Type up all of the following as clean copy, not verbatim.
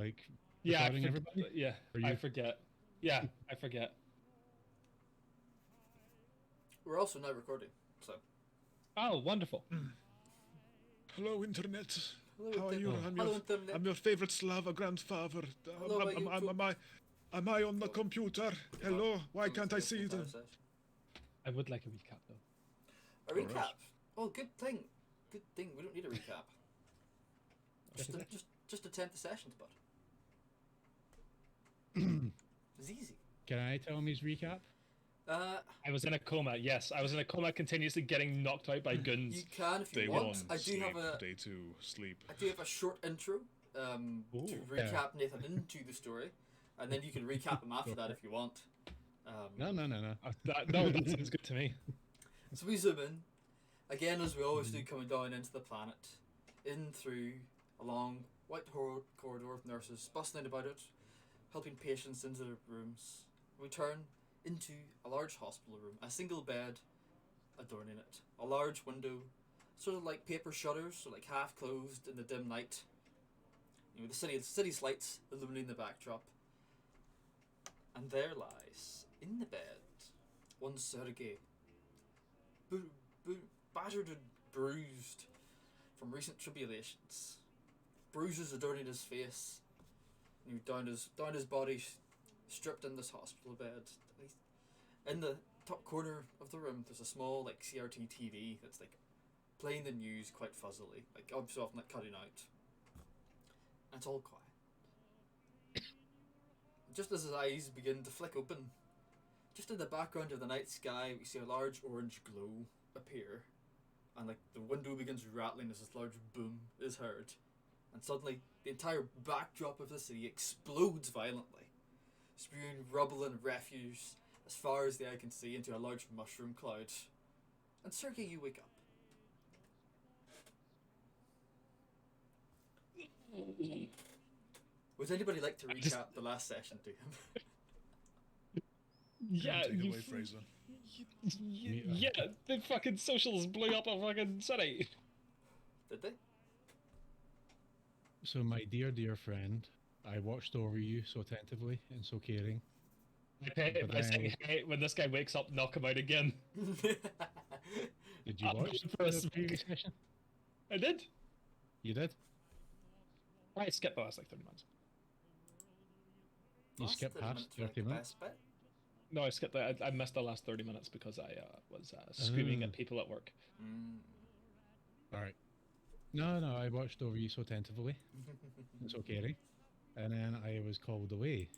like Yeah, recording everybody? yeah, I forget. Yeah, I forget. We're also now recording, so. Oh, wonderful. Hello, Internet. Hello, How are you? Internet. Hello, Internet. I'm your favorite Slava grandfather. Hello, Am I on the computer? Hello? Why can't I see them? I would like a recap, though. A recap? Oh, good thing. Good thing. We don't need a recap. Just attempt the sessions, bud. It's easy. Can I tell him his recap? I was in a coma. Yes, I was in a coma, continuously getting knocked out by guns. You can if you Day want. 1, I do sleep. have a Day 2, sleep. I do have a short intro to recap Nathan into the story, and then you can recap him after that if you want. No. That sounds good to me. So we zoom in again, as we always do, coming down into the planet, in through a long white corridor with nurses bustling about it, helping patients into their rooms. We turn into a large hospital room, a single bed adorning it, a large window, sort of like paper shutters, so like half closed in the dim night. You know, the city's lights illuminating the backdrop. And there lies, in the bed, one Sergei, battered and bruised from recent tribulations. Bruises adorning his face, you know, down his body, stripped in this hospital bed. In the top corner of the room, there's a small like CRT TV that's like playing the news quite fuzzily, like obviously often like cutting out. And it's all quiet. Just as his eyes begin to flick open, just in the background of the night sky, we see a large orange glow appear, and like the window begins rattling as this large boom is heard, and suddenly the entire backdrop of the city explodes violently, spewing rubble and refuse as far as the eye can see into a large mushroom cloud. And Sergei, you wake up. Would anybody like to recap the last session to him? Yeah, Take it away, Fraser. Yeah, the fucking socials blew up a fucking city. Did they? So, my dear friend, I watched over you so attentively and so caring. I pay it by saying, hey, when this guy wakes up, knock him out again. Did you watch the previous session? I did. You did? I skipped the last like 30 minutes. You skipped past 30 minutes? No, I skipped that. I missed the last 30 minutes because I was screaming at people at work. Alright. No, I watched over you so attentively and so caring. And then I was called away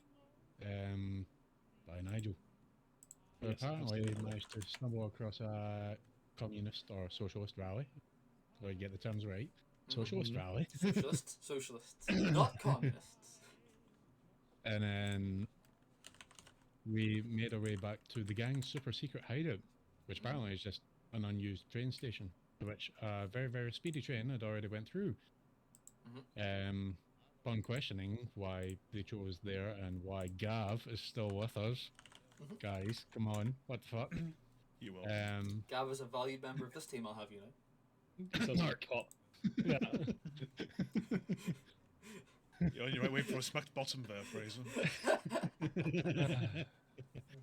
by Nigel. But Yes, apparently I managed to stumble across a communist or socialist rally. So I get the terms right. Socialist rally. Socialists, not communists. And then we made our way back to the gang's super secret hideout, which apparently is just an unused train station, which a very, very speedy train had already went through. Upon questioning why they chose there and why Gav is still with us, guys, come on, what the fuck? You will. Gav is a valued member of this team, I'll have you know. So Mark. Yeah. You're on your right way for a smacked bottom there, Fraser.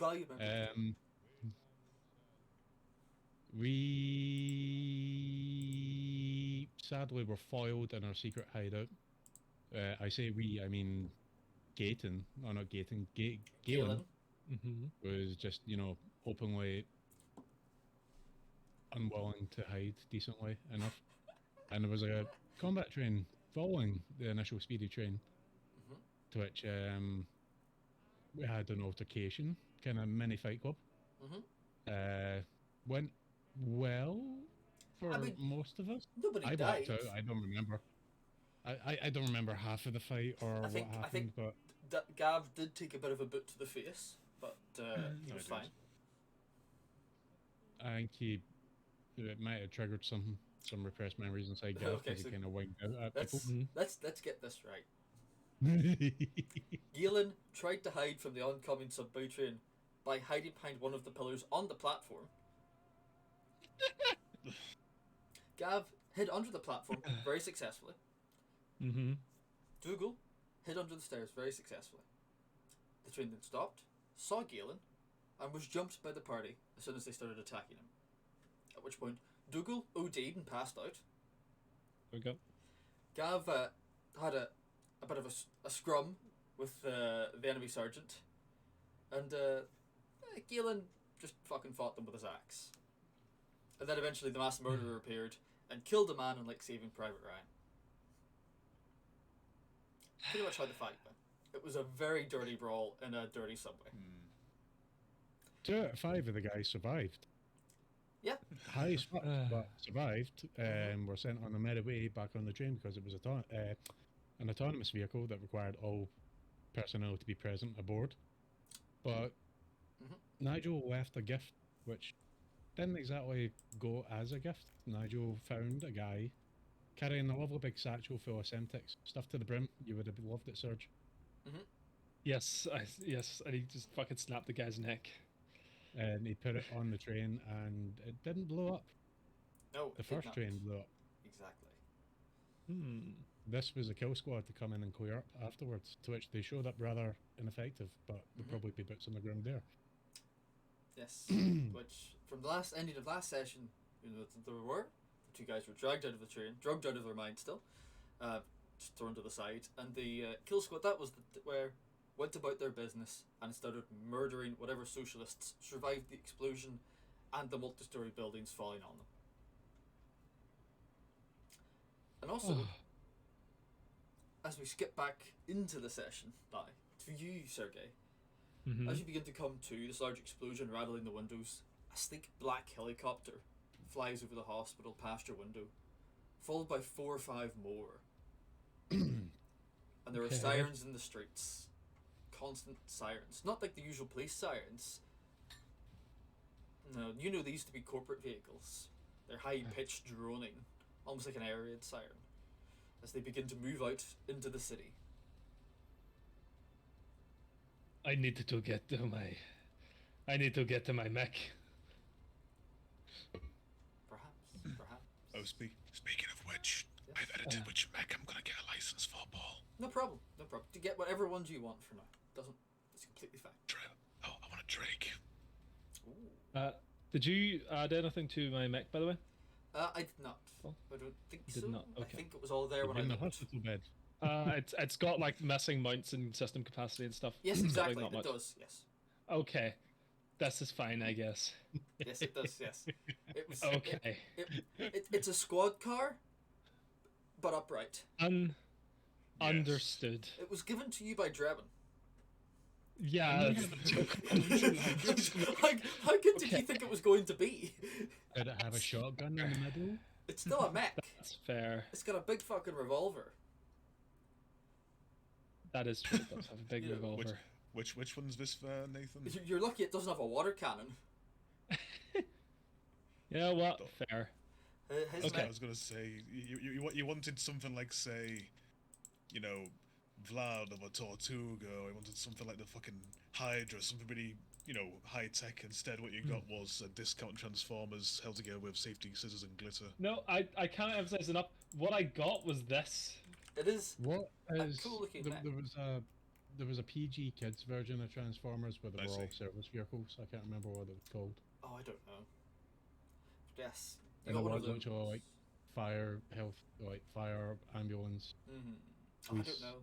Valued member. We sadly were foiled in our secret hideout. I say we, I mean Gaten, no, not Gaten, Galen was just, you know, openly unwilling to hide decently enough. And there was a combat train following the initial speedy train, to which we had an altercation, kind of mini fight club. Went well for most of us. Nobody died. Backed out. I don't remember. I don't remember half of the fight or what happened. I think but Gav did take a bit of a boot to the face, but he was fine. I think it might have triggered some repressed memories inside Gav because he kind of winked out at people. Let's get this right. Galen tried to hide from the oncoming subway train by hiding behind one of the pillars on the platform. Gav hid under the platform very successfully. Dougal hid under the stairs very successfully. The train then stopped, saw Galen, and was jumped by the party as soon as they started attacking him. At which point, Dougal OD'd and passed out. There we go. Gav had a bit of a scrum with the enemy sergeant, and Galen just fucking fought them with his axe. And then eventually the mass murderer appeared and killed a man in like Saving Private Ryan. Pretty much how the fight went. It was a very dirty brawl in a dirty subway. 2 out of 5 of the guys survived. Yeah. High as fuck, but survived. Were sent on the merry way back on the train because it was an autonomous vehicle that required all personnel to be present aboard. But Nigel left a gift, which didn't exactly go as a gift. Nigel found a guy carrying a lovely big satchel full of Semtex, stuffed to the brim. You would have loved it, Serge. Yes, and he just fucking snapped the guy's neck. And he put it on the train, and it didn't blow up. No, The first train blew up. Exactly. This was a kill squad to come in and clear up afterwards, to which they showed up rather ineffective, but there'd probably be boots on the ground there. Yes. Which, from the ending of last session, the 2 guys were dragged out of the train, drugged out of their mind still, just thrown to the side, and the kill squad, that was where went about their business and started murdering whatever socialists survived the explosion and the multi-story buildings falling on them. And also, as we skip back into the session now, to you, Sergei, as you begin to come to this large explosion rattling the windows, a sleek black helicopter flies over the hospital past your window, followed by 4 or 5 more. And there are sirens in the streets. Constant sirens. Not like the usual police sirens. No, you know these to be corporate vehicles. They're high-pitched droning, almost like an air raid siren, as they begin to move out into the city. I need to get to my mech. Perhaps. Oh, speaking of which, I've edited which mech I'm gonna get a license for, Paul. No problem. To get whatever ones you want for now. It's completely fine. I want a Drake. Ooh. Did you add anything to my mech, by the way? I did not. Oh. I don't think Did so. not, I okay. think it was all there when I In the looked. hospital bed. It's got like missing mounts and system capacity and stuff. Yes, But, like, exactly. not It much. does. Yes. Okay, this is fine, I guess. Yes, it does. Yes. It was Okay. It's a squad car, but upright. Understood. It was given to you by Drebin. Yeah. How good did you think it was going to be? Did it have a shotgun in the middle? It's still a mech. That's fair. It's got a big fucking revolver. That is true. It does have a big Yeah. revolver. Which one's this, Nathan? You're lucky it doesn't have a water cannon. Yeah, well, fair. His Okay, I mech, was gonna say you wanted something like, say, you know, Vlad or Tortuga, or you wanted something like the fucking Hydra, something really, high tech. Instead, what you got was a discount Transformers held together with safety scissors and glitter. No, I can't emphasize enough. What I got was this. it is. What is cool looking there, mech. there was a PG Kids version of Transformers where they I were all see. service vehicles. I can't remember what it was called. Oh, I don't know. Yes. You And got there one of was those. actually like fire ambulance. Oh, I police. don't know.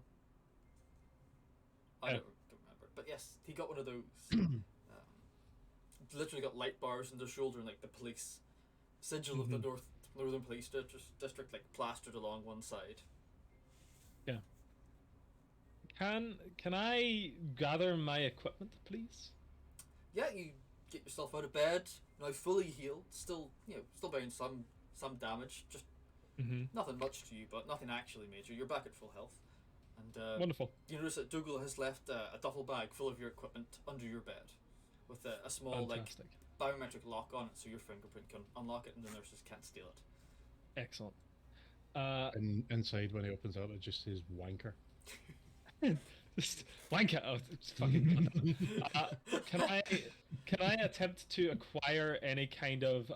I Yeah. don't remember. But yes, he got one of those. Literally got light bars in their shoulder and like the police sigil of the Northern Police District like plastered along one side. Yeah. Can I gather my equipment, please? Yeah, you get yourself out of bed, now fully healed, still still bearing some damage, just nothing much to you, but nothing actually major. You're back at full health. And Wonderful. you notice that Dougal has left a duffel bag full of your equipment under your bed, with a small Fantastic. biometric lock on it, so your fingerprint can unlock it and the nurses can't steal it. Excellent. And inside, when he opens up, it just says wanker. Just wank it out. It's fucking can I attempt to acquire any kind of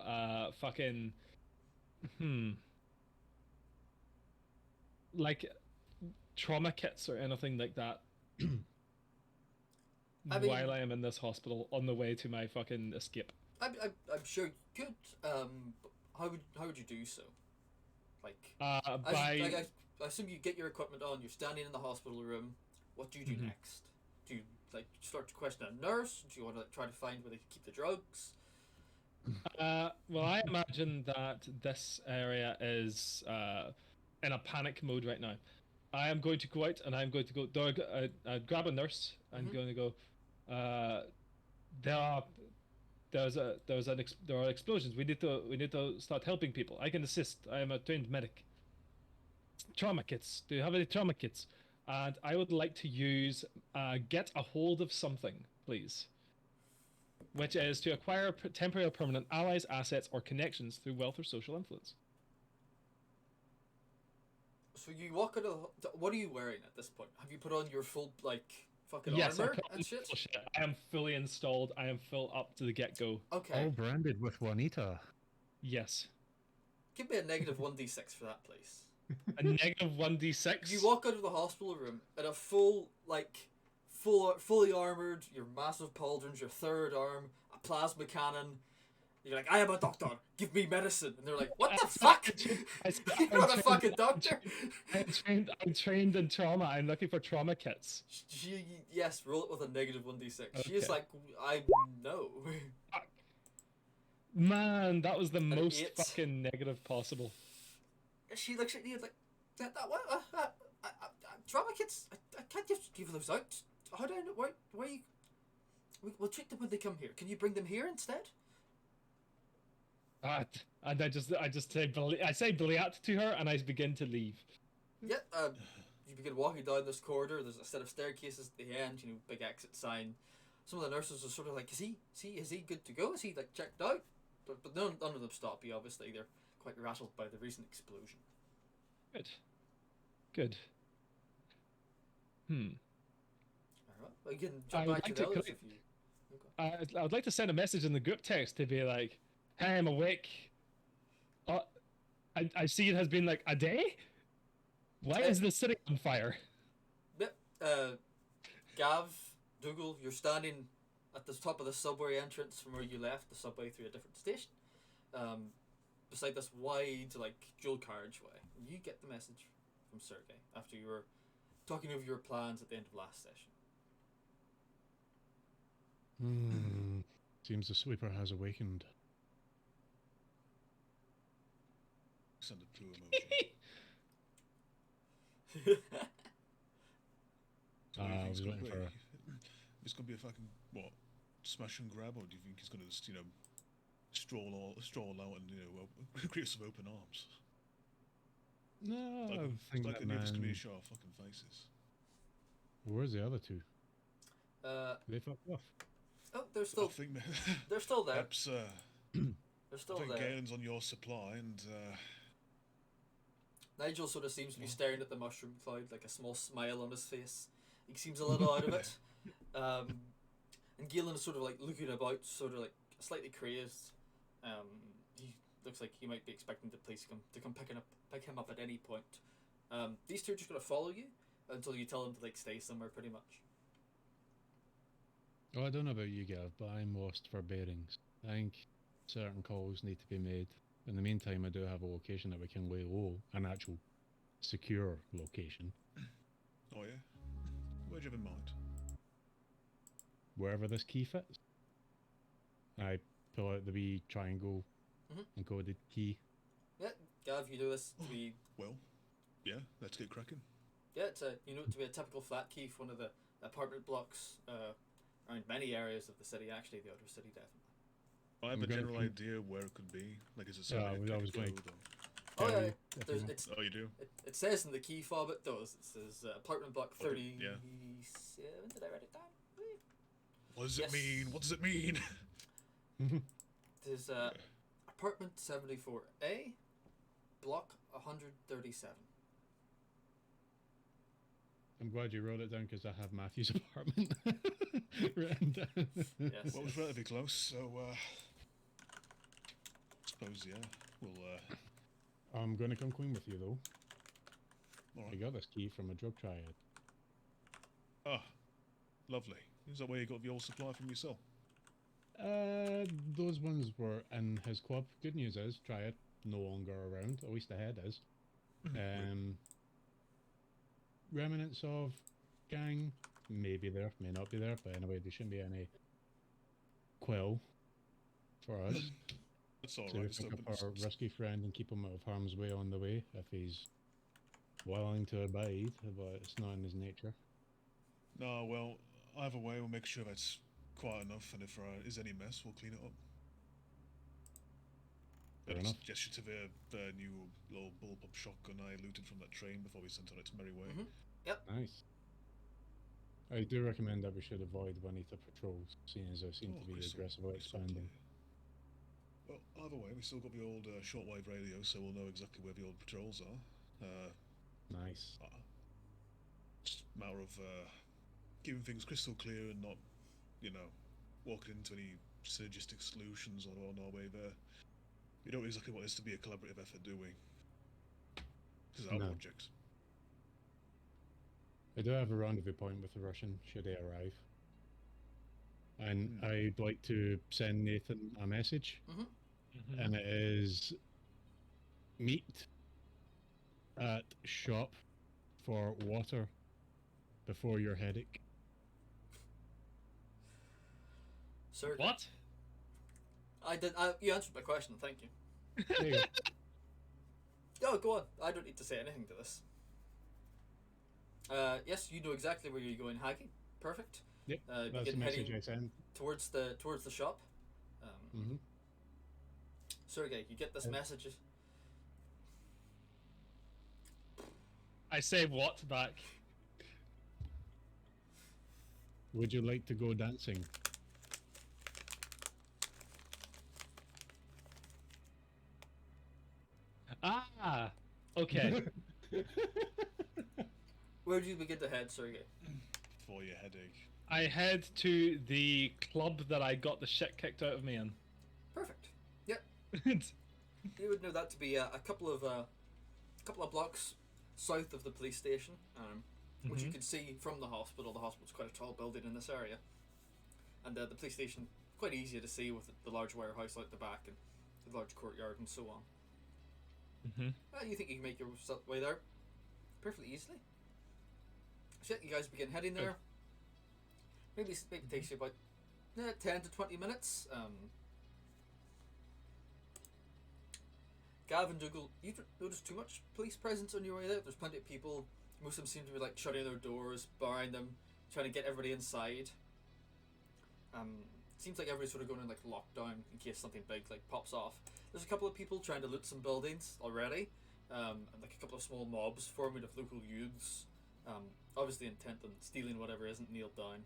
like trauma kits or anything like that I mean- while I am in this hospital on the way to my fucking escape. I'm sure you could. How would you do so? Like, By I assume you get your equipment on. You're standing in the hospital room. What do you do next? Do you like start to question a nurse? Do you want to like, try to find where they can keep the drugs? well, I imagine that this area is in a panic mode right now. I am going to go out and I'm going to go grab a nurse. I'm going to go. There are there are explosions. We need to start helping people. I can assist. I am a trained medic. Trauma kits. Do you have any trauma kits? And I would like to use get a hold of something, please. Which is to acquire temporary or permanent allies, assets, or connections through wealth or social influence. So you walk out of. What are you wearing at this point? Have you put on your full like fucking Yes, armor and shit? I am fully installed. I am full up to the get-go. Okay. All branded with Juanita. Yes. Give me a negative 1d6 for that, please. A negative 1d6. You walk out of the hospital room in a fully armored, your massive pauldrons, your third arm, a plasma cannon. You're like, I am a doctor. Give me medicine. And they're like, what the fuck? You're not a fucking doctor. I'm trained in trauma. I'm looking for trauma kits. Yes, roll it with a negative 1d6. She is Okay. like, I know. Man, that was the most 8. fucking negative possible. She looks at you like, what? Trauma kits? I can't just give those out. How do I know? Why you? We'll treat them when they come here. Can you bring them here instead? And I just say Bliat to her, and I begin to leave. Yeah. You begin walking down this corridor. There's a set of staircases at the end. You know, big exit sign. Some of the nurses are sort of like, is he good to go? Is he like checked out? But none of them stop you. Obviously, they're quite rattled by the recent explosion. Good. Alright. Well, you can jump I would back like to the to others if you. Okay. I would like to send a message in the group text to be like, "Hey, I'm awake. I see it has been like a day. Why is the city on fire?" Yep. Gav, Dougal, you're standing at the top of the subway entrance from where you left the subway through a different station. Beside this wide, like, dual carriageway. And you get the message from Sergei after you were talking over your plans at the end of last session. Seems the sweeper has awakened. Send a poo emoji. So what do you think I was it's gonna waiting for be? It's gonna be a fucking what? Smash and grab, or do you think he's gonna just stroll out and create some open arms? No, I Like, think like that the neighbours gonna man... show our fucking faces. Where's the other two? They fucked off. Oh, they're I still think they're still there. perhaps They're I still think there. Galen's on your supply, and Nigel sort of seems to be staring at the mushroom cloud, like a small smile on his face. He seems a little out of it. And Galen is sort of like looking about, sort of like slightly crazed. He looks like he might be expecting the police to come pick him up at any point. These two are just gonna follow you until you tell them to like stay somewhere, pretty much. Oh, I don't know about you, Gav, but I'm lost for bearings. I think certain calls need to be made. In the meantime, I do have a location that we can lay low, an actual secure location, oh yeah, where'd you have in mind? wherever this key fits. I pull out the wee triangle encoded key. Yeah, Gav, you do this to be Well, yeah, let's get cracking. yeah, it's to be a typical flat key for one of the apartment blocks around many areas of the city. Actually, the outer city definitely. I have I'm a gonna general con- idea where it could be. Like, is it Yeah, something I was going- code or... Oh yeah, If there's you it's Oh, you do? it says in the key fob it does. It says apartment block Okay, 37. yeah. Did I write it down? What does Yes. it mean? What does it mean? There's apartment 74A, block 137. I'm glad you wrote it down because I have Matthew's apartment written down. Yes. Well, it was relatively close, so suppose yeah, we'll I'm going to come clean with you though. I Alright. got this key from a drug triad. Ah, lovely. Is that where you got the old supply from yourself? Those ones were in his club. Good news is, Triad no longer around. At least the head is. Remnants of gang may be there, may not be there, but anyway, there shouldn't be any quill for us. That's So we alright. pick up our risky friend and keep him out of harm's way on the way if he's willing to abide, but it's not in his nature. No, well, either way, we'll make sure that's quiet enough, and if there is any mess, we'll clean it up. Fair That's enough. gesture to the new little bullpup shotgun I looted from that train before we sent on its merry way. Nice. I do recommend that we should avoid Juanita patrols, seeing as they seem to be aggressively expanding. Well, either way, we still got the old shortwave radio, so we'll know exactly where the old patrols are. Nice. Just a matter of keeping things crystal clear and not, walking into any synergistic solutions on our way there. We don't exactly want this to be a collaborative effort, do we? This is our project. I do have a rendezvous point with the Russian, should they arrive. And I'd like to send Nathan a message. And it is meet at shop for water before your headache. Sir, What? You answered my question. Thank you. There you go. Oh, go on. I don't need to say anything to this. Yes, you know exactly where you're going, Haggy. Perfect. Yep, that's begin the message heading I sent. towards the shop. Sergey, you get this message. I say what back? Would you like to go dancing? Ah, okay. Where do you begin to head, Sergey? For your headache. I head to the club that I got the shit kicked out of me in. Perfect. Yep. You would know that to be a couple of blocks south of the police station, which you can see from the hospital. The hospital's quite a tall building in this area, and the police station quite easy to see with the large warehouse out the back and the large courtyard and so on. You think you can make your way there perfectly easily? So you guys begin heading there. Maybe it takes you about 10 to 20 minutes. Gavin Dougal, you don't notice too much police presence on your way there. There's plenty of people. Most of them seem to be like shutting their doors, barring them, trying to get everybody inside. Seems like everybody's sort of going in like lockdown in case something big like pops off. There's a couple of people trying to loot some buildings already, and like a couple of small mobs forming of local youths, obviously intent on stealing whatever isn't nailed down.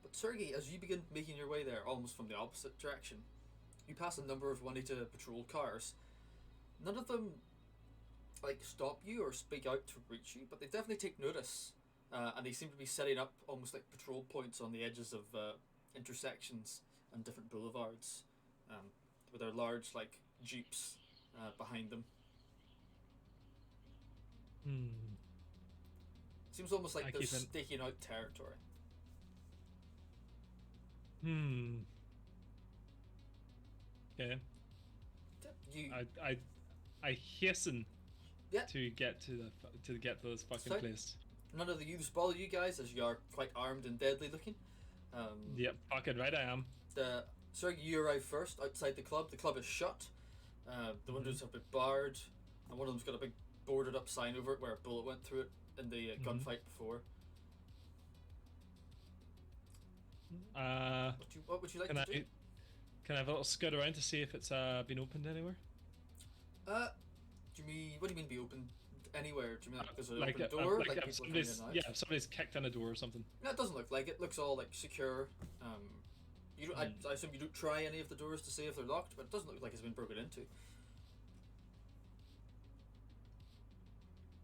But Sergey, as you begin making your way there, almost from the opposite direction, you pass a number of Juanita patrol cars. None of them like stop you or speak out to reach you, but they definitely take notice, and they seem to be setting up almost like patrol points on the edges of intersections and different boulevards, with their large like jeeps behind them. Seems almost like they're staking out territory. Okay. You I hasten Yeah. to get to get those fucking Sorry? places. None of the youths bother you guys as you are quite armed and deadly looking. Yep, fucking right I am. Sergey, you arrive first outside the club. The club is shut. The windows have been barred, and one of them's got a big boarded up sign over it where a bullet went through it in the gunfight before. What would you like to do? Can I have a little scout around to see if it's been opened anywhere? Do you mean, what do you mean be open anywhere? Do you mean like there's an Like open a- door? like Like if people coming in somebody's and out? yeah, if somebody's kicked in a door or something. No, it doesn't look like it. It looks all like secure. You don't, I assume you don't try any of the doors to see if they're locked, but it doesn't look like it's been broken into.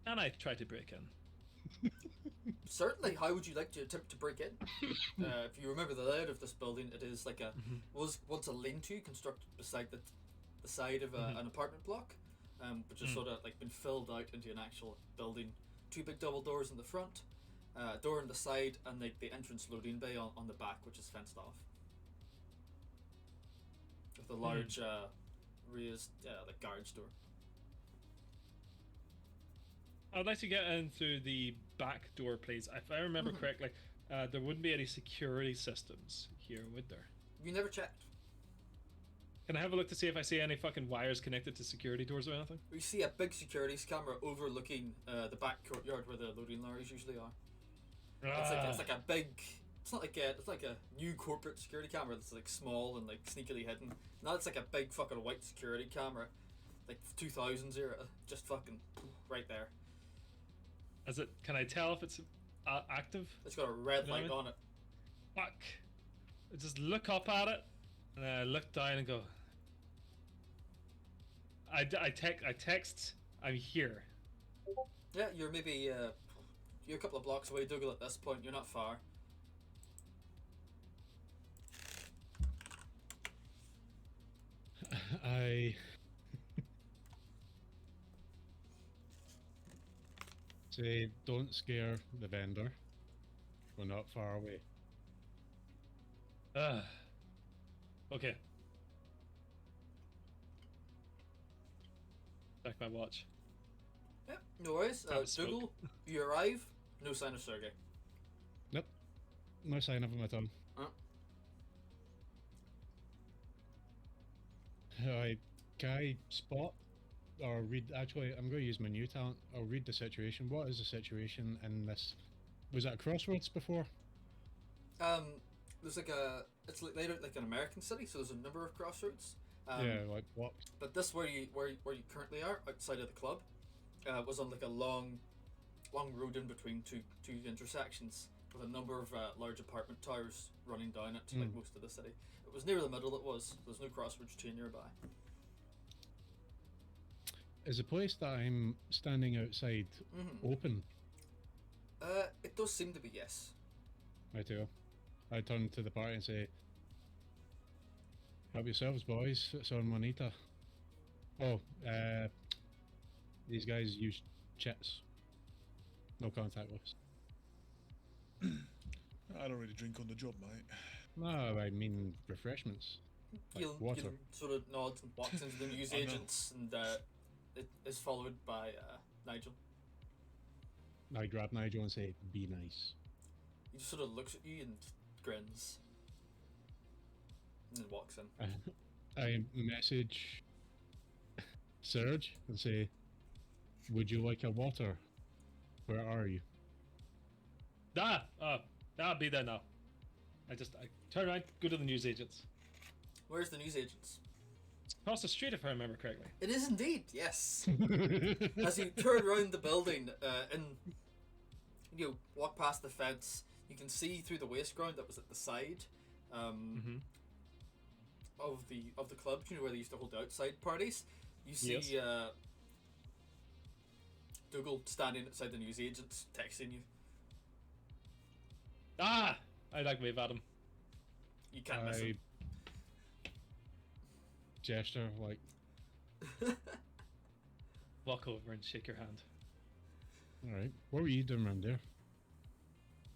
And I try to break in. Certainly. How would you like to attempt to break in? If you remember the layout of this building, it is like was once a lean-to constructed beside the side of an apartment block. which is sort of like been filled out into an actual building. 2 big double doors in the front, door on the side, and like the entrance loading bay on the back, which is fenced off. With a large raised like garage door. I'd like to get in through the back door, please. If I remember correctly, there wouldn't be any security systems here, would there? You never checked. Can I have a look to see if I see any fucking wires connected to security doors or anything? We see a big security camera overlooking the back courtyard where the loading lorries usually are. It's like a big. It's like a new corporate security camera that's like small and like sneakily hidden. Now it's like a big fucking white security camera, like 2000s era, just fucking right there. Is it? Can I tell if it's active? It's got a red You know what I light mean? on it. Fuck. I just look up at it, and I look down and go. I text. I'm here. Yeah, you're maybe you're a couple of blocks away, Dougal. At this point, you're not far. I say, don't scare the vendor. We're not far away. Okay. Check my watch. Yep, no worries. Have a smoke. Dougal, you arrive. No sign of Sergey. Nope. No sign of him at all. Can I spot or read? Actually, I'm going to use my new talent. I'll read the situation. What is the situation in this? Was it a crossroads before? There's like it's like later like an American city, so there's a number of crossroads. Yeah, like what? But this where you currently are outside of the club, was on like a long road in between two intersections with a number of large apartment towers running down it, like most of the city. It was near the middle. It was. There's no crossroads train nearby. Is the place that I'm standing outside open? It does seem to be, yes. Right, too. I turn to the party and say, "Help yourselves, boys. It's on Juanita." Oh, these guys use chits. No contact with us. I don't really drink on the job, mate. No, I mean refreshments. Like water. You'll sort of nods and walks into the news I know. agents, and it is followed by Nigel. I grab Nigel and say, "Be nice." He just sort of looks at you and grins, and then walks in. I message Serge and say, "Would you like a water? Where are you?" I'll be there now. I turn around, go to the news agents. Where's the news agents? Across the street, if I remember correctly. It is indeed, yes. As you turn around the building and you walk past the fence, you can see through the waste ground that was at the side of the club. You know where they used to hold the outside parties. You see Yes. Dougal standing outside the news agents, texting you. I like wave at him. You can't miss I him. gesture like, Walk over and shake your hand. "All right, what were you doing around there?"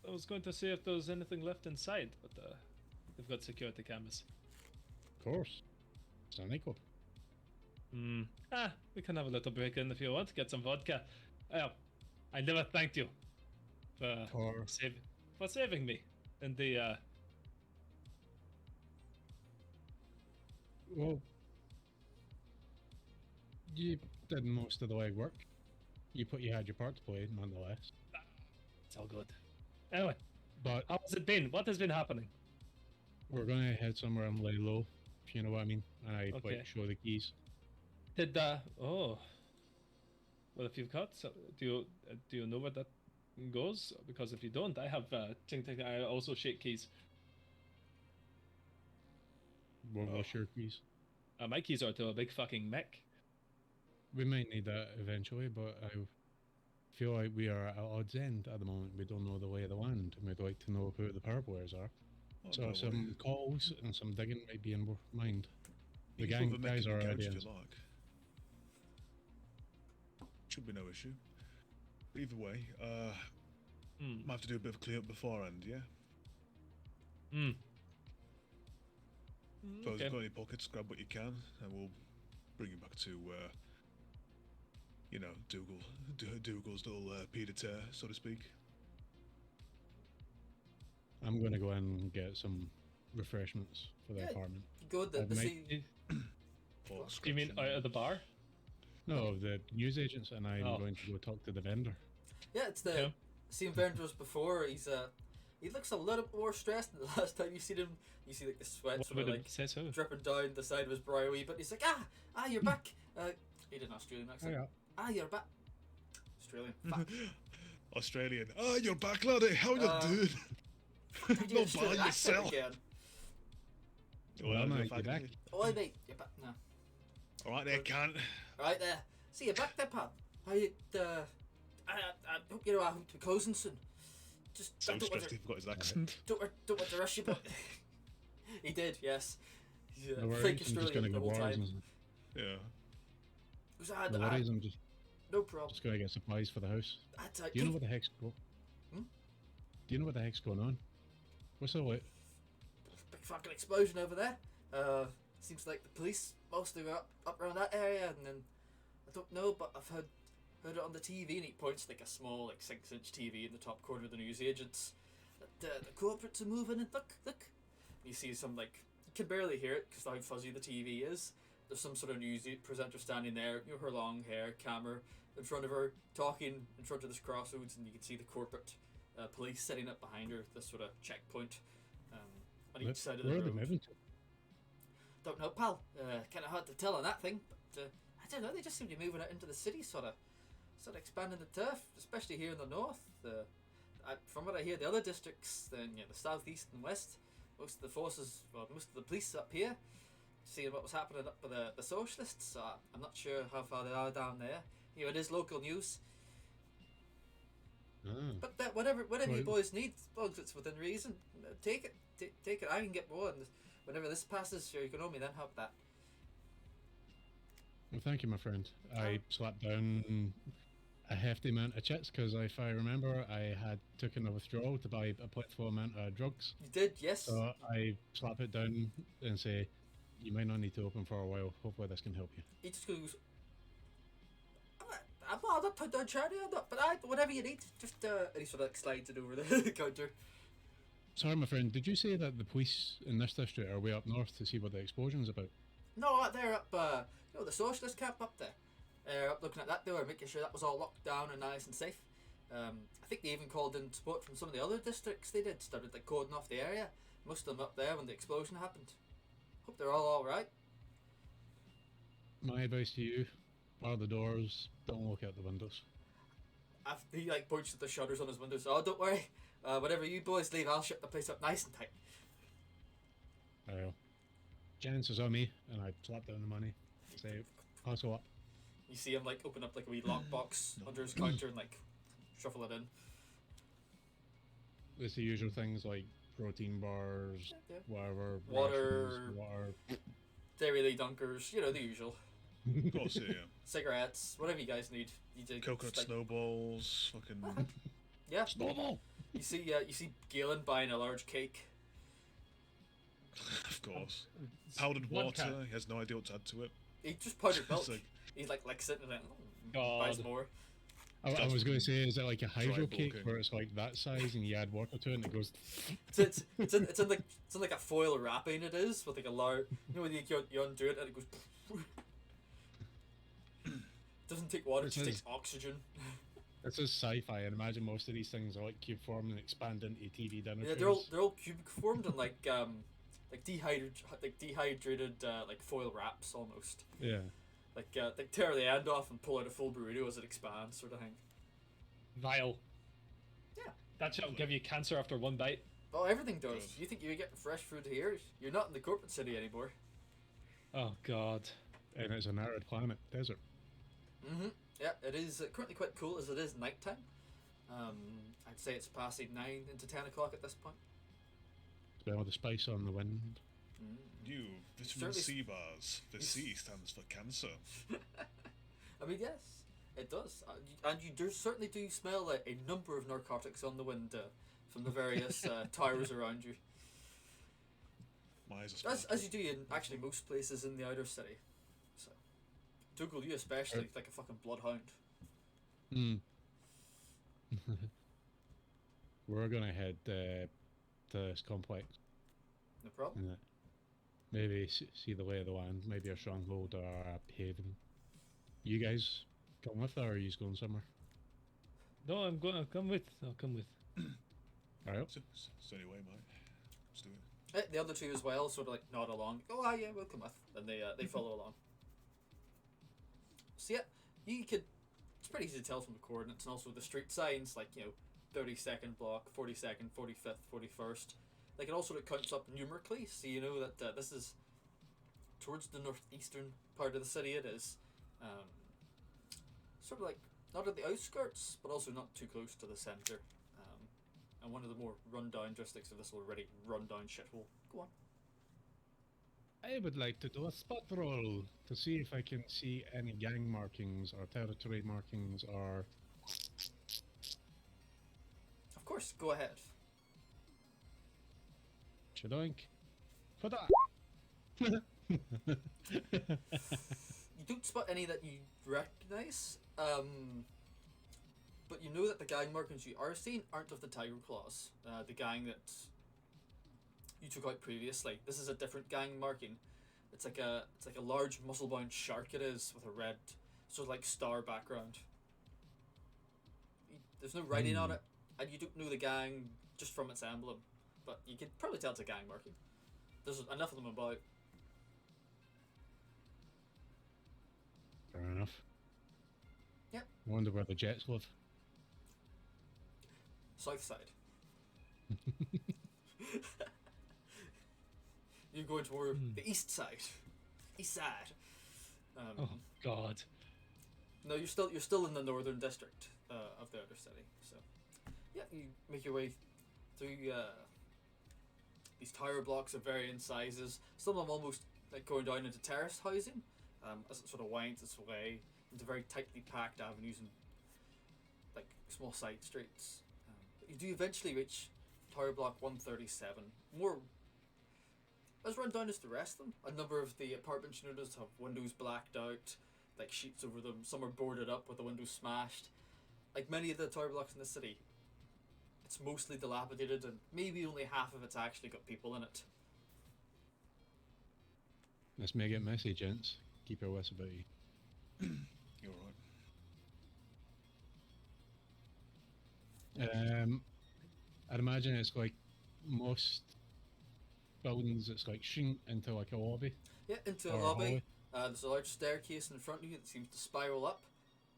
I was going to see if there was anything left inside, but they've got security cameras. Of course, it's an echo. We can have a little break in if you want. Get some vodka. I never thanked you Or for saving me in the. well, you did most of the legwork. You had your part to play, nonetheless. It's all good. Anyway, But how has it been? What has been happening? we're gonna head somewhere and lay low, if you know what I mean. And I Okay. like show the keys. Did well, if you've got, so do you know where that goes? Because if you don't, I have ting ting. I also shake keys. What's your keys? My keys are to a big fucking mech. We might need that eventually, but I feel like we are at odds end at the moment. We don't know the lay of the land, and we'd like to know who the power players are. Oh, So don't some worry. calls and some digging might be in mind. The You can gang throw the mech guys in the are garage already if in. you like. Should be no issue. Either way, Hmm. might have to do a bit of clean up beforehand, yeah? Hmm. So if Okay. you've got any pockets, grab what you can, and we'll bring you back to, you know, Dougal's little pied-à-terre, so to speak. I'm going to go in and get some refreshments for the Yeah. apartment. Go with the I'd make- see. Or You mean scratching, out of the bar? No, the news agents, and I'm Oh. going to go talk to the vendor. Yeah, it's the Yeah. same Vendors before. He looks a little bit more stressed than the last time you seen him. You see like the sweat What sort would of have like said so? dripping down the side of his brow a wee bit. He's like, you're back. He did an Australian accent. Yeah. You're back. Australian. Fuck. Australian. Ah, you're back, laddie. How you doing? I do Not Australian by accent yourself. again. Well, you're mate, back you're back. again. Oi, mate, you're back now. All right, there, cunt. Right there. See you back there, pal. How you? I hope you know. I hope to be closing soon. Just So don't want stressed to, he forgot his accent. don't want to rush you, but he did. Yes. He's No worries, fake I'm just Australian going to the go whole bars. time. Yeah. It was No worries, I'm just no problem. going to get supplies for the house. I'd, Do you know what the heck's go? Hmm? Do you know what the heck's going on? What's all it? big fucking explosion over there. Seems like the police mostly were up around that area, and then I don't know, but I've heard it on the TV, and he points like a small, like 6-inch TV in the top corner of the news agents. That the culprits are moving, and look. You see some like you can barely hear it because of how fuzzy the TV is. There's some sort of news presenter standing there, you know, her long hair, camera in front of her, talking in front of this crossroads, and you can see the corporate police setting up behind her, this sort of checkpoint on each side of the Where are they road. moving to? Don't know, pal. Kind of hard to tell on that thing, but I don't know. They just seem to be moving it into the city, sort of expanding the turf, especially here in the north. From what I hear, the other districts, then the south, east, and west, most of the forces, well, most of the police up here, seeing what was happening up with the socialists. So I'm not sure how far they are down there. You know, it is local news, Ah. but whatever you Right. boys need, as long as it's within reason, take it. Take it. I can get more, and whenever this passes, sure you can owe me then. How about that? Well, thank you, my friend. I slapped down a hefty amount of chits because, if I remember, I had taken a withdrawal to buy a plentiful amount of drugs. You did, yes. So I slap it down and say, "You might not need to open for a while. Hopefully, this can help you." He just goes, I'm not put down charity, I'm not, but whatever you need, just, and he sort of like slides it over the counter. Sorry, my friend. Did you say that the police in this district are way up north to see what the explosion's about? No, they're up, the socialist camp up there. They're up looking at that door, making sure that was all locked down and nice and safe. I think they even called in support from some of the other districts. They did, started like cording off the area. Most of them up there when the explosion happened. Hope they're all right. My advice to you: bar the doors. Don't look out the windows. He like points at the shutters on his windows. Oh, don't worry. Whatever you boys leave, I'll shut the place up nice and tight. Well, chances on me, and I slap down the money. Say, hustle up. You see him like open up like a wee lockbox under his counter and like shuffle it in. It's the usual things like protein bars, Yeah. whatever, Water. rations, water. Dairy Lee Dunkers, you know, the usual. Of course, yeah. Cigarettes, whatever you guys need. You do Coconut just, like, snowballs, fucking. Yeah. Snowball. You see Galen buying a large cake. Of course. Powdered One water, can. he has no idea what to add to it. He just powdered milk. It's like, He's like sitting there, God. buys more. I was going to say, is it like a hydro cake bulking. where it's like that size and you add water to it and it goes? It's in like a foil wrapping. It is with like a large. You know when you undo it and it goes. Doesn't take water, it It just says- takes oxygen. This is sci-fi, and imagine most of these things are like cube form and expand into TV dinner Yeah, trays. they're all cubic formed and like dehydrated like foil wraps almost. Yeah. Like tear the end off and pull out a full burrito as it expands, sort of thing. Vile. Yeah. That shall give you cancer after one bite. Well, everything does. Good. You think you're getting fresh food here? You're not in the corporate city anymore. Oh God. And it's an arid climate, desert. Mm-hmm. Yeah, it is currently quite cool as it is nighttime. I'd say it's passing 9 into 10 o'clock at this point. Smell the spice on the wind. you, vitamin Certainly- C bars. The C stands for cancer. I mean, yes, It does, and you do certainly do smell a number of narcotics on the wind from the various towers around you. My eyes are As you do in actually most places in the outer city. So, Dougal, you especially, like a fucking bloodhound. Hmm. We're gonna head to this complex. No problem. And maybe see the lay of the land. Maybe a stronghold or a haven. You guys come with, or are you going somewhere? No, I'm going. I'll come with. I'll come with. All right. So anyway, mate, let's do it. The other two as well sort of like nod along. Oh, yeah, we'll come with. And they follow along. So yeah, you could... It's pretty easy to tell from the coordinates and also the street signs, like, 32nd block, 42nd, 45th, 41st. Like, it all sort of counts up numerically, so you know that this is towards the northeastern part of the city. It is sort of like not at the outskirts, but also not too close to the centre. And one of the more run-down districts of this already run-down shithole. Go on. I would like to do a spot roll to see if I can see any gang markings or territory markings or... Of course, go ahead. Shadoink. For that! You don't spot any that you recognise, but you know that the gang markings you are seeing aren't of the Tiger Claws, the gang that you took out previously. This is a different gang marking. It's like a large muscle-bound shark. It is with a red sort of like star background. There's no writing on it, and you don't know the gang just from its emblem, but you can probably tell it's a gang marking. There's enough of them about. Fair enough. Yep. I wonder where the Jets live. South side. You're going toward the east side. East side. Oh God. No, you're still in the northern district of the outer city. So, yeah, you make your way through these tower blocks of varying sizes. Some of them almost like going down into terraced housing, as it sort of winds its way into very tightly packed avenues and like small side streets. But you do eventually reach Tower Block 137. More as run down as the rest of them. A number of the apartments you notice have windows blacked out, like sheets over them. Some are boarded up with the windows smashed. Like many of the tower blocks in the city, it's mostly dilapidated and maybe only half of it's actually got people in it. Let's make it messy, gents. Keep your wits about you. You're right. I'd imagine it's like most buildings, it's like shrink into like a lobby. Yeah, into a Or a lobby. hallway. There's a large staircase in front of you that seems to spiral up.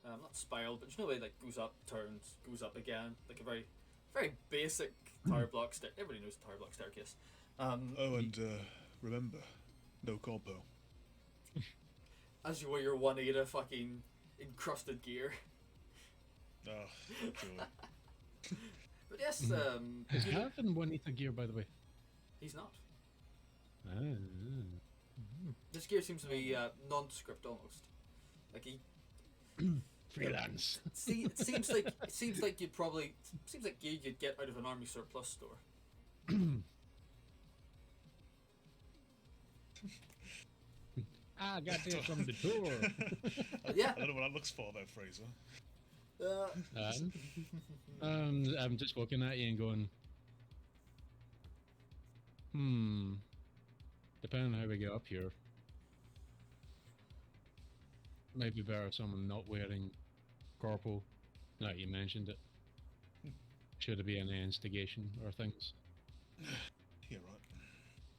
Not spiral, but you know, it like goes up, turns, goes up again, like a very, very basic tower block stair. Everybody knows the tower block staircase. Oh, and remember, no compo. As you wear your Juanita fucking encrusted gear. Oh, joy. But yes, Is Gavin Juanita gear, by the way? he's not. Ah. This gear seems to be nondescript almost. Like he Freelance. it seems like you'd probably seems like gear you'd get out of an army surplus store. I got this from the tour. Yeah. I don't know what that looks for there, Fraser. I'm just looking at you and going, depending on how we get up here, maybe better someone not wearing corporal. Now you mentioned it. Should there be any instigation or things? You're right.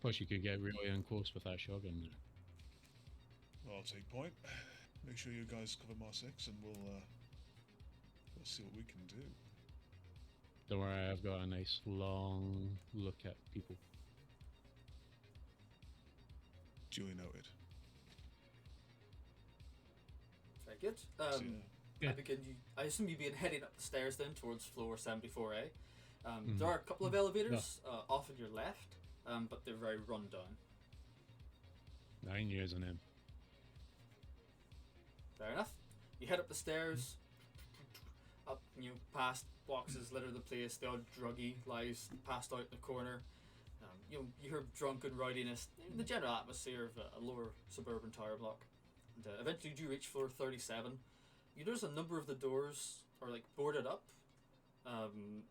Plus you could get really in close with that shotgun there. Well, I'll take point. Make sure you guys cover my 6 and we'll see what we can do. Don't worry, I've got a nice long look at people. Duly noted. Very good. So, Yeah. I assume you'd be heading up the stairs then towards floor 74A. There are a couple of elevators off on your left, but they're very run down. 9 years on him. Fair enough. You head up the stairs, up, past boxes litter the place. The odd druggie lies passed out in the corner. You hear drunken rowdiness, the general atmosphere of a lower suburban tower block. And eventually you reach floor 37. You notice a number of the doors are like boarded up. And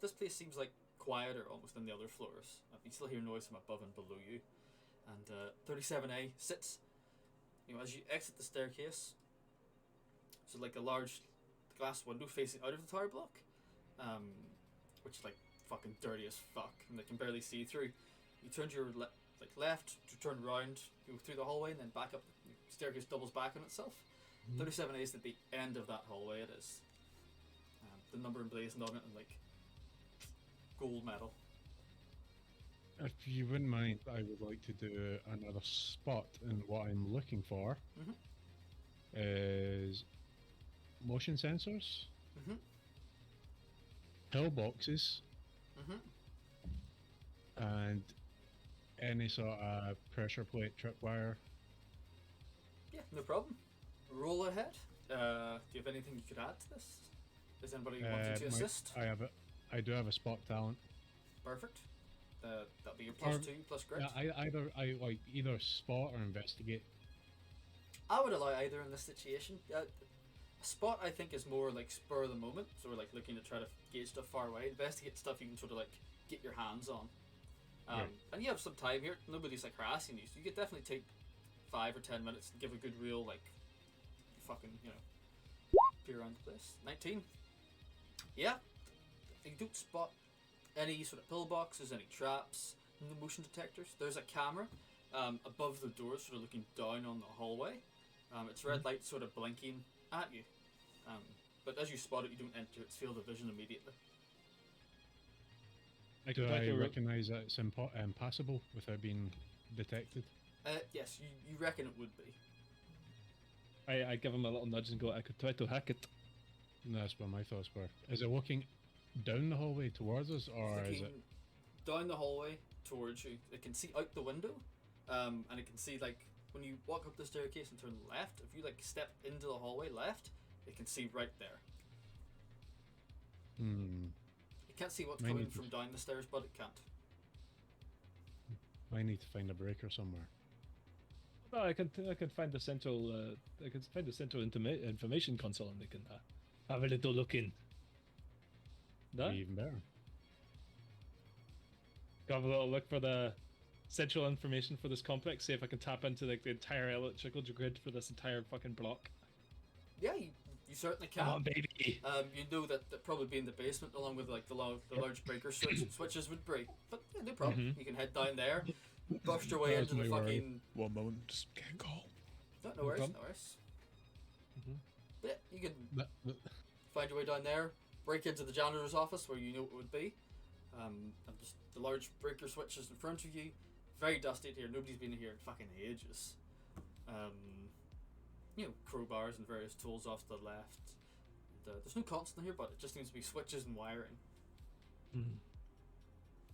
this place seems like quieter almost than the other floors. You still hear noise from above and below you. And 37A sits, as you exit the staircase. So like a large glass window facing out of the tower block, which is like fucking dirty as fuck, and they can barely see through. You turn to your left, to turn round, you go through the hallway, and then back up. The staircase doubles back on itself. 37A is at the end of that hallway. It is. The number emblazoned on it in like gold metal. If you wouldn't mind, I would like to do another spot, and what I'm looking for is motion sensors, pillboxes, and any sort of pressure plate tripwire. Yeah, no problem. Roll ahead. Do you have anything you could add to this? Does anybody want to assist? I do have a spot talent. Perfect. That'll be your +2 plus grit. Either spot or investigate. I would allow either in this situation. Spot, I think, is more like spur of the moment, so we're like looking to try to gauge stuff far away. Investigate stuff you can sort of like get your hands on. And you have some time here. Nobody's like harassing you, so you could definitely take 5 or 10 minutes and give a good real like fucking peer around the place. 19. Yeah, you don't spot any sort of pillboxes, any traps, no motion detectors. There's a camera above the door, sort of looking down on the hallway. Its red light sort of blinking at you. But as you spot it, you don't enter its field of vision immediately. Do I recognise that it's impassable without being detected? Yes, you reckon it would be. I give him a little nudge and go, I could try to hack it. No, that's what my thoughts were. Is it looking down the hallway towards us, or is it down the hallway towards you? It can see out the window, and it can see like when you walk up the staircase and turn left. If you like step into the hallway left, it can see right there. It can't see what's coming from down the stairs, but it can't. I need to find a breaker somewhere. Oh, I can find the central information console, and they can have a little look in. No? Even better. Go have a little look for the central information for this complex. See if I can tap into like the entire electrical grid for this entire fucking block. Yeah, you certainly can. Come on, baby. You know that probably be in the basement, along with like the large breaker switches would break. But yeah, no problem. You can head down there, bust your way into the fucking. One moment, just get a call. No worries, no worries. Yeah, you can find your way down there, break into the janitor's office where you know it would be, and just the large breaker switches in front of you. Very dusty here. Nobody's been here in fucking ages. Crowbars and various tools off to the left. And, there's no constant here, but it just seems to be switches and wiring.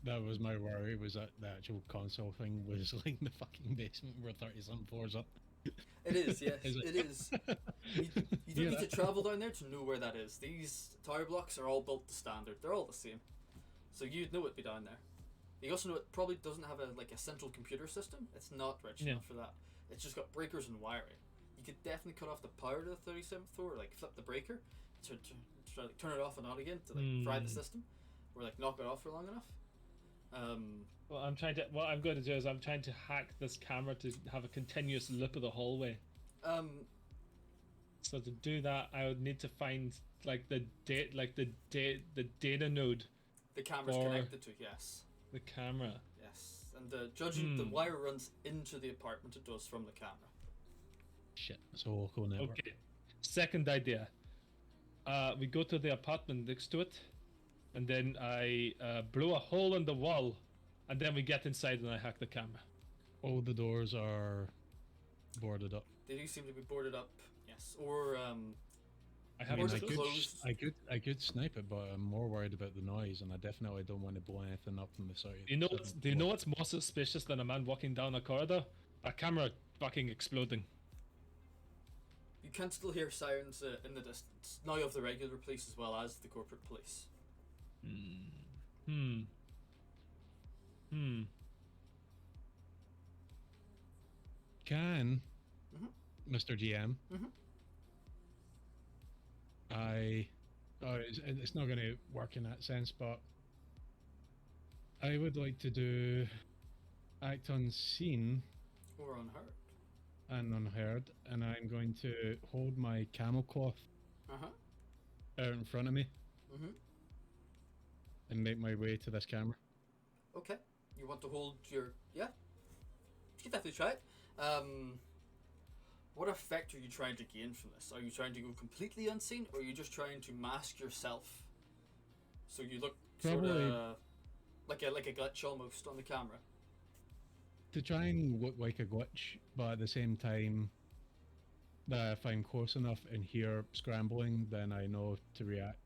That was my worry, was that the actual console thing was like in the fucking basement where 30-some floors up. It is, yes, it is. You don't need to travel down there to know where that is. These tower blocks are all built to standard. They're all the same. So you'd know it'd be down there. You also know it probably doesn't have a central computer system. It's not rich enough for that. It's just got breakers and wiring. You could definitely cut off the power to the 37th floor, like flip the breaker, to like turn it off and on again to like fry the system, or like knock it off for long enough. What I'm going to do is I'm trying to hack this camera to have a continuous loop of the hallway. So to do that, I would need to find like the data node. The camera's connected to, yes. The camera. Yes, and judging the wire runs into the apartment, it does from the camera. Shit, it's a local network. Okay. Second idea. We go to the apartment next to it, and then I blow a hole in the wall, and then we get inside and I hack the camera. All the doors are boarded up. They do seem to be boarded up, yes. Or I could snipe it, but I'm more worried about the noise, and I definitely don't want to blow anything up from the side. Do you know what's more suspicious than a man walking down a corridor? A camera fucking exploding. You can still hear sirens in the distance, now of the regular police as well as the corporate police. Can, Mhm. Mr. GM, Mhm. it's not going to work in that sense, but I would like to do act unseen Or unheard. and unheard, and I'm going to hold my camel cloth Uh-huh. out in front of me Mm-hmm. and make my way to this camera. Okay. You want to hold your... Yeah. You can definitely try it. What effect are you trying to gain from this? Are you trying to go completely unseen, or are you just trying to mask yourself? So you look sort Probably- of like a glitch almost on the camera. To try and look like a glitch, but at the same time, that if I'm close enough and hear scrambling, then I know to react.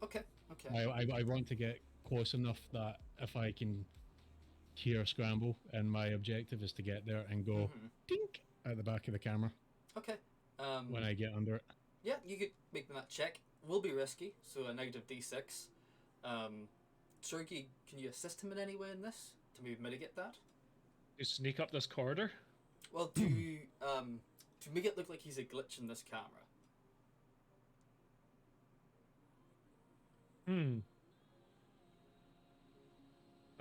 Okay. Okay. I want to get close enough that if I can hear scramble, and my objective is to get there and go Mhm. dink at the back of the camera Okay. when I get under it. Yeah, you could make that check. Will be risky, so a negative d6. Sergey, can you assist him in any way in this to maybe mitigate that? You sneak up this corridor. Well, to make it look like he's a glitch in this camera.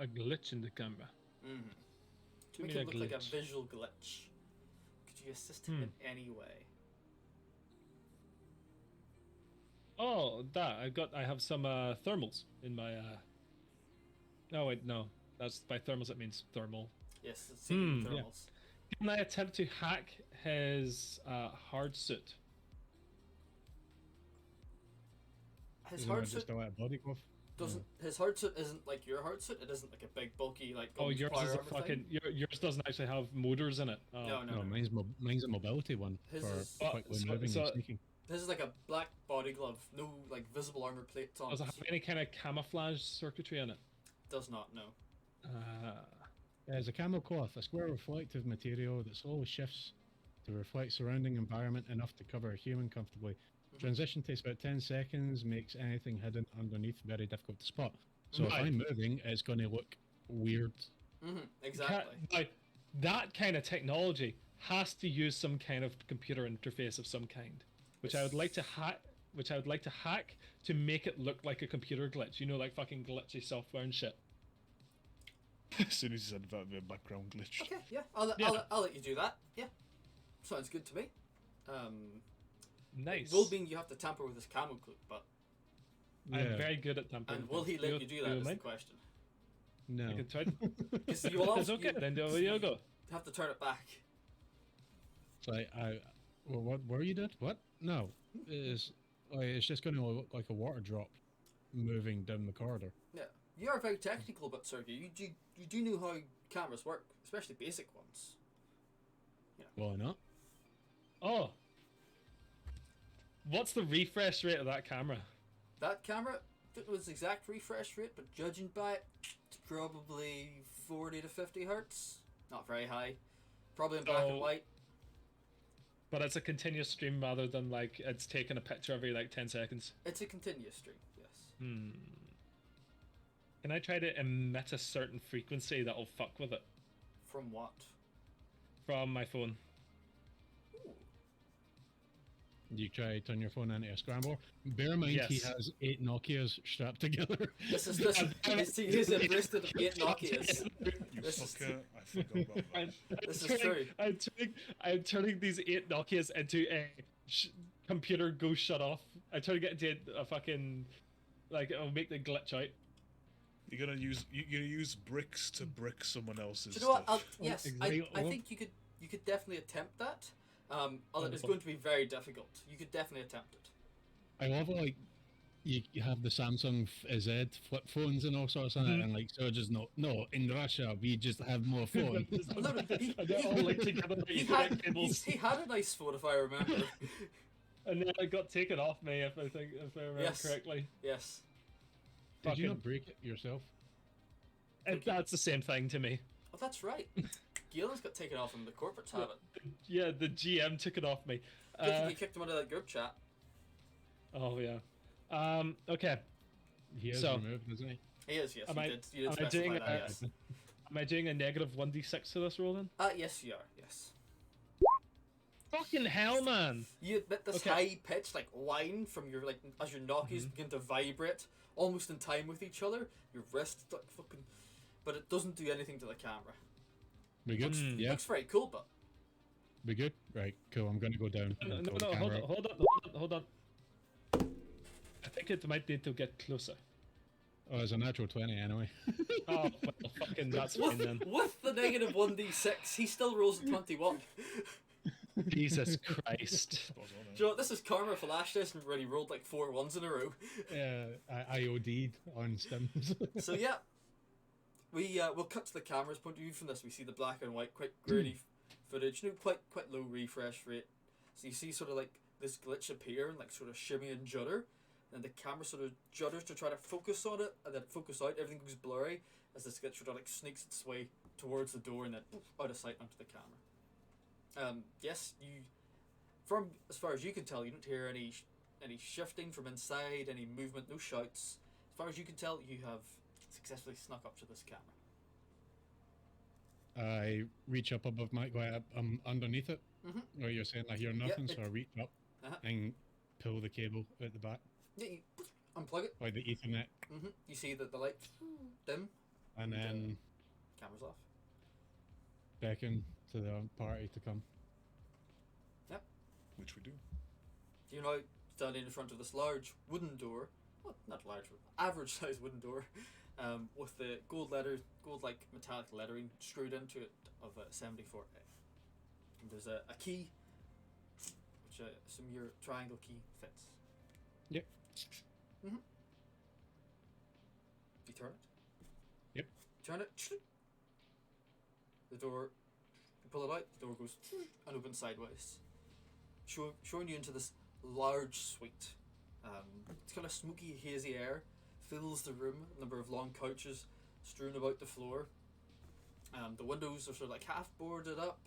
A glitch in the camera. Mm-hmm. To Give make me it a look like a glitch. visual glitch. Could you assist him in any way? Oh, that I have some thermals in my. No wait, no. That's by thermals. It means thermal. Yes, it's seeking yeah. thermals. Can I attempt to hack his hard suit? His Isn't hard that suit just a little body glove? doesn't. His hard suit isn't like your hard suit. It isn't like a big bulky like. Oh, almost yours power is a armor fucking. thing. Yours doesn't actually have motors in it. Oh. No, No, mine's a mobility one His for is- quickly so- moving so- and sneaking. This is like a black body glove. No like visible armor plates on Does it it. have any kind of camouflage circuitry in it? Does not. No. As a camel cloth, a square reflective material that slowly shifts to reflect surrounding environment enough to cover a human comfortably. Transition takes about 10 seconds, makes anything hidden underneath very difficult to spot. So if Right. I'm moving, it's going to look weird. Exactly. Now, that kind of technology has to use some kind of computer interface of some kind, which I would like to hack. Which I would like to hack to make it look like a computer glitch. You know, like fucking glitchy software and shit. As soon as he said about the background glitch. Okay. Yeah. I'll let you do that. Yeah. Sounds good to me. Nice. Will mean you have to tamper with his camel cloak, but I'm very good at tampering. and will he let you do that? Is the question. No. You can try. Because you will It's also okay. Then there you go. have to turn it back. It's like, well, what were you did? What? No. It's just going to look like a water drop moving down the corridor. Yeah. You are very technical, but Sergey, you do know how cameras work, especially basic ones. Why not? Oh. What's the refresh rate of that camera? That camera, don't know its exact refresh rate, but judging by it, it's probably 40 to 50 hertz. Not very high. Probably in black and Oh. white. But it's a continuous stream rather than like it's taking a picture every like 10 seconds. It's a continuous stream, yes. Can I try to emit a certain frequency that'll fuck with it From what? from my phone? Ooh. You try to turn your phone into a scrambler. Bear in mind, he Yes. has 8 Nokias strapped together. This is he's embraced the 8 Nokias. You This is- fucker, I forgot about that. This is true. I'm turning these 8 Nokias into a computer go shut off. I'm trying to get into a fucking like it'll make the glitch out. You're gonna use bricks to brick someone else's Do you know what? stuff. Yes, exactly. I think you could definitely attempt that. Although it's going to be very difficult. You could definitely attempt it. I love it, like you have the Samsung Z flip phones and all sorts of that, and like so just no, in Russia we just have more phones. No, he- And they're all linked together by He Ethernet had, cables. he had a nice phone, if I remember. And then it got taken off me if I remember Yes. correctly. Yes. Did you Fucking- not break it yourself? And that's the same thing to me. Oh, that's right. Galen's got taken off him. The corporates have it. Yeah, the GM took it off me. Good thing you kicked him out of that group chat. Oh yeah. Okay. He is So- removed, isn't he? He is, yes. Am You I- did. You did am I specify doing that, a- yes. Am I doing a negative 1d6 to this roll then? Yes, you are. Yes. Fucking hell, man! You emit this Okay. high pitched like whine from your like as your knockies begin to vibrate almost in time with each other. Your wrist like fucking, but it doesn't do anything to the camera. We good? Hmm. Yeah, Looks very cool, but we good? Right, cool. I'm gonna go down. No, and no, pull the no, camera up. hold on. I think it might need to get closer. Oh, it's a natural 20 anyway. Oh, well, fucking that's fine then. with the negative 1d6, he still rolls a 21. Jesus Christ. Spot on, eh? Do you know what? This is karma for last test and already rolled like 4 ones in a row. I OD'd on stims. So yeah, we'll cut to the camera's point of view from this. We see the black and white, quite grainy footage. You know, quite low refresh rate. So you see sort of like this glitch appear and like sort of shimmy and judder, and the camera sort of judders to try to focus on it, and then focus out. Everything goes blurry as this glitch sort of like sneaks its way towards the door and then poof, out of sight onto the camera. Yes, you. From as far as you can tell, you don't hear any shifting from inside, any movement, no shouts. As far as you can tell, you have successfully snuck up to this camera. I reach up above my, I'm underneath it. Mhm. Where you're saying I hear nothing, so I reach up Uh-huh. and pull the cable out the back, Yeah, you unplug it. like the Ethernet, You see that the light dim, and then camera's off. beckon to the party to come. Which we do. You're now standing in front of this large wooden door. Well, not large, average sized wooden door, with the gold-like metallic lettering screwed into it of 74A. And there's a key, which I assume your triangle key fits. Yep. You turn it. Yep. Turn it. The door. You pull it out. The door goes and opens sideways, showing you into this large suite. It's kind of smoky, hazy air fills the room. A number of long couches strewn about the floor. The windows are sort of like half boarded up,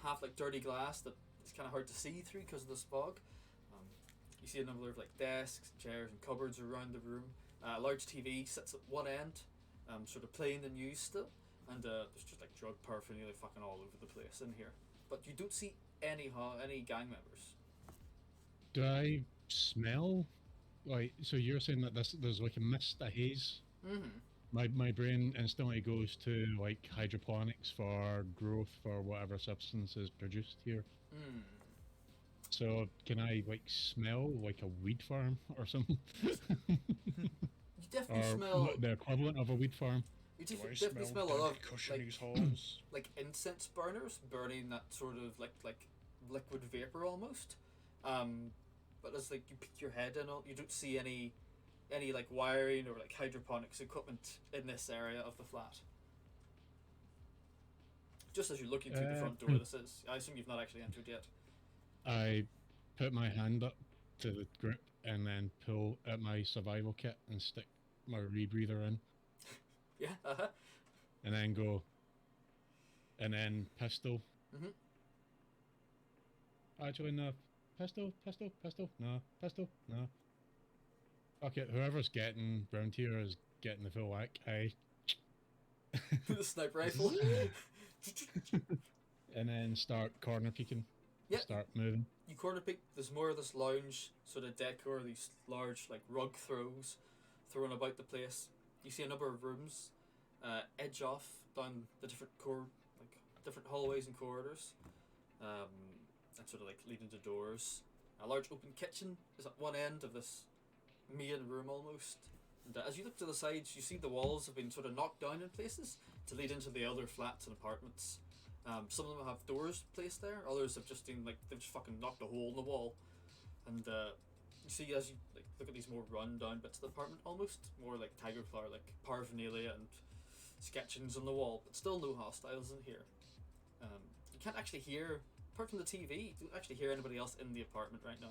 half like dirty glass that it's kind of hard to see through because of the fog. You see a number of like desks, chairs, and cupboards around the room. A large TV sits at one end, sort of playing the news still, and there's just like drug paraphernalia fucking all over the place in here. But you don't see any gang members. Do I smell? Like, so you're saying that there's like a mist, a haze? My brain instantly goes to like hydroponics for growth for whatever substance is produced here. So can I like smell like a weed farm or something? You definitely or smell. the equivalent of a weed farm? You Do I definitely smell a lot of percussion like, these halls? like incense burners burning that sort of like liquid vapor almost. But as like you peek your head in, you don't see any like wiring or like hydroponics equipment in this area of the flat. Just as you're looking through the front door, this is. I assume you've not actually entered yet. I put my hand up to the grip and then pull at my survival kit and stick my rebreather in, Yeah. and then go, and then pistol. Actually, no. Pistol, no. Pistol, no. Okay, whoever's getting round here is getting the full whack. The sniper rifle. And then start corner peeking. Yep. Start moving. You corner peek. There's more of this lounge sort of decor, these large like rug throws thrown about the place. You see a number of rooms edge off down the different different hallways and corridors, and sort of like leading to doors. A large open kitchen is at one end of this main room almost. And as you look to the sides, you see the walls have been sort of knocked down in places to lead into the other flats and apartments. Some of them have doors placed there. Others have just been like they've just fucking knocked a hole in the wall. And you see as you like look at these more run down bits of the apartment, almost more like tiger flower, like paraphernalia and sketchings on the wall, but still no hostiles in here. You can't actually hear, apart from the TV, you don't actually hear anybody else in the apartment right now.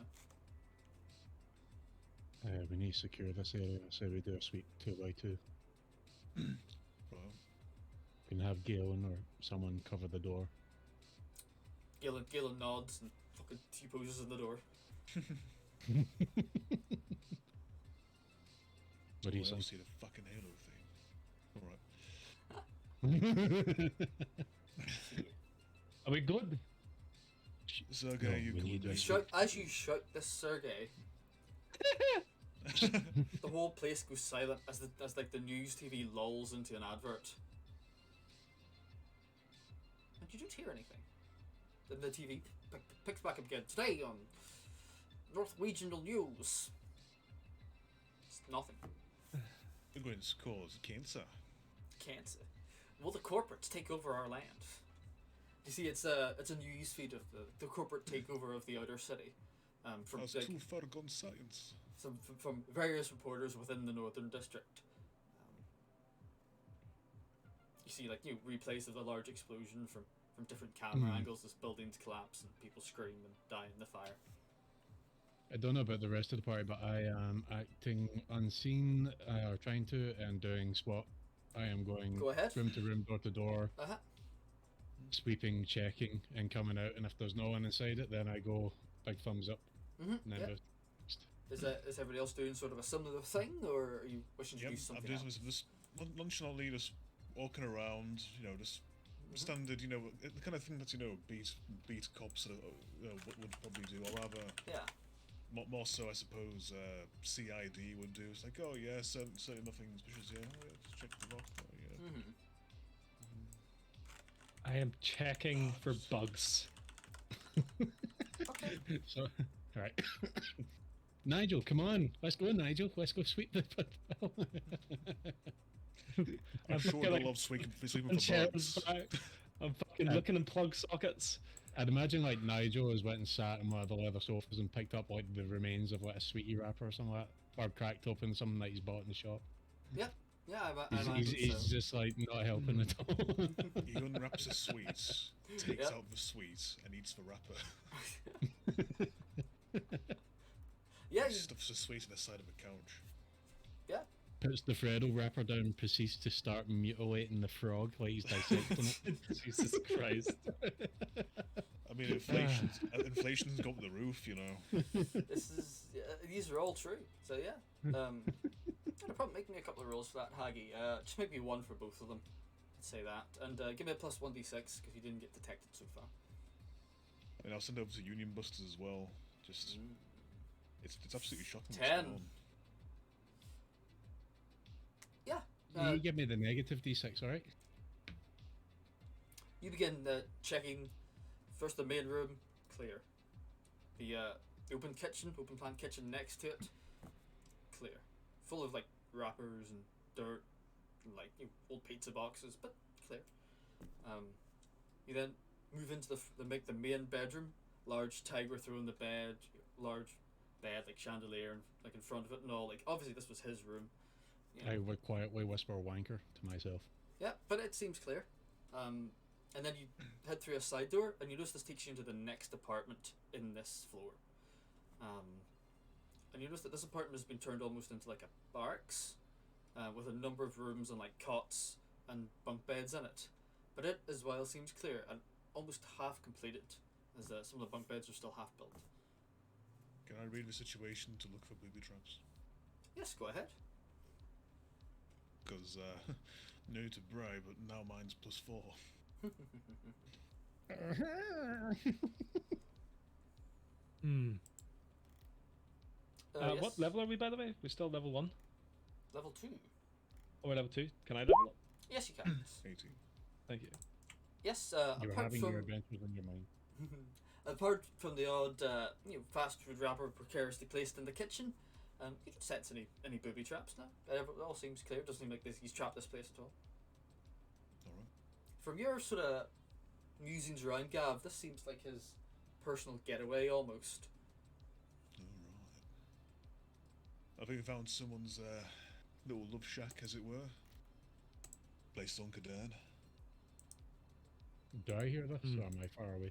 We need to secure this area, so we do a sweep 2x2. Well, We can have Galen or someone cover the door. Galen nods and He poses in the door. What do you I say? see the fucking Halo thing. Alright. Are we good? Sergey, No, you we come need with to- me. As you shout this, Sergey, the whole place goes silent as like the news TV lulls into an advert. And you don't hear anything. Then the TV picks back up again. Today on North Regional News. It's nothing. Penguins cause cancer. Cancer. Will the corporates take over our land? You see, it's a news feed of the corporate takeover of the outer city. From That's like, too far gone science. from various reporters within the Northern District. You see, like, replays of the large explosion from different camera angles as buildings collapse and people scream and die in the fire. I don't know about the rest of the party, but I am acting unseen, or trying to, and doing SWAT. I am going Go ahead. room to room, door to door, Uh-huh. sweeping, checking, and coming out. And if there's no one inside it, then I go big thumbs up. Mm-hmm. And then Yeah. the- Is everybody else doing sort of a similar thing, or are you wishing to Yep, do I'm something doing else? this nonchalantly just walking around, just standard, the kind of thing that beat cops would probably do, or rather, Yeah. more so I suppose CID would do. It's like, oh yeah, certainly nothing suspicious here. Oh, yeah, just check the rock. Oh yeah. Mm-hmm. I am checking for bugs. Okay. So, all right. Nigel, come on. Let's go, Nigel. Let's go sweep the. I'm sure fucking, they'll like, love sweeping and for chairs bugs. back. I'm fucking looking in plug sockets. I'd imagine like Nigel has went and sat in one of the leather sofas and picked up like the remains of like a sweetie wrapper or something like that, or cracked open something that he's bought in the shop. Yeah, I He's, imagine he's so. just like not helping at all. He unwraps a sweet, takes Yep. out the sweet, and eats the wrapper. Yeah, He stuffs the sweet in the side of a couch. yeah. Puts the Freddo wrapper down and proceeds to start mutilating the frog like he's dissecting it. Jesus Christ. I mean, inflation's got the roof, This is these are all true. So yeah. I'll probably make me a couple of rolls for that, Haggy. Just make me one for both of them. Let's say that, and give me a plus 1d6 because you didn't get detected so far. And I'll send over to Union Busters as well. Just, it's absolutely shocking. what's 10. going on. Yeah. Can you give me the negative d6, alright? You begin checking first the main room, clear. The open plan kitchen next to it, clear. Full of like wrappers and dirt and like old pizza boxes, but clear. You then move into the main bedroom, large tiger throne the bed, large bed like chandelier and like in front of it and all. Like obviously this was his room. I would quietly whisper wanker to myself. Yeah, but it seems clear. And then you head through a side door, and you notice this takes you into the next apartment in this floor. And you notice that this apartment has been turned almost into like a barracks, with a number of rooms and like cots and bunk beds in it. But it as well seems clear and almost half completed, as some of the bunk beds are still half built. Can I read the situation to look for booby traps? Yes, go ahead. Because, no to bribe, but now mine's +4. Yes. What level are we, by the way? We're still level 1? Level 2. Or level 2? Can I level up? Yes, you can. 18. Thank you. Yes, You're apart having from your adventures in your mind. apart from the odd fast food wrapper precariously placed in the kitchen, you can sense any booby traps now. It all seems clear. Doesn't seem like he's trapped this place at all. Alright. From your sort of musings around Gav, this seems like his personal getaway almost. Alright. I think I found someone's little love shack, as it were. Place on Kadan. Do I hear this, or am I far away?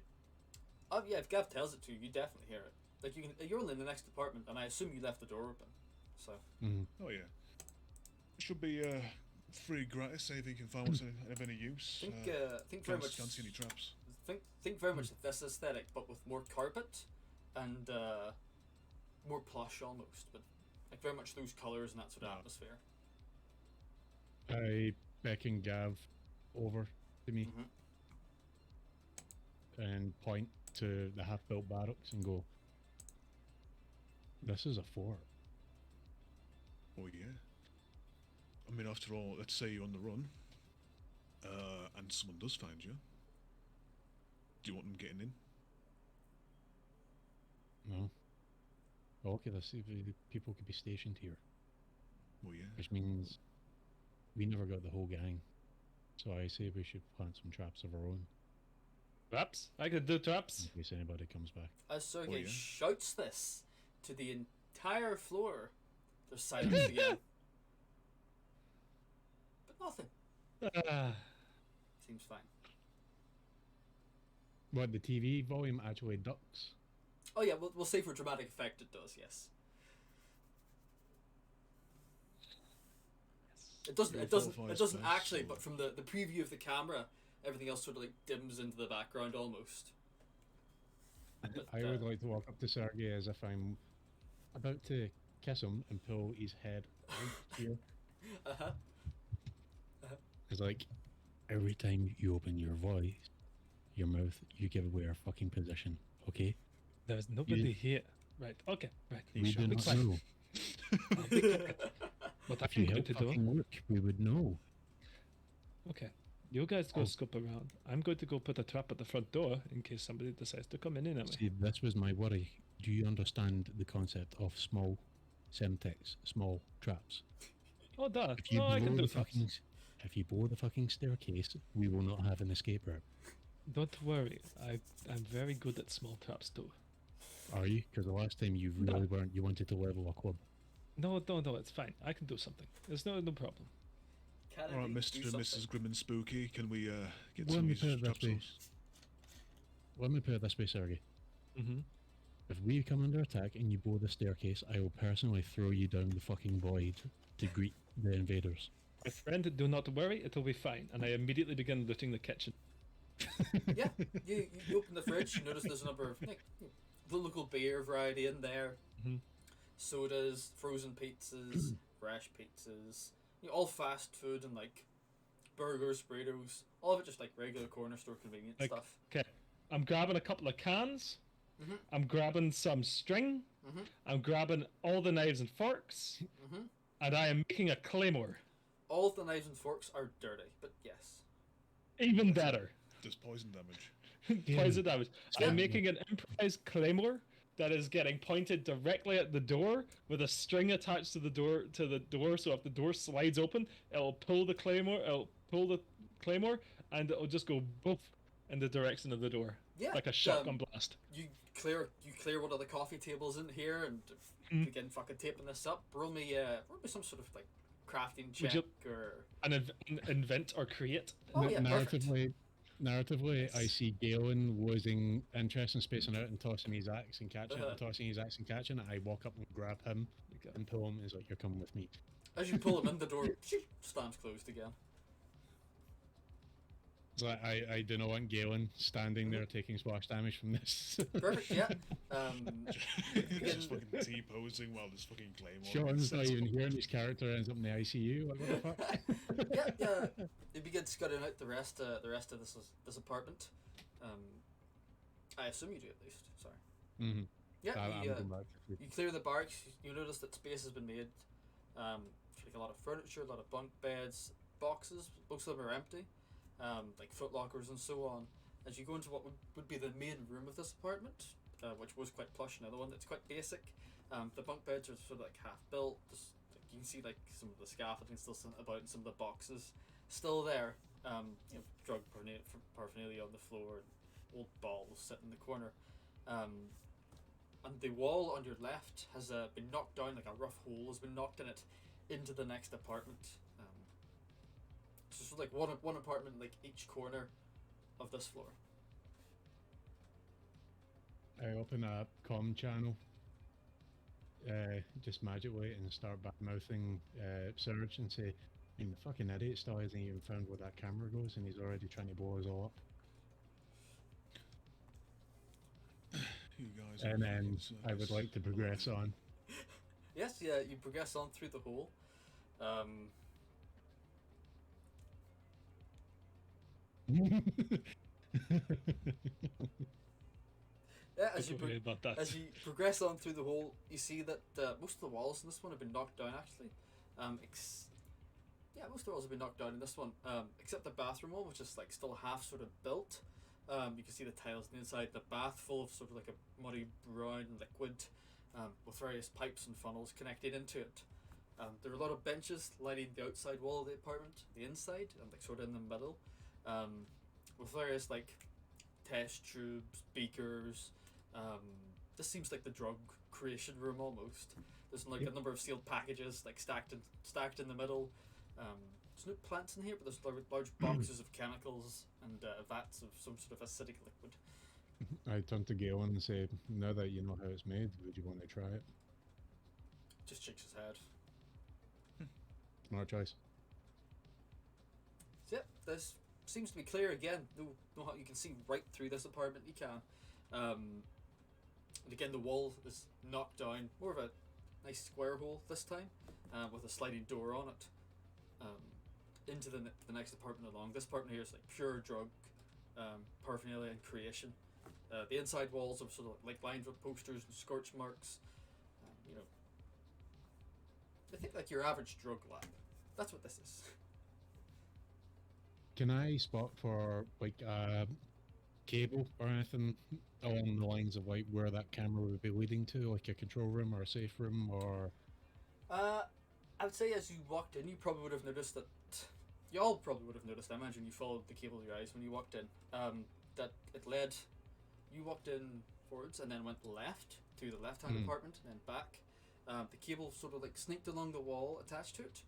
Oh yeah, if Gav tells it to you, you definitely hear it. Like you're only in the next apartment, and I assume you left the door open. So. Oh yeah. It should be free gratis, say if you can find what's of any use. Think very much. Can't see any traps. Think very much like this aesthetic, but with more carpet and more plush almost, but like very much those colours and that sort of atmosphere. I beckon Gav over to me and point to the half-built barracks and go, "This is a fort." Oh yeah. I mean, after all, let's say you're on the run, and someone does find you. Do you want them getting in? No. Okay, let's see if the people could be stationed here, Oh yeah. which means we never got the whole gang. So I say we should plant some traps of our own Traps? I could do traps. in case anybody comes back. As Sergei yeah. shouts this to the entire floor, there's silence again. But nothing. Ah, Seems fine. What, the TV volume actually ducks? Oh yeah, we'll say for dramatic effect it does, yes. It doesn't. Your It doesn't. full It doesn't voice, actually. so- But from the preview of the camera, everything else sort of like dims into the background almost. But, I would like to walk up to Sergei as if I'm about to kiss him and pull his head right here. Uh-huh. It's like, every time you open your voice, your mouth, you give away our fucking position, okay? there's nobody here. Right. Okay. Right. We do not fine. know. What If you I'm going help to do. fucking look, we would know. Okay. You guys go Oh. scope around. I'm going to go put a trap at the front door in case somebody decides to come in anyway. See, this was my worry. Do you understand the concept of small semtex, small traps? Oh, duh. If you No, I can blow do the traps. fucking, if you blow the fucking staircase, we will not have an escape route. Don't worry. I'm very good at small traps too. Are you? Because the last time you No. really weren't. You wanted to level a club. No, it's fine. I can do something. There's no problem. Can All right, indeed Mr. do and something. Mrs. Grim and Spooky, can we get Let some me of put these it this traps way. on? Let me put it this way, Sergey. Mm-hmm. If we come under attack and you blow the staircase, I will personally throw you down the fucking void to greet the invaders. My friend, do not worry. It'll be fine. And I immediately begin looting the kitchen. Yeah, you open the fridge, you notice there's a number of like, the local beer variety in there. Mhm. Sodas, frozen pizzas, fresh pizzas, all fast food and like burgers, burritos, all of it just like regular corner store convenient Like- stuff. Okay. I'm grabbing a couple of cans. Mhm. I'm grabbing some string. Mhm. I'm grabbing all the knives and forks. Mhm. And I am making a claymore. All of the knives and forks are dirty, but yes. Even better. Does poison damage. Poison damage. Yeah. I'm making an improvised claymore that is getting pointed directly at the door with a string attached to the door. So if the door slides open, it'll pull the claymore. And it'll just go boof in the direction of the door, Yeah. like a shotgun blast. You clear one of the coffee tables in here and Mm. begin fucking taping this up. Roll me some sort of like crafting Would check you- or And invent or create. oh yeah, perfect. Narratively, I see Galen losing interest in spacing out and tossing his axe and catching it, and tossing his axe and catching it. I walk up and grab him and pull him. He's like, "You're coming with me." As you pull him in, the door stands closed again. So I do not want Galen standing there taking splash damage from this. Perfect, yeah. Just fucking T-posing while this fucking claymore. Sean's not sets even up. here, and his character ends up in the ICU. Like, what the fuck? Yeah. You begin scouting out the rest of this apartment. I assume you do at least. Sorry. Mm-hmm. Yeah, I'm you, going back. you clear the barracks. You notice that space has been made. Like a lot of furniture, a lot of bunk beds, boxes. Most of them are empty. Like foot lockers and so on. As you go into what would be the main room of this apartment, which was quite plush, another one that's quite basic. The bunk beds are sort of like half built. You can see like some of the scaffolding still sitting about, and some of the boxes still there. Drug paraphernalia on the floor, and old balls sitting in the corner. And the wall on your left has been knocked down, like a rough hole has been knocked in it into the next apartment. So it's like one apartment like each corner of this floor. I open a comm channel, just magically, and start back mouthing Surge and say, "I mean, the fucking idiot still hasn't even found where that camera goes, and he's already trying to blow us all up." And then I would like to progress on. Yes, yeah, you progress on through the hole. Yeah, Don't worry about that. as you progress on through the hole, you see that most of the walls in this one have been knocked down. Actually, yeah, most of the walls have been knocked down in this one, except the bathroom wall, which is like still half sort of built. You can see the tiles on the inside. The bath full of sort of like a muddy brown liquid, with various pipes and funnels connected into it. There are a lot of benches lining the outside wall of the apartment, the inside, and like sort of in the middle, with various like test tubes, beakers. This seems like the drug creation room almost. There's like a number of sealed packages like stacked in the middle. There's no plants in here, but there's large boxes of chemicals and vats of some sort of acidic liquid. I turn to Galen and say, now that you know how it's made, would you want to try it? Just shakes his head. Smart choice. So yeah, this seems to be clear again. No, you can see right through this apartment. You can. And again, the wall is knocked down. More of a nice square hole this time, with a sliding door on it. Into the next apartment along. This apartment here is like pure drug paraphernalia and creation. The inside walls are sort of like lined with posters and scorch marks. You know, I think like your average drug lab. That's what this is. Can I spot for like a cable or anything along the lines of like where that camera would be leading to, like a control room or a safe room or? I would say as you walked in, you probably would have noticed that. You all probably would have noticed. I imagine you followed the cable with your eyes when you walked in. That it led. You walked in forwards and then went left to the left-hand apartment and then back. The cable sort of like snaked along the wall attached to it,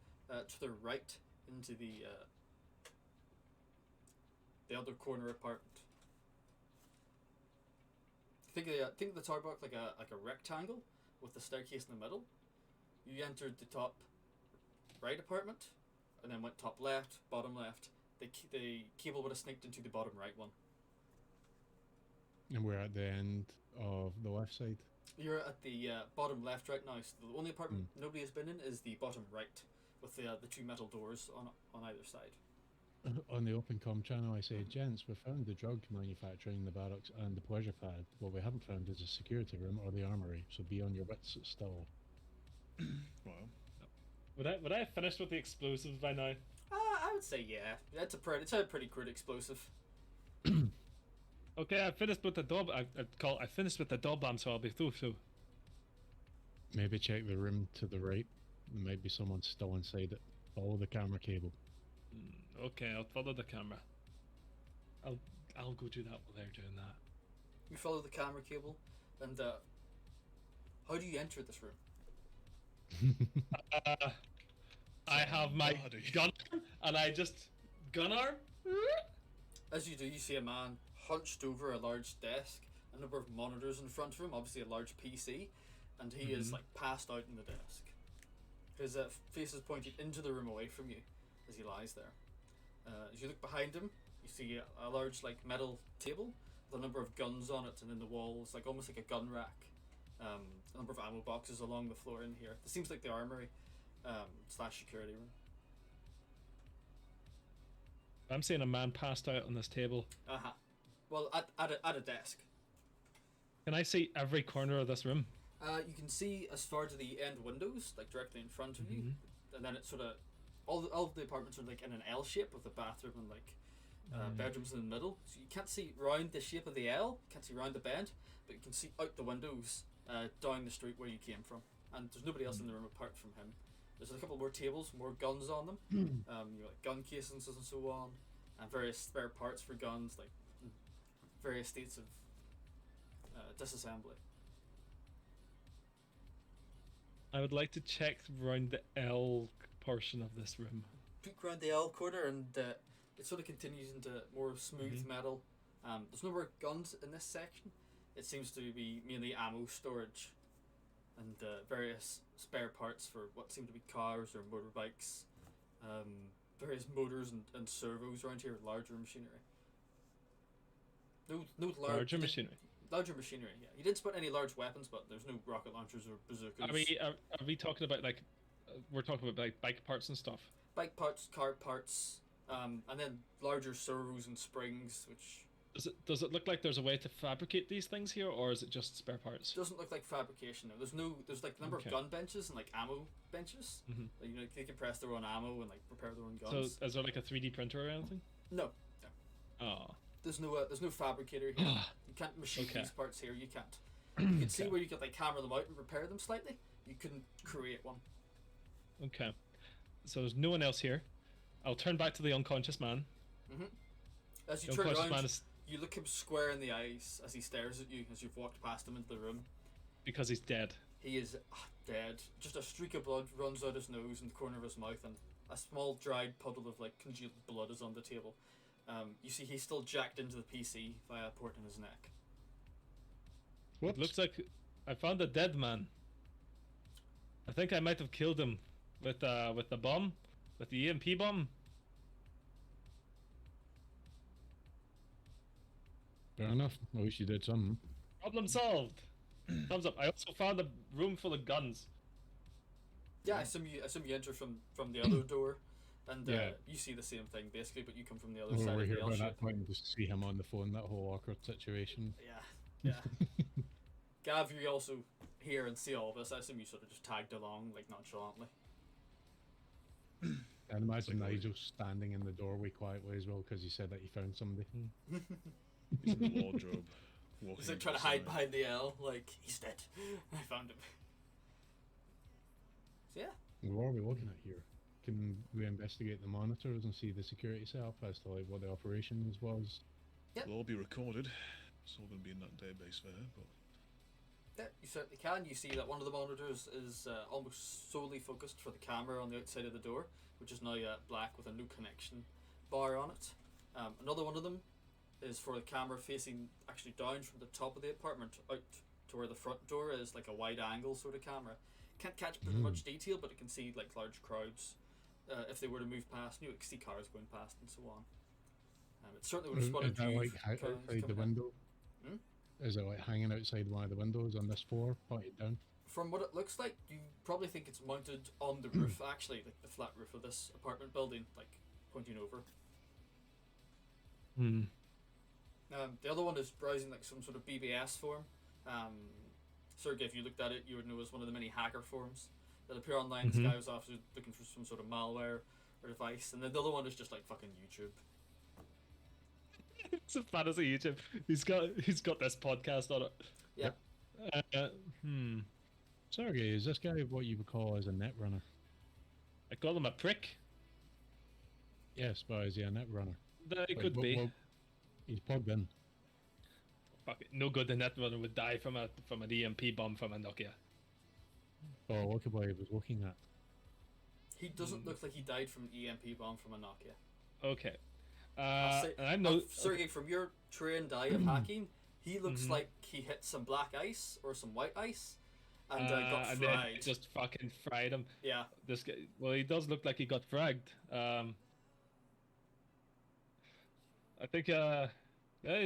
to the right into the other corner apartment. Think of the tower block like a rectangle with the staircase in the middle. You entered the top right apartment, and then went top left, bottom left. The cable would have snaked into the bottom right one. And we're at the end of the left side. You're at the bottom left right now. So the only apartment nobody has been in is the bottom right, with the two metal doors on either side. On the open com channel, I say, gents, we found the drug manufacturing, the barracks, and the pleasure pad. What we haven't found is a security room or the armory. So be on your wits still. Well, Would I have finished with the explosives by now? I would say yeah. It's a pretty crude explosive. Okay, I finished with the door. I finished with the door bomb, so I'll be through. So Maybe check the room to the right. There might be someone still inside it. Follow the camera cable. okay, I'll follow the camera. I'll go do that while they're doing that. You follow the camera cable, and how do you enter this room? I have my Bloody. gun, and I just gun arm. As you do, you see a man hunched over a large desk, a number of monitors in front of him, obviously a large PC, and he is like passed out in the desk. His face is pointed into the room away from you as he lies there. As you look behind him, you see a large like metal table with a number of guns on it, and in the walls like almost like a gun rack. A number of ammo boxes along the floor in here. This seems like the armory slash security room. I'm seeing a man passed out on this table. Well, at a desk. Can I see every corner of this room? You can see as far to the end windows, like directly in front of you, and then it's sort of all of the apartments are like in an L shape with a bathroom and like bedrooms in the middle. So you can't see round the shape of the L, can't see round the bend, but you can see out the windows down the street where you came from. And there's nobody else in the room apart from him. There's a couple more tables, more guns on them, you know, like gun casings and so on, and various spare parts for guns, like various states of disassembly. I would like to check around the L portion of this room. Peek around the L corner, and it sort of continues into more smooth metal. There's no more guns in this section. It seems to be mainly ammo storage and various spare parts for what seem to be cars or motorbikes. Various motors and servos around here, larger machinery. No larger machinery. Larger machinery, yeah. You didn't spot any large weapons, but there's no rocket launchers or bazookas. Are we talking about like we're talking about like bike parts and stuff? Bike parts, car parts, and then larger servos and springs, which Does it look like there's a way to fabricate these things here, or is it just spare parts? doesn't look like fabrication. There's like a number of gun benches and like ammo benches. Mhm. Like, you know, they can press their own ammo and like prepare their own guns. So is there like a 3D printer or anything? No, Oh. there's no fabricator here. You can't machine Okay. these parts here. You can't. You can see where you could like hammer them out and repair them slightly. You couldn't create one. Okay. So there's no one else here. I'll turn back to the unconscious man. As you The turn unconscious around, man is you look him square in the eyes as he stares at you as you've walked past him into the room. because he's dead. He is dead. Just a streak of blood runs out his nose and the corner of his mouth, and a small dried puddle of like congealed blood is on the table. You see he's still jacked into the PC via a port in his neck. It looks like I found a dead man. I think I might have killed him with the bomb, with the EMP bomb. Fair enough. At least you did something. Problem solved. Thumbs up. I also found a room full of guns. Yeah, I assume you enter from the other door, and Yeah. you see the same thing basically, but you come from the other We're side of here the by L-shape. that point and just see him on the phone, that whole awkward situation. Yeah. Gav, you also hear and see all this. I assume you sort of just tagged along, like nonchalantly. And imagine Nigel standing in the doorway quietly as well because he said that he found somebody. He's in the wardrobe. He's like trying to hide behind the L, like, he's dead. I found him. So yeah. What are we looking at here? Can we investigate the monitors and see the security setup as to like what the operations was? It'll all be recorded. It's all going to be in that database there, but Yeah, you certainly can. You see that one of the monitors is almost solely focused for the camera on the outside of the door, which is now black with a no connection bar on it. Another one of them is for the camera facing actually down from the top of the apartment out to where the front door is, like a wide angle sort of camera. Can't catch pretty much detail, but it can see like large crowds if they were to move past. You know, see cars going past and so on. It certainly would have spotted Is that you like cars outside the coming in. window? Hmm? Is it like hanging outside one of the windows on this floor, pointed down? From what it looks like, you probably think it's mounted on the roof, actually, like the flat roof of this apartment building, like pointing over. Hmm. The other one is browsing like some sort of BBS form. Sergey, if you looked at it, you would know it's one of the many hacker forms that appear online. This guy was after looking for some sort of malware or device, and then the other one is just like fucking YouTube. It's as bad as a YouTube. He's got this podcast on it. Yeah. Sergey, is this guy what you would call as a net runner? I call him a prick. Yes, but is he a net runner? That it Like, could be. He's plugged in. Fuck it. No good. The net runner would die from an EMP bomb from a Nokia. Oh, look at what he was looking at. He doesn't look like he died from an EMP bomb from a Nokia. Okay. I'll say- And I'm no. Sergey, from your trained eye of hacking, he looks like he hit some black ice or some white ice and got and fried. then just fucking fried him. Yeah. This guy. Well, he does look like he got fragged. I think. Yeah,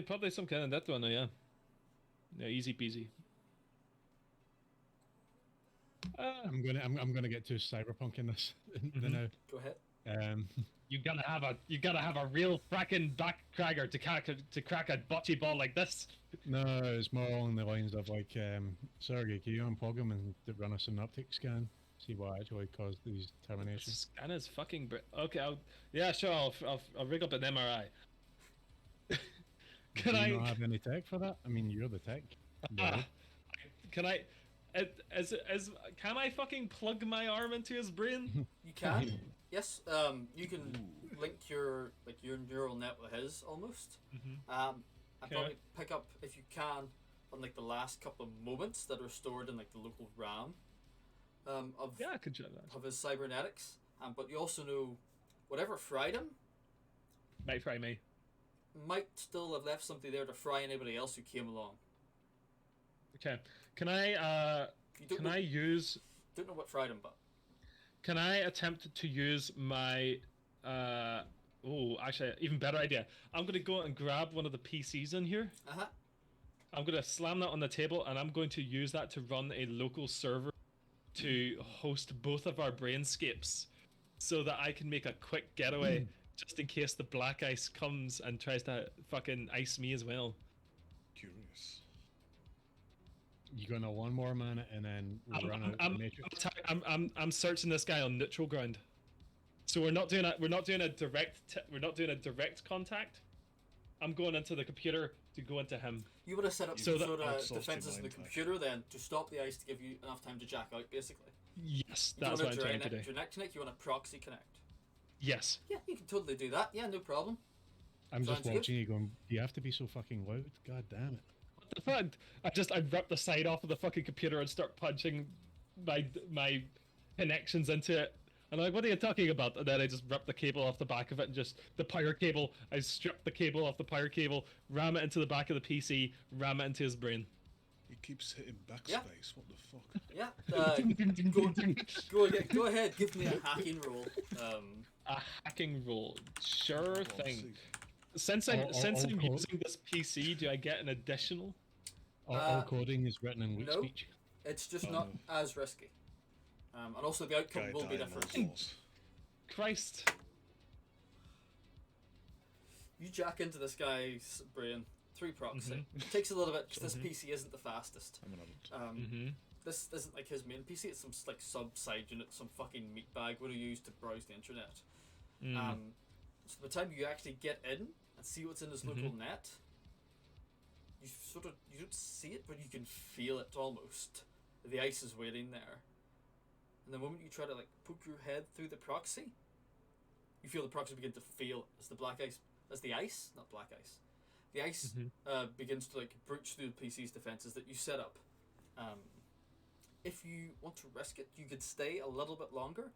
probably some kind of net runner. Yeah. Yeah, easy peasy. I'm gonna get too cyberpunk in this now. Go ahead. You gotta have a real fracking backcragger to crack a bocce ball like this. No, it's more along the lines of like, Sergey, can you unplug him and run a synoptic scan? See what actually caused these terminations. Scan is fucking. Okay, yeah, sure. I'll rig up an MRI. Do you not have any tech for that? I mean, you're the tech. guy. Can I? Can I fucking plug my arm into his brain? You can. Yes. You can link your neural net with his almost. And probably pick up if you can on like the last couple of moments that are stored in like the local RAM. Yeah, I could try that. Of his cybernetics. But you also know whatever fried him Might fry me. might still have left something there to fry anybody else who came along. Okay. Can I? You don't Can know, I use? don't know what fried him, but Can I attempt to use my? Oh, actually, even better idea. I'm gonna go and grab one of the PCs in here, I'm gonna slam that on the table, and I'm going to use that to run a local server to host both of our brainscapes, so that I can make a quick getaway just in case the black ice comes and tries to fucking ice me as well. Curious. You're gonna one more minute and then we'll run out the matrix. I'm searching this guy on neutral ground, so we're not doing a direct contact. I'm going into the computer to go into him. You would have set up So some that- sort of defenses in the computer then to stop the ice to give you enough time to jack out, basically. Yes, You that's don't what want I'm to trying to do. direct connect, you want a proxy connect. Yes. Yeah, you can totally do that. Yeah, no problem. I'm just Sounds good. watching you going, do you have to be so fucking loud? God damn it. What the fuck? I rip the side off of the fucking computer and start punching my connections into it. And I'm like, what are you talking about? And then I just rip the cable off the back of it and just the power cable. I strip the cable off the power cable, ram it into the back of the PC, ram it into his brain. He keeps hitting backspace. Yeah. What the fuck? Yeah, go ahead, give me a hacking roll. A hacking roll, sure Oh, thing. see. Since I'm I'll using call- this PC, do I get an additional? All coding is written in weak no. speech. It's just Oh, not no. as risky. And also the outcome Guy will be dying different. laws. Christ. You jack into this guy's brain through proxy. It takes a little bit because this PC isn't the fastest. I'm an adult. Mm-hmm. This isn't like his main PC. It's some like sub-side unit, some fucking meat bag would have used to browse the internet. So by the time you actually get in and see what's in this local net, you don't see it, but you can feel it almost. The ice is waiting there. And the moment you try to like poke your head through the proxy, you feel the proxy begin to fail as the ice begins to like breach through the PC's defenses that you set up. If you want to risk it, you could stay a little bit longer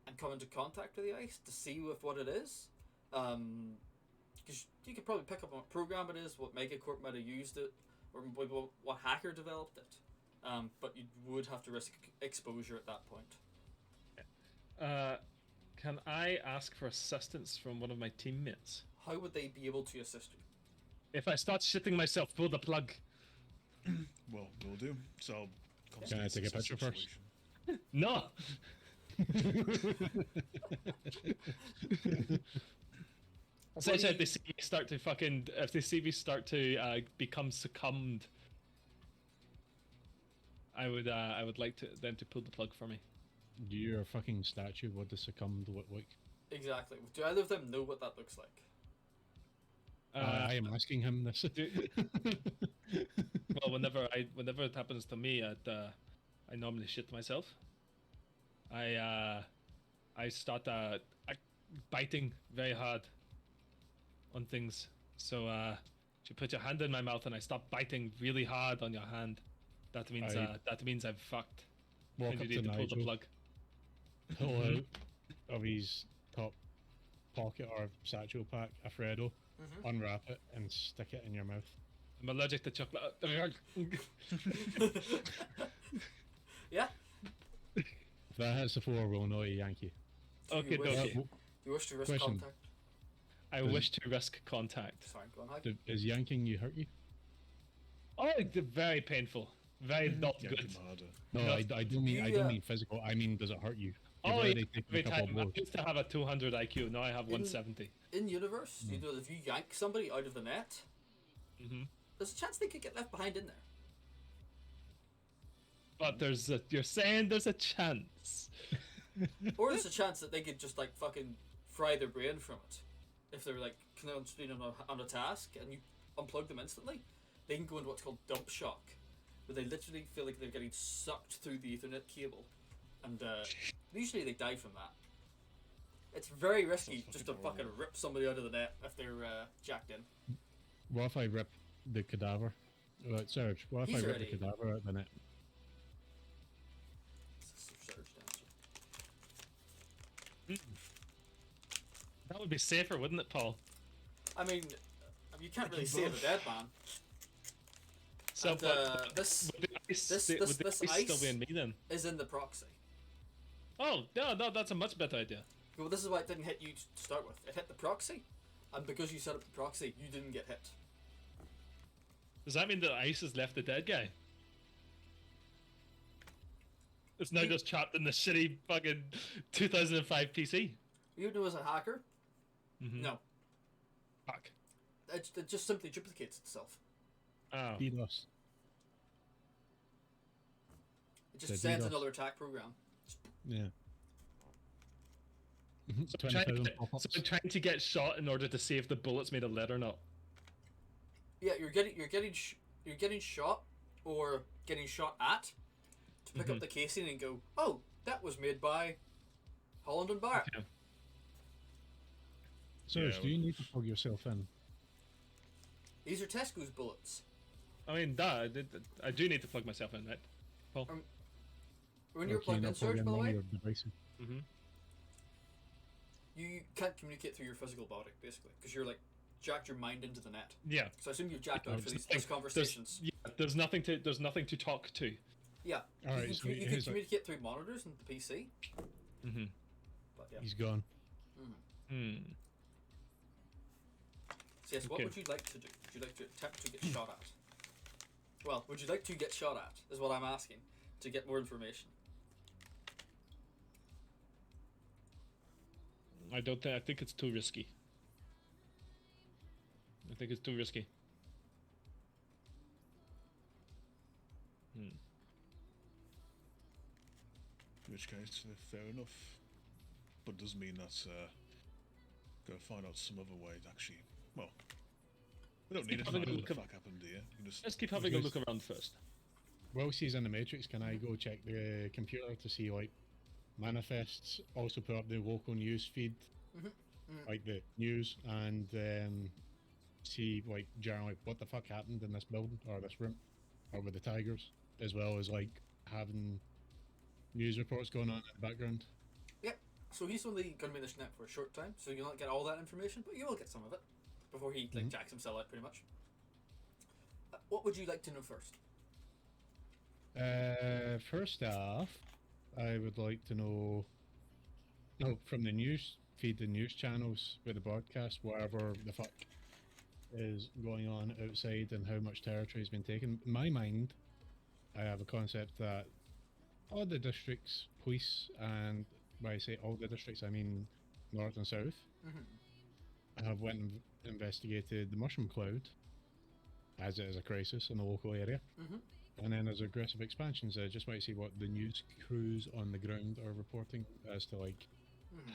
and come into contact with the ice to see with what it is. Because you could probably pick up on what program it is, what Megacorp might have used it, or what hacker developed it. But you would have to risk exposure at that point. Can I ask for assistance from one of my teammates? How would they be able to assist you? If I start shitting myself, pull the plug. Well, will do. So I'll Can I take a constantly assess the picture first? situation. No. So if they see me start to become succumbed, I would like them to pull the plug for me. You're a fucking statue. What does succumbed look like? Exactly. Do either of them know what that looks like? I am asking him this. Well, whenever it happens to me, I normally shit myself. I start biting very hard on things. So you put your hand in my mouth and I start biting really hard on your hand. That means I'm fucked. Walk And up you to need to pull the Nigel, plug. pull out of his top pocket or satchel pack a Freddo, unwrap it, and stick it in your mouth. I'm allergic to chocolate. Yeah. If that hits the floor, we'll know you Yankee. Okay, wish- okay. You wish to risk Question. contact? I wish to risk contact. Sorry, go on, Hag. Is yanking you hurt you? Oh, very painful. Very not Yeah, good. harder. No, No. I don't mean You, mean physical. I mean, does it hurt you? You've Oh, already yeah, taken every a couple of time. I blows. used to have a 200 IQ, now I have 170. In universe, you know, if you yank somebody out of the net, there's a chance they could get left behind in there. But you're saying there's a chance. Or there's a chance that they could just like fucking fry their brain from it. If they're like concentrating on a task and you unplug them instantly, they can go into what's called dump shock, where they literally feel like they're getting sucked through the Ethernet cable, and usually they die from that. It's very risky Sounds just to fucking fucking rip somebody out of the net if they're jacked in. What if I rip the cadaver? Serge, what if He's I rip already- the cadaver out of the net? Surge damage. That would be safer, wouldn't it, Paul? I mean, you can't really save a dead man. So, And, but this would the ice, this- would this- the this ice still ice- be in me then? is in the proxy. Oh, no, that's a much better idea. Well, this is why it didn't hit you to start with. It hit the proxy, and because you set up the proxy, you didn't get hit. Does that mean that ICE has left the dead guy? It's now You- just trapped in the shitty fucking 2005 PC. You know, as a hacker, Mm-hmm. no, Fuck. it just simply duplicates itself. Oh. DDoS. It just The sends DDoS. another attack program. Yeah. So I'm, trying to 20,000 get, pop-ups. so I'm trying to get shot in order to see if the bullet's made of lead or not. Yeah, you're getting shot or getting shot at to pick up the casing and go, oh, that was made by Holland and Barrett. Okay. Serge, Yeah, do you need to plug yourself in? These are Tesco's bullets. I mean, I do need to plug myself in, right? Paul? When you're Or can you plugged in, not plug Serge, by the one of way, your devices? Mm-hmm. you can't communicate through your physical body, basically, because you're like jacked your mind into the net. Yeah. So I assume you've jacked out for There's these conversations. There's nothing to talk to. Yeah, All you right, can, so you can here's like, communicate through monitors and the PC. Mm-hmm. But yeah. he's gone. Hmm. So yes, what Okay. would you like to do? Would you like to attempt to get shot at? Well, would you like to get shot at? Is what I'm asking to get more information. I don't think. I think it's too risky. I think it's too risky. Hmm. In which case, fair enough. But does mean that gotta find out some other way to actually. Well, we don't need to keep find having a out what the look fuck happened here. You can just Let's keep having a look around first. While she's in the Matrix, can I go check the computer to see like manifests? Also put up the local news feed, like the news, and see like generally what the fuck happened in this building or this room, or with the tigers, as well as like having news reports going on in the background. Yep. So he's only going to be in this net for a short time, so you'll not get all that information, but you will get some of it before he like jacks himself out, pretty much. What would you like to know first? First off, I would like to know, from the news feed, the news channels with the broadcast, whatever the fuck is going on outside and how much territory has been taken. In my mind, I have a concept that all the districts, police, and when I say all the districts, I mean north and south, have went and investigated the mushroom cloud, as it is a crisis in the local area. And then there's aggressive expansions. I just want to see what the news crews on the ground are reporting as to like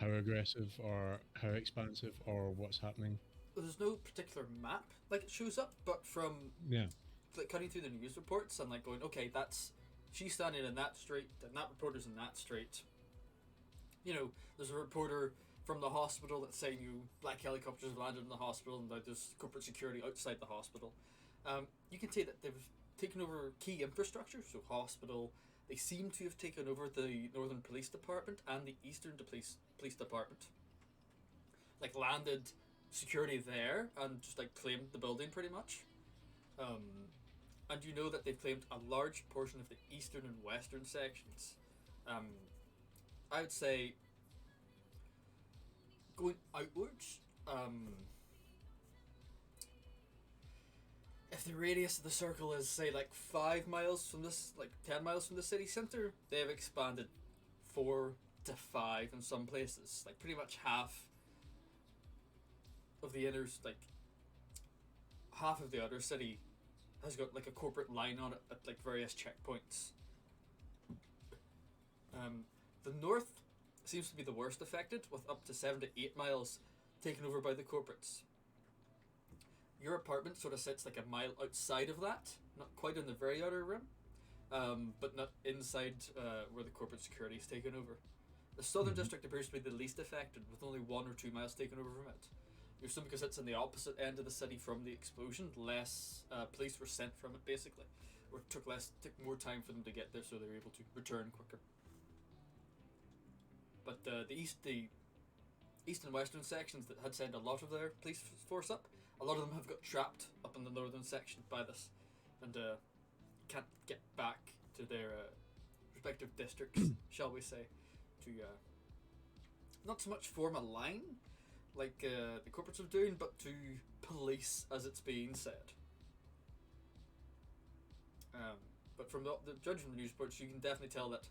how aggressive or how expansive or what's happening. There's no particular map like it shows up, but from Yeah. like cutting through the news reports and like going, okay, that's she's standing in that street, and that reporter's in that street. You know, there's a reporter from the hospital that's saying black helicopters have landed in the hospital and that there's corporate security outside the hospital. You can say that they've taken over key infrastructure, so hospital. They seem to have taken over the Northern Police Department and the Eastern Police Department. Like landed security there and just like claimed the building pretty much. And you know that they've claimed a large portion of the eastern and western sections. I would say going outwards, if the radius of the circle is say like 5 miles from this, like 10 miles from the city centre, they've expanded 4 to 5 in some places. Like pretty much half of the inner, like half of the outer city has got like a corporate line on it at like various checkpoints. The north seems to be the worst affected, with up to 7 to 8 miles taken over by the corporates. Your apartment sort of sits like a mile outside of that, not quite in the very outer rim, but not inside where the corporate security is taken over. The southern district appears to be the least affected, with only 1 or 2 miles taken over from it. You're assuming because it's in the opposite end of the city from the explosion, less police were sent from it basically, or took more time for them to get there, so they were able to return quicker. But the east and western sections that had sent a lot of their police force up, a lot of them have got trapped up in the northern section by this, and can't get back to their respective districts, shall we say, to not so much form a line like the corporates are doing, but to police as it's being said. But from the judging from the news reports, you can definitely tell that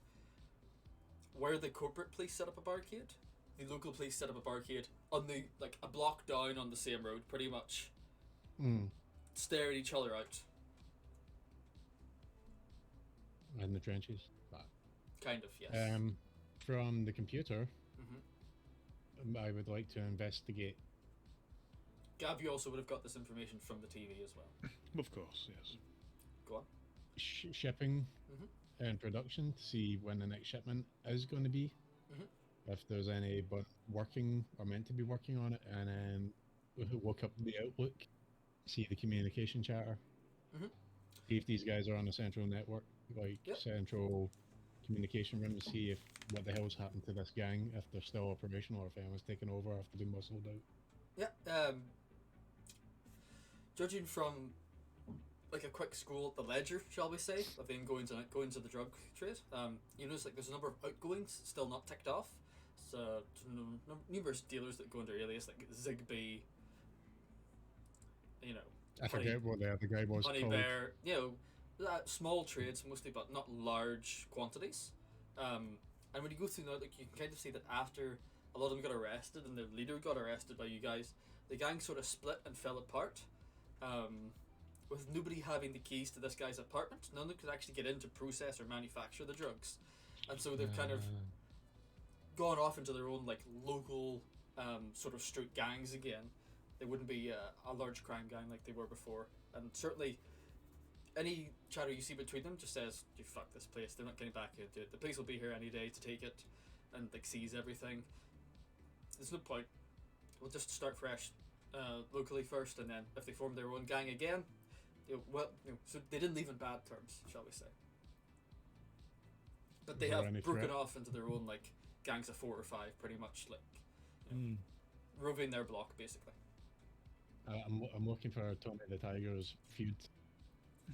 where the corporate police set up a barricade, the local police set up a barricade on the like a block down on the same road, pretty much, staring each other out. In the trenches. Kind of, yes. From the computer, Mm-hmm. I would like to investigate. Gab, you also would have got this information from the TV as well. Of course, yes. Go on. Shipping Mhm. and production to see when the next shipment is going to be. Mhm. If there's any but working or meant to be working on it, and then look up the Outlook, see the communication chatter, Mhm. see if these guys are on a central network, like Yep. central communication room, to see if what the hell's happened to this gang, if they're still operational or if anyone's taken over after being muscled out. Yeah. Judging from like a quick scroll at the ledger, shall we say, of them going to the drug trade, you notice like there's a number of outgoings still not ticked off. So numerous dealers that go under alias like Zigbee, you know, I Honey- forget what the other guy was Honey called. Bear, you know, small trades mostly, but not large quantities. And when you go through that, like, you can kind of see that after a lot of them got arrested and their leader got arrested by you guys, the gang sort of split and fell apart. With nobody having the keys to this guy's apartment, none of them could actually get in to process or manufacture the drugs, and so they've kind of gone off into their own like local sort of street gangs again. They wouldn't be a large crime gang like they were before, and certainly any chatter you see between them just says, "You fuck this place. They're not getting back into it. The police will be here any day to take it, and like seize everything. There's no point. We'll just start fresh, locally first, and then if they form their own gang again, so they didn't leave in bad terms, shall we say? But they Is there have any broken threat? off into their own like gangs of 4 or 5, pretty much like roving their block basically. I'm looking for Tony the Tiger's feud.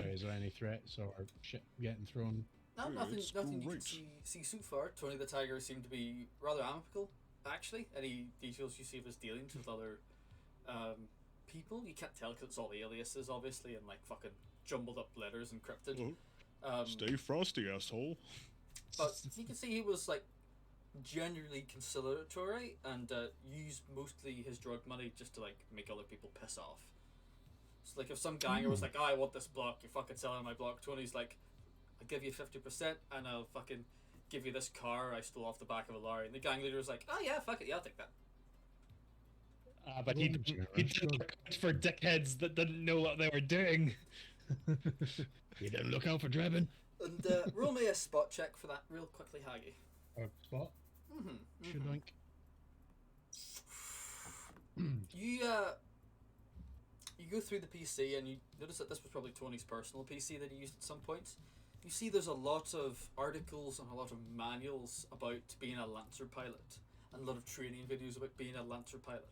Is there any threats or shit getting thrown? No, Yeah, nothing it's you can great. see so far. Tony the Tiger seemed to be rather amicable, actually. Any details you see of his dealings with other people, you can't tell because it's all aliases, obviously, and like fucking jumbled up letters encrypted. Stay frosty, asshole. But you can see he was like genuinely conciliatory and used mostly his drug money just to like make other people piss off. So like if some ganger was like, "Oh, I want this block, you're fucking selling my block," Tony's like, "I'll give you 50% and I'll fucking give you this car I stole off the back of a lorry." And the gang leader was like, "Oh yeah, fuck it, yeah, I'll take that." But he didn't look out for dickheads that didn't know what they were doing. You didn't look out for Drebin. And roll me a spot check for that real quickly, Haggy. Spot. Should Mm-hmm. link. You go through the PC and you notice that this was probably Tony's personal PC that he used at some point. You see there's a lot of articles and a lot of manuals about being a Lancer pilot and a lot of training videos about being a Lancer pilot.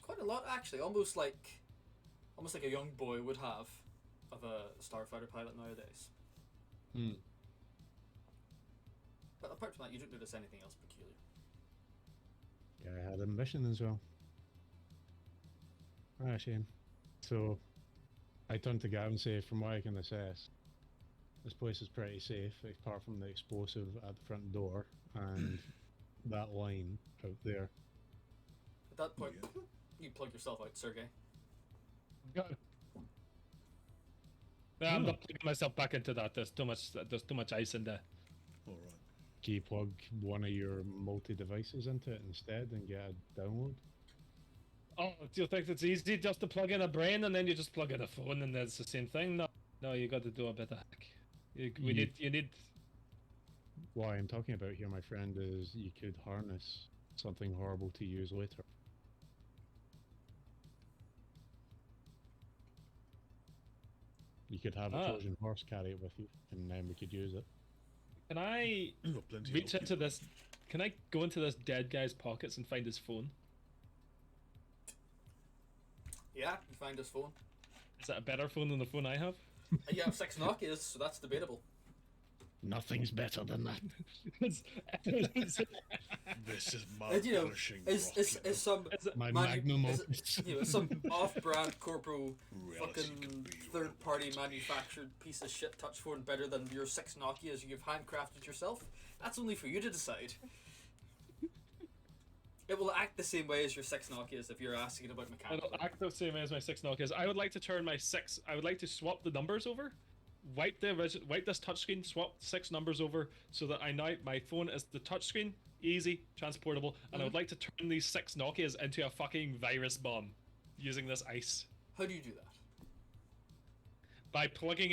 Quite a lot actually, almost like a young boy would have of a starfighter pilot nowadays. But apart from that, you don't notice anything else peculiar. Yeah, I had ambition as well. Ah, shame. So, I turned to Gav and say, from what I can assess, this place is pretty safe, apart from the explosive at the front door and that line out there. At that point, you plug yourself out, Sergey. I'm not putting myself back into that. There's too much ice in there. All right. Can you plug one of your multi-devices into it instead and get a download? Oh, do you think it's easy just to plug in a brain and then you just plug in a phone and it's the same thing? No, you got to do a bit of hack. You need. What I'm talking about here, my friend, is you could harness something horrible to use later. You could have a Trojan horse carry it with you, and then we could use it. Can I You've got plenty reach of into this? Can I go into this dead guy's pockets and find his phone? Yeah, you find his phone. Is that a better phone than the phone I have? You have 6 Nokias, so that's debatable. Nothing's better than that. It's- This is my And, you know, polishing is rock, some My manu- magnum is, opus. you know, some off-brand corporal Reality can fucking be your third-party reality. manufactured piece of shit touch phone better than your 6 Nokias you've handcrafted yourself? That's only for you to decide. It will act the same way as your 6 Nokias if you're asking about mechanical. It'll act the same as my 6 Nokias. I would like to turn my 6. I would like to swap the numbers over. Wipe this touchscreen, swap 6 numbers over so that my phone is the touchscreen, easy, transportable, and I would like to turn these 6 Nokias into a fucking virus bomb using this ice. How do you do that? By plugging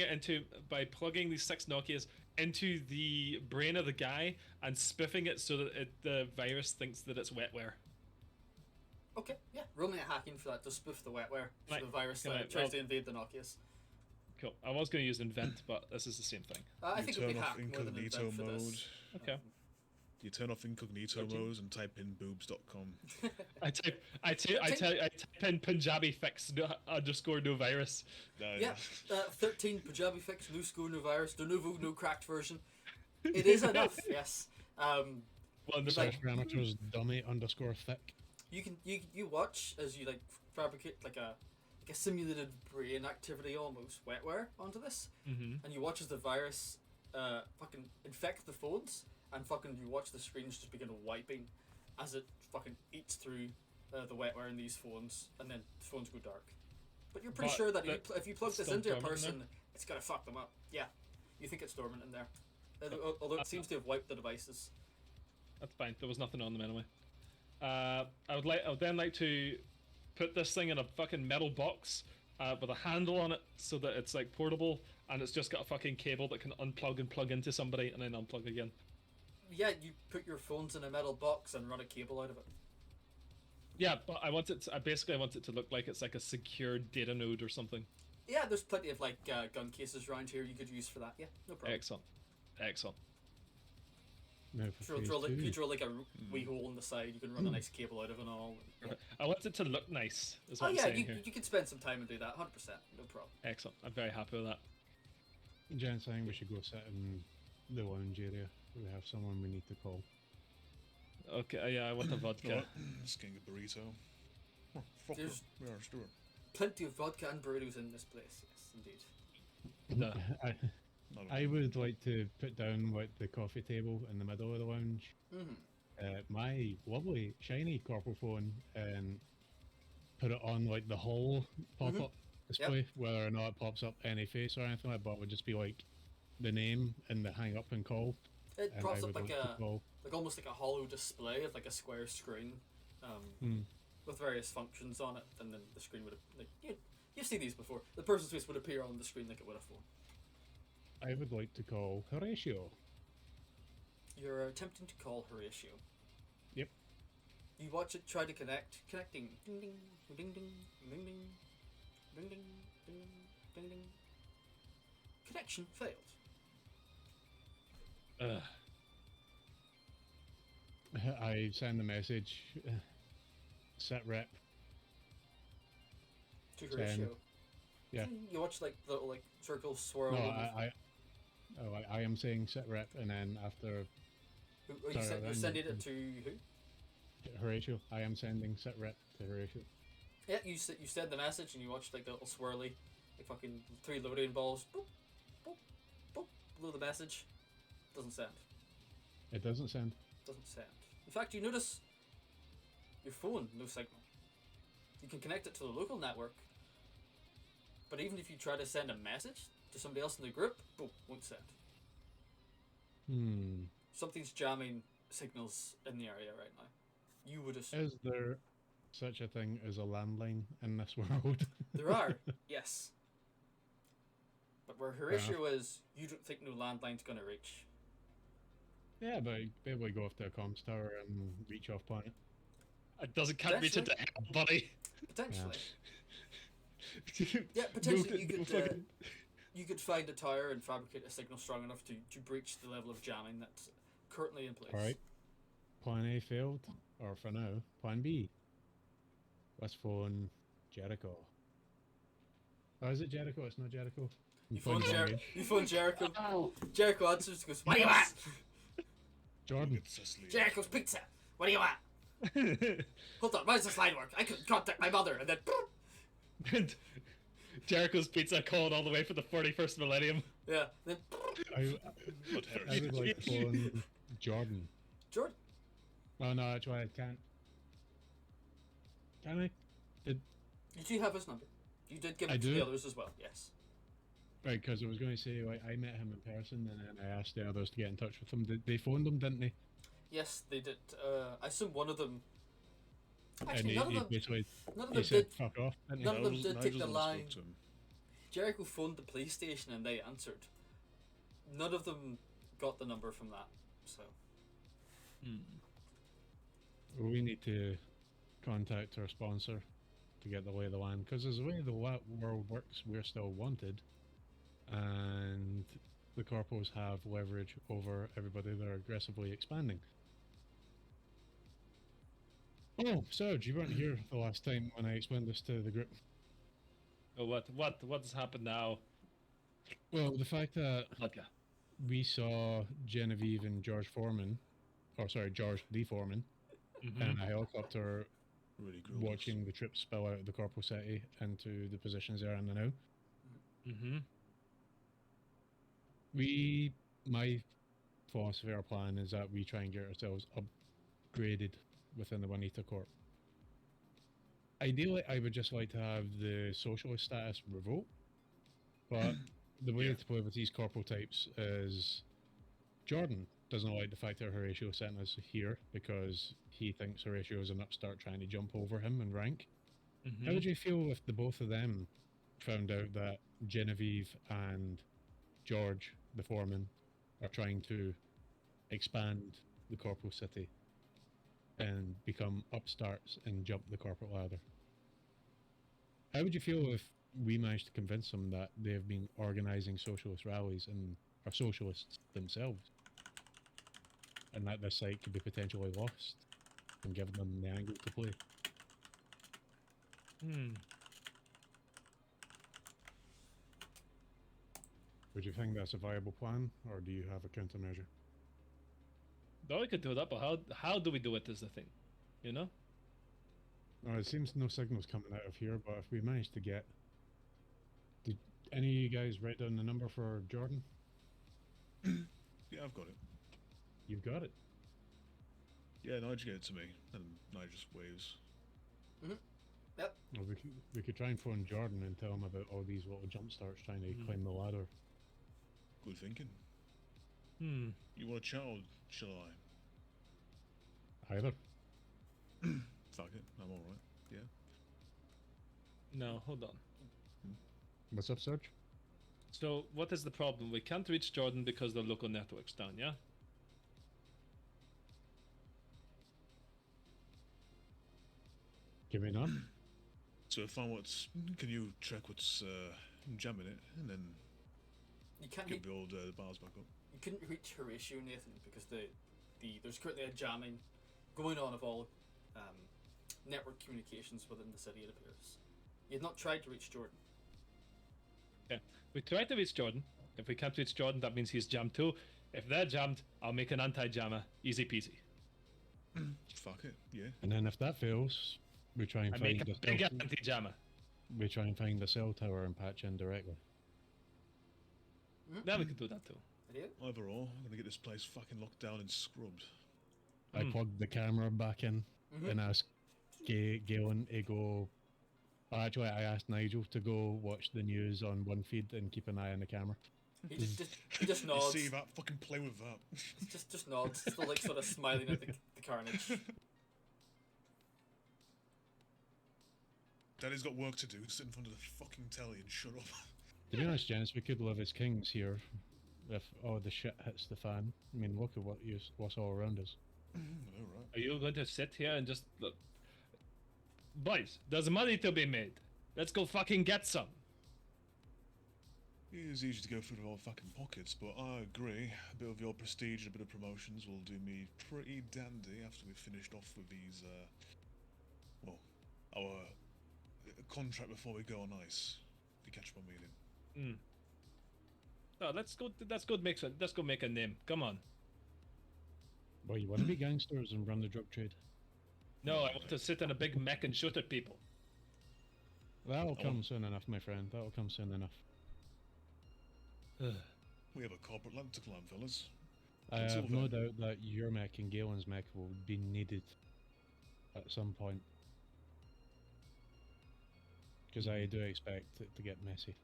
these 6 Nokias into the brain of the guy and spiffing it so that the virus thinks that it's wetware. Okay, yeah. Roll me a hacking for that to spoof the wetware so Right, the virus can I- tries well- to invade the Nokias. Cool. I was going to use invent, but this is the same thing. I You think it would be turn off hack more than incognito invent for mode. this. Okay. You turn off incognito 13. mode and type in boobs.com. I type in Punjabi fix underscore no virus. Yeah, 13 Punjabi fix, no school, no virus, de nouveau, no cracked version. It is enough, yes. Wonderful. Like- Parameters dummy underscore thick. You watch as you like fabricate like a simulated brain activity almost wetware onto this, Mm-hmm. and you watch as the virus fucking infect the phones, and fucking you watch the screens just begin wiping as it fucking eats through the wetware in these phones, and then the phones go dark. But you're pretty But sure that that- if you plug it's this still into a dormant in person, it's gonna fuck them up. Yeah, you think it's dormant in there, although it seems to have wiped the devices. That's fine. There was nothing on them anyway. I would then like to put this thing in a fucking metal box with a handle on it so that it's like portable and it's just got a fucking cable that can unplug and plug into somebody and then unplug again. Yeah, you put your phones in a metal box and run a cable out of it. Yeah, but I want it to look like it's like a secure data node or something. Yeah, there's plenty of like gun cases around here you could use for that. Yeah, no problem. Excellent. Now for phase You two. drill like a wee hole in the side. You can run a nice cable out of it and all. Yeah. I want it to look nice. Is Oh what I'm yeah, saying you here. could spend some time and do that. 100%, no problem. Excellent. I'm very happy with that. Jen's saying we should go sit in the lounge area. We have someone we need to call. Okay, yeah, I want the You know vodka. what? Just getting a burrito. Oh, fuck it. There's- Yeah, let's do it. Plenty of vodka and burritos in this place. Yes, indeed. No. Not a I would like to put down like the coffee table in the middle of the lounge. Mm-hmm. My lovely shiny corporal phone and put it on like the whole pop-up display, whether or not it pops up any face or anything like that, but it would just be like the name and the hang up and call. It And props I up would like like to a call. like almost like a hollow display of like a square screen, with various functions on it, and then the screen would like you've seen these before. The person's face would appear on the screen like it would a phone. I would like to call Horatio. You're attempting to call Horatio. Yep. You watch it try to connecting. Ding ding ding ding ding ding ding ding ding ding ding ding. Connection failed. I send the message. Set rep. To Horatio. Yeah. You watch like the little like circles swirl. No, over. I am saying set rep, and then after sorry, You're sending it to who? Horatio, I am sending set rep to Horatio. Yeah, you send the message and you watch like the little swirly, like fucking 3 loading balls. Boop, boop, boop. Below the message, doesn't send. It doesn't send. Doesn't send. In fact, you notice your phone no signal. You can connect it to the local network, but even if you try to send a message to somebody else in the group, boom, won't send. Something's jamming signals in the area right now. You would assume. Is there such a thing as a landline in this world? There are, yes. But where Horatio is, you don't think no landline's gonna reach. Yeah, but maybe we go off to a comms tower and reach off planet. It can't reach into hell, buddy. Potentially. Yeah, potentially you could find a tower and fabricate a signal strong enough to breach the level of jamming that's currently in place. Alright. Plan A failed, or for now, plan B. Let's phone Jericho. Oh, is it Jericho? It's not Jericho. You Point phone, of engage. You phone Jericho. Jericho answers and goes, what do you want? Jordan. Look at Cecily. Jericho's pizza. What do you want? Hold on, why does this line work? I couldn't contact my mother. And then, And Jericho's pizza called all the way for the 41st millennium. yeah. Then, I, Not I would like to phone Jordan. Jordan. Oh no, that's why I can't. Can I? Did You do have his number. You did give I it to do? the others as well, yes. Right, because I was going to say like I met him in person, and then I asked the others to get in touch with him. They phoned him, didn't they? Yes, they did. I assume one of them. And Actually, he none of them. basically None of he them said did. fuck off, didn't he? None of them did take Nigel's the the one that line. spoke to him. Jericho phoned the police station and they answered. None of them got the number from that. So We need to contact our sponsor to get the lay of the land, because as the way the world works, we're still wanted, and the corpos have leverage over everybody that are aggressively expanding. Oh, Serge, you weren't here the last time when I explained this to the group. Oh, what's happened now? Well, the fact that Vodka. we saw Genevieve and George Foreman, or sorry, George the Foreman, Mhm. in a helicopter Really grilled us. watching the trip spill out of the Corporal City into the positions they're in now. Mhm. My philosophy or plan is that we try and get ourselves upgraded within the Juanita Corp. Ideally, I would just like to have the socialist status revoked, but the way Yeah. to play with these corporal types is Jordan doesn't like the fact that Horatio sent us here because he thinks Horatio is an upstart trying to jump over him in rank. How would you feel if the both of them found out that Genevieve and George, the foreman, are trying to expand the corporal city and become upstarts and jump the corporate ladder? How would you feel if we managed to convince them that they have been organizing socialist rallies and are socialists themselves, and that this site could be potentially lost, and give them the angle to play? Would you think that's a viable plan, or do you have a countermeasure? No, we could do that, but how do we do it is the thing, you know? It seems no signals coming out of here, but if we manage to get... Did any of you guys write down the number for Jordan? Yeah, I've got it. You've got it. Yeah, Nigel gave it to me, and Nigel just waves. Yep. Well, we could try and phone Jordan and tell him about all these little jump starts trying to climb the ladder. Good thinking. You want to chat or shall I? Either. Fuck it, I'm alright. Yeah. No, hold on. What's up, Serge? So, what is the problem? We can't reach Jordan because the local network's down, yeah? Give me none. So find what's. Can you check what's jamming it, and then You can't get build the bars back up? you couldn't reach Horatio, Nathan, because there's currently a jamming going on of all network communications within the city, it appears. You've not tried to reach Jordan. Okay. We tried to reach Jordan. If we can't reach Jordan, that means he's jammed too. If they're jammed, I'll make an anti-jammer. Easy peasy. Fuck it, yeah. And then if that fails, we try and I find make a the big cell, anti-jammer. we try and find the cell tower and patch in directly. Yeah, we could do that too. Idea? Either or, I'm gonna get this place fucking locked down and scrubbed. I plugged the camera back in and asked Galen to go. Actually, I asked Nigel to go watch the news on one feed and keep an eye on the camera. He just You nods. see that? Fucking play with that. Just nods, still like sort of smiling at the carnage. Daddy's got work to do. Sit in front of the fucking telly and shut up. To be honest, Janice, we could live as kings here if all the shit hits the fan. I mean, look at what's all around us. I know, right? Are you going to sit here and just look? Boys, there's money to be made. Let's go fucking get some. It is easy to go through our fucking pockets, but I agree. A bit of your prestige and a bit of promotions will do me pretty dandy after we've finished off with these, well, our contract before we go on ice. If you catch my meaning. No, let's go. Let's go make some. Let's go make a name. Come on. Well, you want to be gangsters and run the drug trade. No, I want to sit in a big mech and shoot at people. That'll Oh. come soon enough, my friend. That'll come soon enough. We have a corporate land to climb, fellas. I Until have no then. doubt that your mech and Galen's mech will be needed at some point. Because I do expect it to get messy.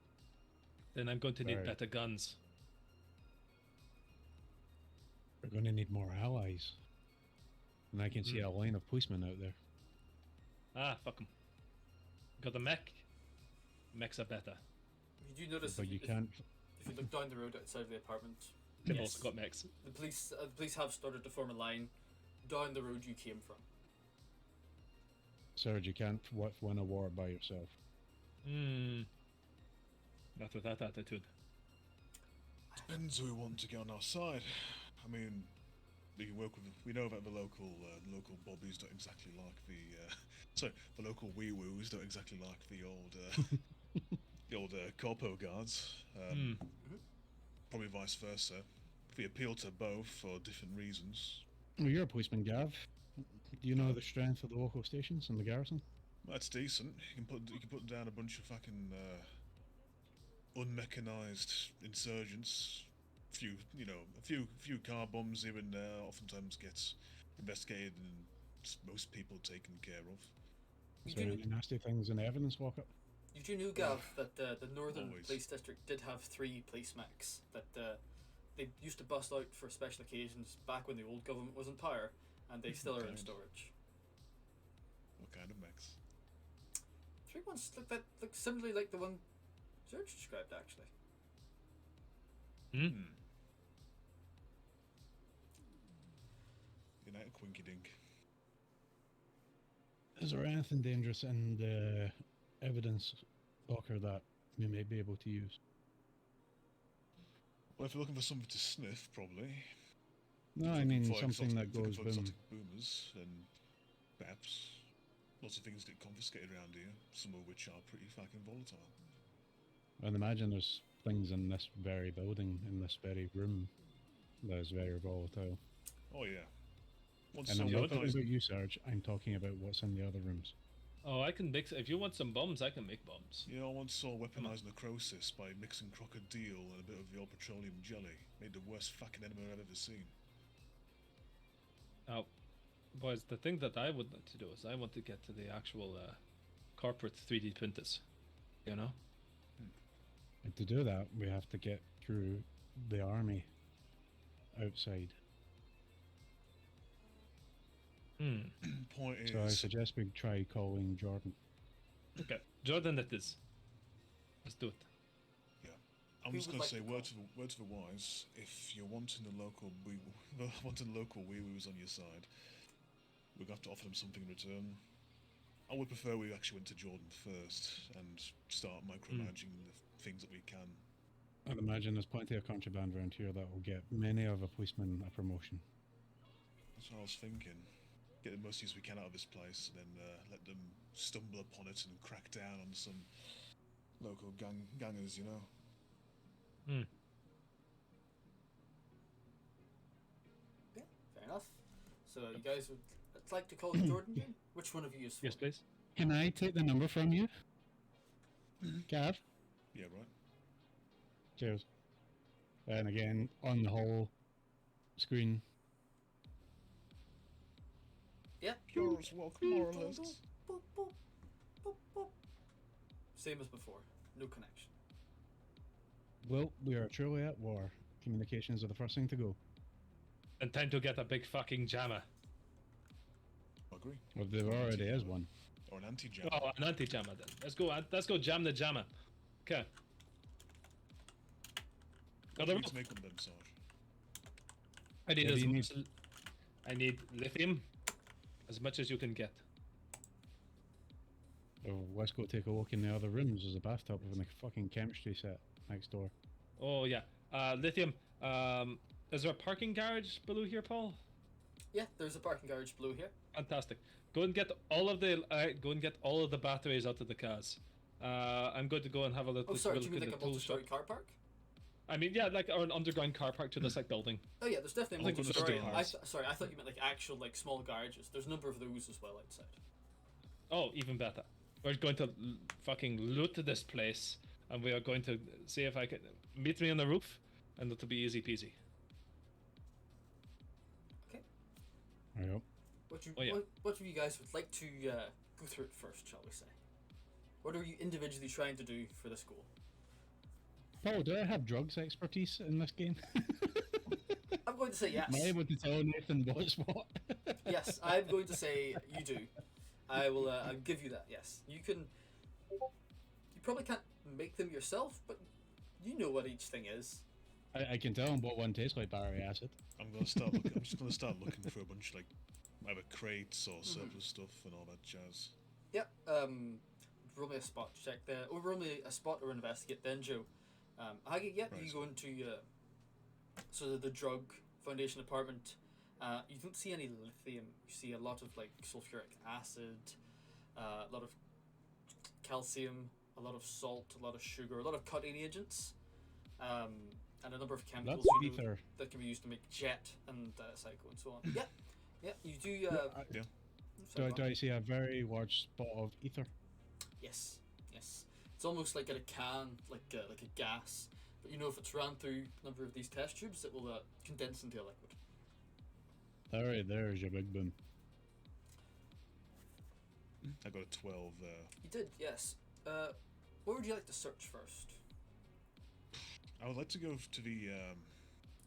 Then I'm going to need Very. better guns. We're going to need more allies. And I can see a line of policemen out there. Ah, fuck 'em. Got the mech. Mechs are better. You do notice But if you can't. if you look down the road outside of the apartment, They've yes, also got mechs. the police have started to form a line down the road you came from. Serge, you can't win a war by yourself. Hmm. Not with that attitude. Depends who we want to get on our side. I mean, we can work with. We know that the local bobbies don't exactly like the local wee woos don't exactly like the old corpo guards. Probably vice versa. If we appeal to both for different reasons, Well, you're a policeman, Gav. Do you know the strength of the local stations and the garrison? that's decent. You can put down a bunch of fucking unmechanized insurgents. A few car bombs here and there. Oftentimes gets investigated and most people taken care of. You Is there do, any nasty things in the evidence lockup? you do know, Gav, that the Northern Always. Police District did have 3 police mechs that they used to bust out for special occasions back when the old government was in power, and they still are in Okay. storage. What kind of mechs? 3 ones look similarly like the one Serge described, actually. United Quinky Dink. Is there anything dangerous in the evidence locker that we may be able to use? Well, if you're looking for something to sniff, probably. No, I Looking mean for something exotic- that looking goes for boom. exotic boomers, then perhaps lots of things get confiscated around here. Some of which are pretty fucking volatile. I'd imagine there's things in this very building, in this very room, that is very volatile. Oh yeah. Once And some I'm not talking weaponized- about you, Serge. I'm talking about what's in the other rooms. Oh, I can mix. If you want some bombs, I can make bombs. Yeah, I once saw weaponized necrosis by mixing crocodile and a bit of your petroleum jelly. Made the worst fucking enema I've ever seen. Now, boys, the thing that I would like to do is I want to get to the actual corporate 3D printers. You know? And to do that, we have to get through the army outside. Point So I is, suggest we try calling Jordan. Okay, Jordan, it is. Let's do it. I'm Who just would gonna like say to word to the wise. If you're wanting the local wee woos on your side, we're gonna have to offer them something in return. I would prefer we actually went to Jordan first and start micromanaging the things that we can. I'd imagine there's plenty of contraband around here that will get many of a policeman a promotion. That's what I was thinking. Get the most use we can out of this place, and then let them stumble upon it and crack down on some local gangers, you know. Yeah, fair enough. So you guys would like to call Jordan again? Which one of you is? Yes, please. Can I take the number from you? Gav? Yeah, right. Cheers. And again, on the whole screen. Yeah. Yours, welcome, moralist. Boop, boop, boop, boop. Same as before. No connection. Well, we are truly at war. Communications are the first thing to go. And time to get a big fucking jammer. Agree. Well, there already is one. Or an anti-jam. Oh, an anti-jammer then. Let's go jam the jammer. Okay. What Got do a you need rope. to make one of them, Sarge? I need What do as you much. I need lithium, as much as you can get. Oh, let's go take a look in the other rooms. There's a bathtub with a fucking chemistry set next door. Oh yeah, lithium. Is there a parking garage below here, Paul? Yeah, there's a parking garage below here. Fantastic. Go and get all of the batteries out of the cars. I'm going to go and have a look. Oh, sorry, do look you mean at like a the tool shop. multi-story car park? I mean, yeah, like or an underground car park to this like building. Oh yeah, there's definitely I think multiple it's story. stairs. Sorry, I thought you meant like actual like small garages. There's a number of those as well outside. Oh, even better. We're going to fucking loot this place, and we are going to see if I can meet me on the roof, and it'll be easy peasy. Okay. Yep. What Oh, yeah. what of you guys would like to go through it first, shall we say? What are you individually trying to do for this goal? Paul, do I have drugs expertise in this game? I'm going to say yes. Am I able to tell Nathan what's what? Yes, I'm going to say you do. I will. I'll give you that. Yes, you can. You probably can't make them yourself, but you know what each thing is. I can tell him what one tastes like battery acid. I'm gonna start. I'm just gonna start looking for a bunch of, like either crates or surplus stuff and all that jazz. Yep. Roll me a spot check there. Or roll me a spot or investigate then, Joe. Haggy, yep. Right. You go into sort of the drug foundation apartment. You don't see any lithium. You see a lot of like sulfuric acid, a lot of calcium, a lot of salt, a lot of sugar, a lot of cutting agents, and a number of chemicals That's you know, ether. that can be used to make jet and psycho and so on. Yeah, yeah. You do. Yeah. Sorry, Do I see a very large spot of ether? Yes, yes. It's almost like in a can, like a gas. But you know, if it's ran through a number of these test tubes, it will condense into a liquid. Alright, there's your big boom. I got a 12 there. You did, yes. Where would you like to search first? I would like to go to the,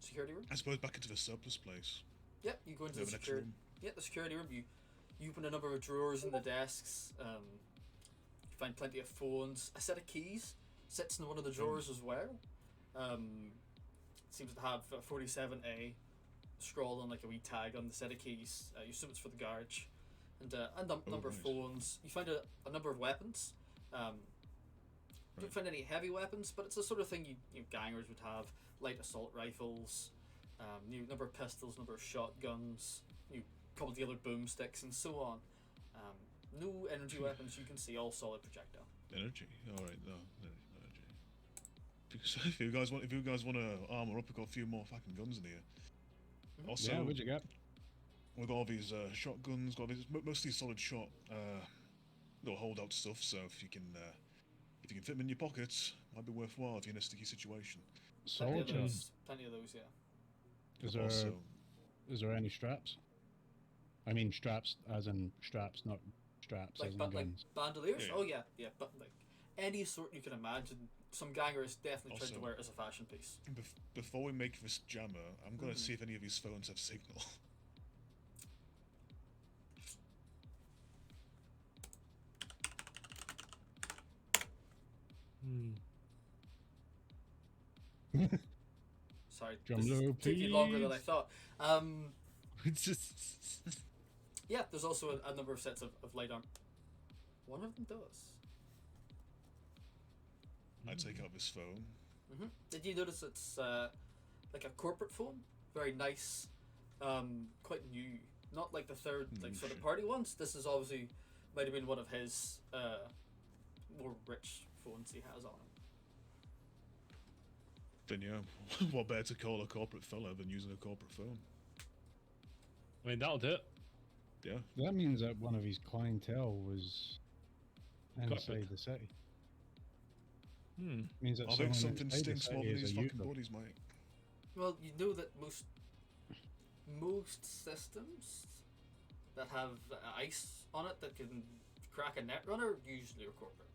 Security room. I suppose back into the surplus place. Yep, you go into The the next security. room. Yeah, the security room. You open a number of drawers in the desks. You find plenty of phones. A set of keys sits in one of the drawers as well. Seems to have 47A scrawled on like a wee tag on the set of keys. You assume it's for the garage. And a number of nice. phones. You find a number of weapons. Don't find any heavy weapons, but it's the sort of thing you gangers would have: light assault rifles, number of pistols, number of shotguns, couple dealer boomsticks, and so on. No energy weapons you can see, all solid projectile. Energy. All right, no energy. Because if you guys want to armor up, we've got a few more fucking guns in here. Also, Yeah, what'd you get? we've got all these shotguns, got these mostly solid shot, little holdout stuff. So if you can fit them in your pockets, might be worthwhile if you're in a sticky situation. Solid Plenty of those, yeah. Is Also, there any straps? I mean straps as in straps, not straps as in Like guns. bandoliers? Yeah. Oh yeah, but like any sort you can imagine. Some ganger is definitely trying to Also- wear it as a fashion piece. before we make this jammer, I'm gonna see if any of these phones have signal. Sorry, Drum this is roll, taking longer than I please. thought. It's just Yeah, there's also a number of sets of light arm. One of them does. I take out this phone. Did you notice it's like a corporate phone? Very nice, quite new. Not like the third like sort of shit. party ones. This is obviously might have been one of his more rich phones he has on him. Then yeah, what better to call a corporate fella than using a corporate phone? I mean, that'll do it. Yeah. That means that one of his clientele was inside Corporate. the city. Hmm. Means that I think someone something inside the stinks more city than is these a fucking user. bodies, mate. Well, you know that most systems that have ice on it that can crack a net runner usually are corporate.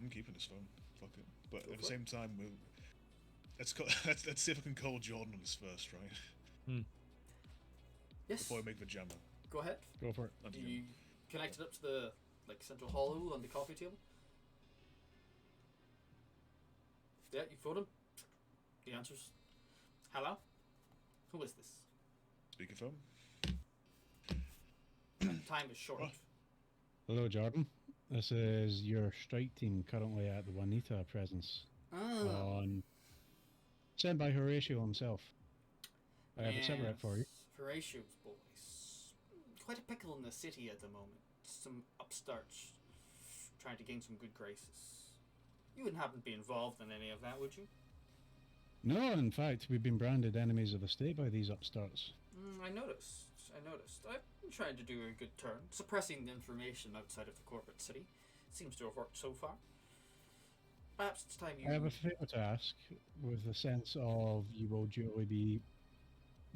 I'm keeping this phone. Fuck it. But Go at the for it. same time, let's see if I can call Jordan on this first, right? Yes. Before I make the jammer. Go ahead. Go for it. Not You you. connect it up to the central hollow on the coffee table. Yeah, you phone him. He answers. Hello? Who is this? Speakerphone. Time is short. Oh. Hello, Jordan. This is your strike team currently at the Juanita presence Ah. on sent by Horatio himself. I have it separate for you. Horatio's boys. Quite a pickle in the city at the moment. Some upstarts trying to gain some good graces. You wouldn't happen to be involved in any of that, would you? No, in fact, we've been branded enemies of the state by these upstarts. I noticed. I've been trying to do a good turn, suppressing information outside of the corporate city. Seems to have worked so far. Perhaps it's time you. I have a favour to ask, with the sense of you will duly be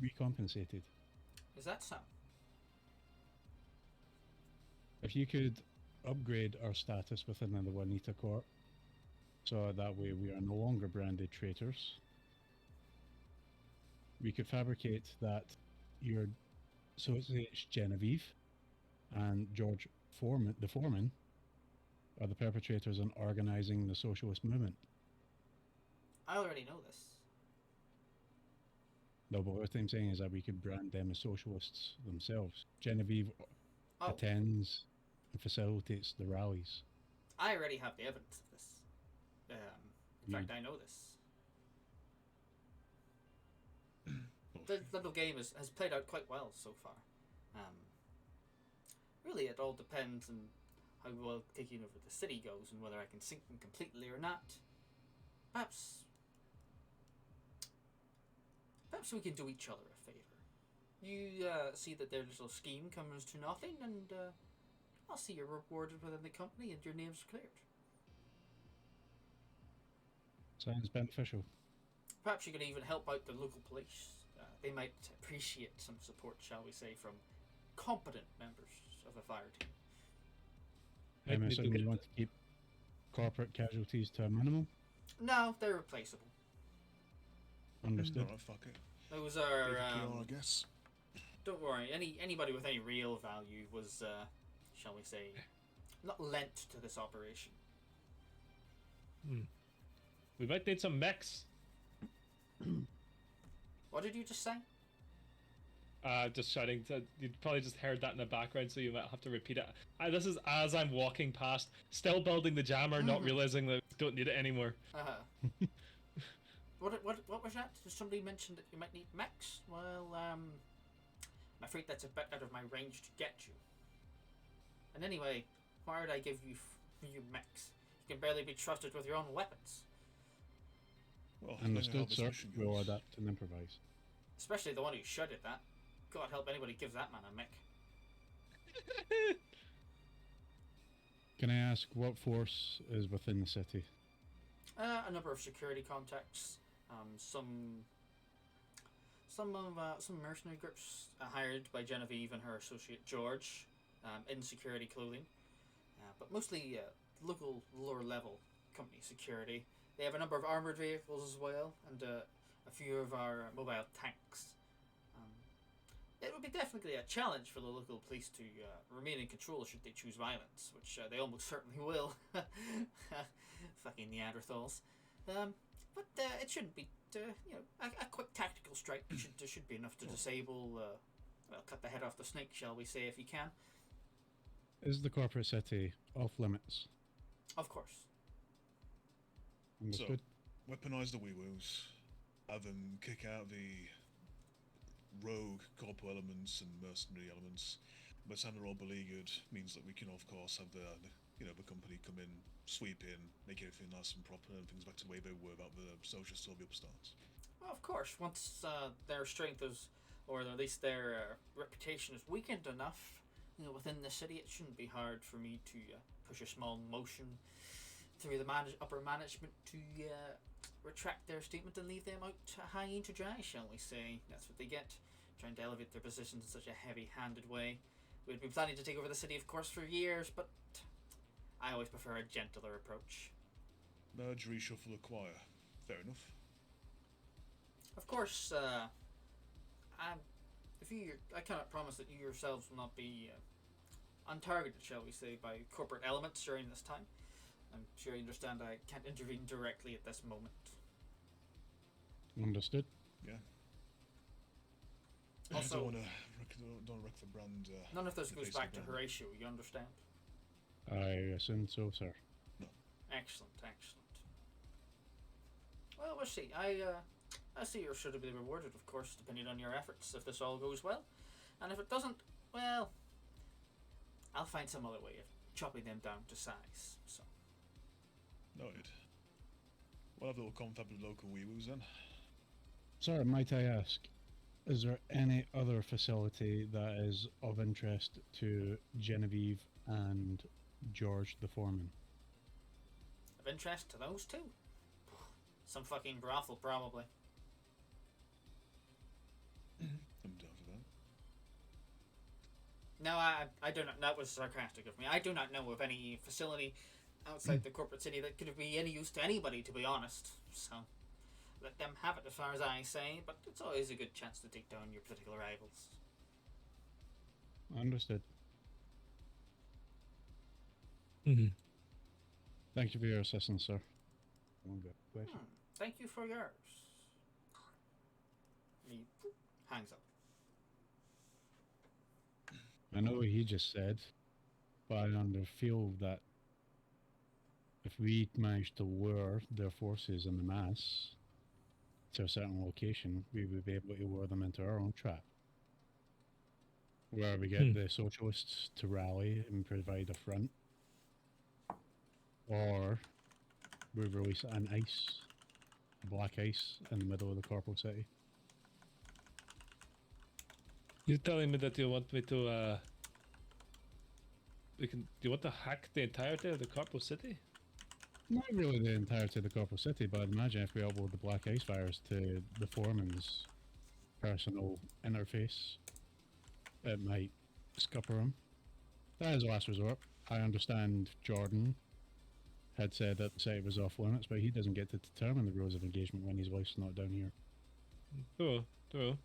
recompensated. Is that so? If you could upgrade our status within the Juanita Court, so that way we are no longer branded traitors, we could fabricate that your associates Genevieve and George Foreman, the foreman, are the perpetrators in organising the socialist movement. I already know this. No, but what I'm saying is that we could brand them as socialists themselves. Genevieve attends and facilitates the rallies. I already have the evidence of this. In fact, I know this. The little game has played out quite well so far. Really, it all depends on how well taking over the city goes and whether I can sink them completely or not. Perhaps we can do each other a favor. You see that their little scheme comes to nothing, and I'll see you're rewarded within the company and your name's cleared. Sounds beneficial. Perhaps you could even help out the local police. They might appreciate some support, shall we say, from competent members of the fire team. I'm assuming you want to keep corporate casualties to a minimum? No, they're replaceable. Understood. Alright, fuck it. Those are, I guess. don't worry, anybody with any real value was, shall we say, not lent to this operation. We might need some mechs. What did you just say? Just shouting. You probably just heard that in the background, so you might have to repeat it. This is as I'm walking past, still building the jammer, not realizing that we don't need it anymore. What was that? Did somebody mention that you might need mechs? Well, I'm afraid that's a bit out of my range to get you. And anyway, why would I give you mechs? You can barely be trusted with your own weapons. Well, Understood, sir. We'll adapt and improvise. Especially the one who shouted that. God help anybody gives that man a mech. Can I ask what force is within the city? A number of security contacts. Some mercenary groups hired by Genevieve and her associate George in security clothing. But mostly local lower level company security. They have a number of armoured vehicles as well, and a few of our mobile tanks. It would be definitely a challenge for the local police to remain in control should they choose violence, which they almost certainly will. Fucking Neanderthals. But it shouldn't be, a quick tactical strike should be enough to disable, cut the head off the snake, shall we say, if you can. Is the corporate city off limits? Of course. Understood. So, weaponize the wee-woos. Have them kick out the rogue corpo elements and mercenary elements. But time they're all beleaguered means that we can, of course, have the company come in, sweep in, make everything nice and proper, and things back to the way they were about the social still be upstarts. Well, of course, once their strength is, or at least their reputation is weakened enough, within the city, it shouldn't be hard for me to push a small motion through the upper management to retract their statement and leave them out high to dry, shall we say. That's what they get, trying to elevate their positions in such a heavy-handed way. We'd been planning to take over the city, of course, for years, but I always prefer a gentler approach. Merge, reshuffle, acquire. Fair enough. Of course, I cannot promise that you yourselves will not be untargeted, shall we say, by corporate elements during this time. I'm sure you understand I can't intervene directly at this moment. Understood. Yeah. Also, I don't wreck the brand. none of this goes back to brand. Horatio, you understand? I assume so, sir. Excellent. Well, we'll see. I see you're sure to be rewarded, of course, depending on your efforts, if this all goes well. And if it doesn't, well, I'll find some other way of chopping them down to size, so. Noted. We'll have a little confab with local wee-woos then. Sir, might I ask, is there any other facility that is of interest to Genevieve and George the foreman? Of interest to those two? Some fucking brothel, probably. I'm down for that. No, I do not. That was sarcastic of me. I do not know of any facility outside the corporate city that could be any use to anybody, to be honest. So, let them have it as far as I say, but it's always a good chance to take down your political rivals. Understood. Mm-hmm. Thank you for your assistance, sir. One good question. Thank you for yours. He hangs up. I know what he just said, but I feel that if we manage to lure their forces in the mass to a certain location, we would be able to lure them into our own trap. Where we get the socialists to rally and provide a front, or we release an ice, a black ice, in the middle of the corporal city. You're telling me that you want me to, do you want to hack the entirety of the corporal city? Not really the entirety of the corporal city, but I'd imagine if we upload the black ice virus to the foreman's personal interface, it might scupper him. That is a last resort. I understand Jordan had said that the site was off limits, but he doesn't get to determine the rules of engagement when his wife's not down here. True.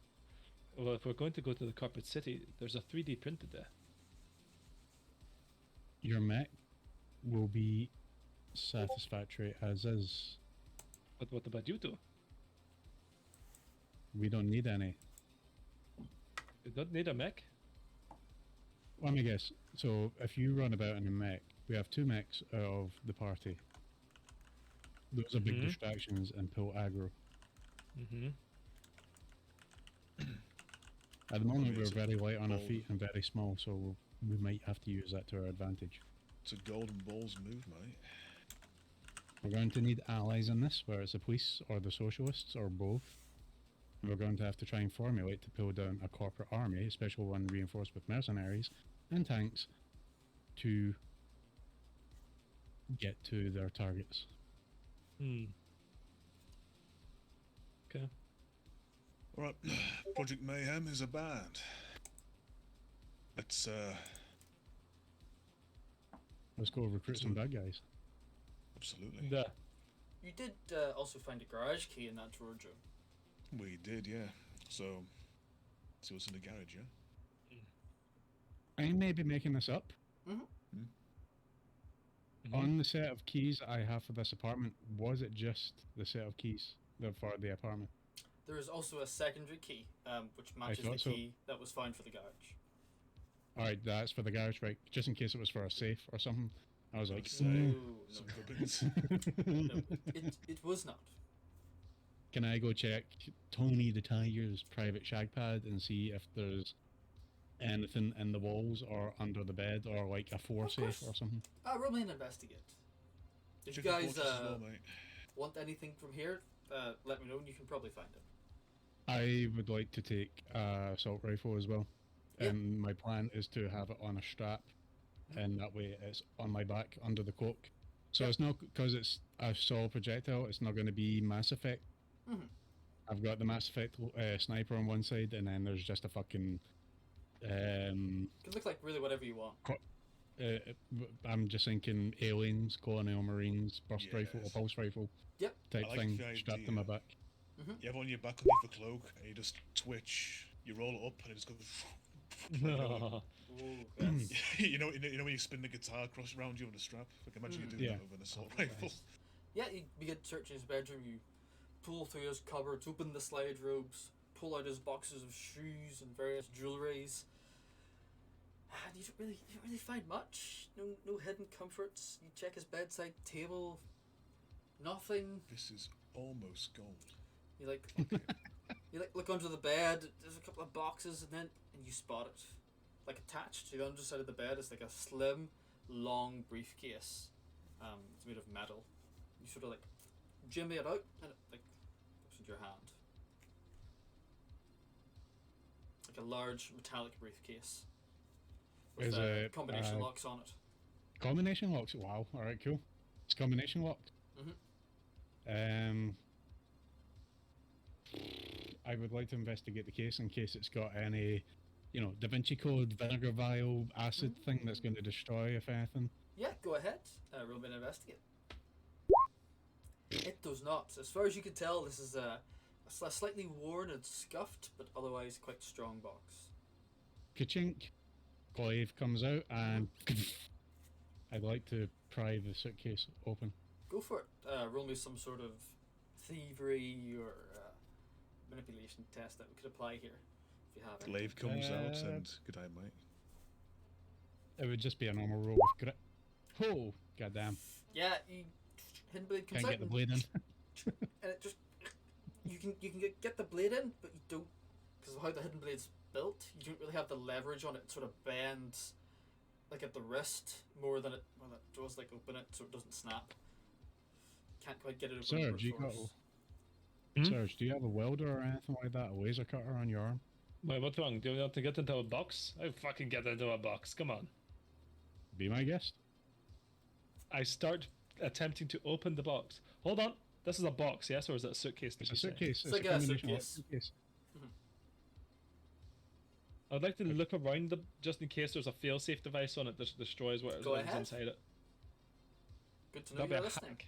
Well, if we're going to go to the corporate city, there's a 3D printed there. Your mech will be satisfactory as is. But what about you two? We don't need any. You don't need a mech? Let me guess. So if you run about in a mech, we have two mechs of the party. Those are big distractions and pull aggro. Mm-hmm. At the moment, we're It's a very light on our bold- feet and very small, so we might have to use that to our advantage. It's a golden balls move, mate. We're going to need allies in this, whether it's the police or the socialists or both. We're going to have to try and formulate to pull down a corporate army, especially one reinforced with mercenaries and tanks, to get to their targets. Okay. Alright, Project Mayhem is a band. Let's Let's go recruit some bad guys. absolutely. Yeah. You did also find a garage key in that drawer, Joe. We did, yeah. So see what's in the garage, yeah? I may be making this up. Mm-hmm. On the set of keys I have for this apartment, was it just the set of keys for the apartment? There is also a secondary key, which matches the thought so. key that was found for the garage. Alright, that's for the garage, right? Just in case it was for a safe or something. I was like, No, Some no, ribbons. no. It was not. can I go check Tony the Tiger's private shag pad and see if there's anything in the walls or under the bed or like a Of safe course. or something? Roll me and investigate. If you Check the guys fortress as well, mate. want anything from here, let me know and you can probably find it. I would like to take a assault rifle as well. Yep. And my plan is to have it on a strap, and that way it's on my back under the cloak. So Yep. it's not because it's a solid projectile. It's not going to be Mass Effect. Mhm. I've got the Mass Effect sniper on one side, and then there's just a fucking. It can look like really whatever you want. I'm just thinking aliens, colonial marines, burst rifle or Yes. pulse rifle Yep. type I like thing the strapped to idea. my back. You have on your back underneath the cloak, and you just twitch. You roll it up, and it just goes. Ooh, yes. you know when you spin the guitar across around you on the strap. Like imagine you doing Yeah. that with an assault rifle. Yeah, you begin searching his bedroom, you pull through his cupboards, open the slide robes, pull out his boxes of shoes and various jewelries. And you don't really find much. No hidden comforts. You check his bedside table. Nothing. This is almost gold. You like look under the bed. There's a couple of boxes, and you spot it. Like attached to the underside of the bed is like a slim, long briefcase. It's made of metal. You sort of like jimmy it out, and it like goes into your hand. Like a large metallic briefcase with Is it combination locks on it. combination locks? Wow. All right, cool. It's combination locked. Mhm. I would like to investigate the case in case it's got any, Da Vinci Code, vinegar vial, acid thing that's going to destroy, if anything. Yeah, go ahead. Roll me an investigate. It does not. As far as you can tell, this is a slightly worn and scuffed, but otherwise quite strong box. Ka-chink. Glaive comes out, and I'd like to pry the suitcase open. Go for it. Roll me some sort of thievery or manipulation test that we could apply here, if you have it. Glaive comes out and good eye, mate. It would just be a normal roll with grit. Oh, goddamn. Yeah, hidden blade comes Can't out get the blade in. and it just you can get the blade in, but you don't, because of how the hidden blade's built. You don't really have the leverage on it. It sort of bends like at the wrist more than it does like open it, so it doesn't snap. Can't quite get it open. Serge, you got. Serge, do you have a welder or anything like that? A laser cutter on your arm? Wait, what's wrong? Do you want to get into a box? I fucking get into a box. Come on. Be my guest. I start attempting to open the box. Hold on. This is a box, yes, or is it a suitcase? It's a suitcase. It's like a combination of suitcase. I'd like to look around just in case there's a fail-safe device on it that destroys whatever's Go ahead. inside it. Good to know That'd be you're a listening. hack.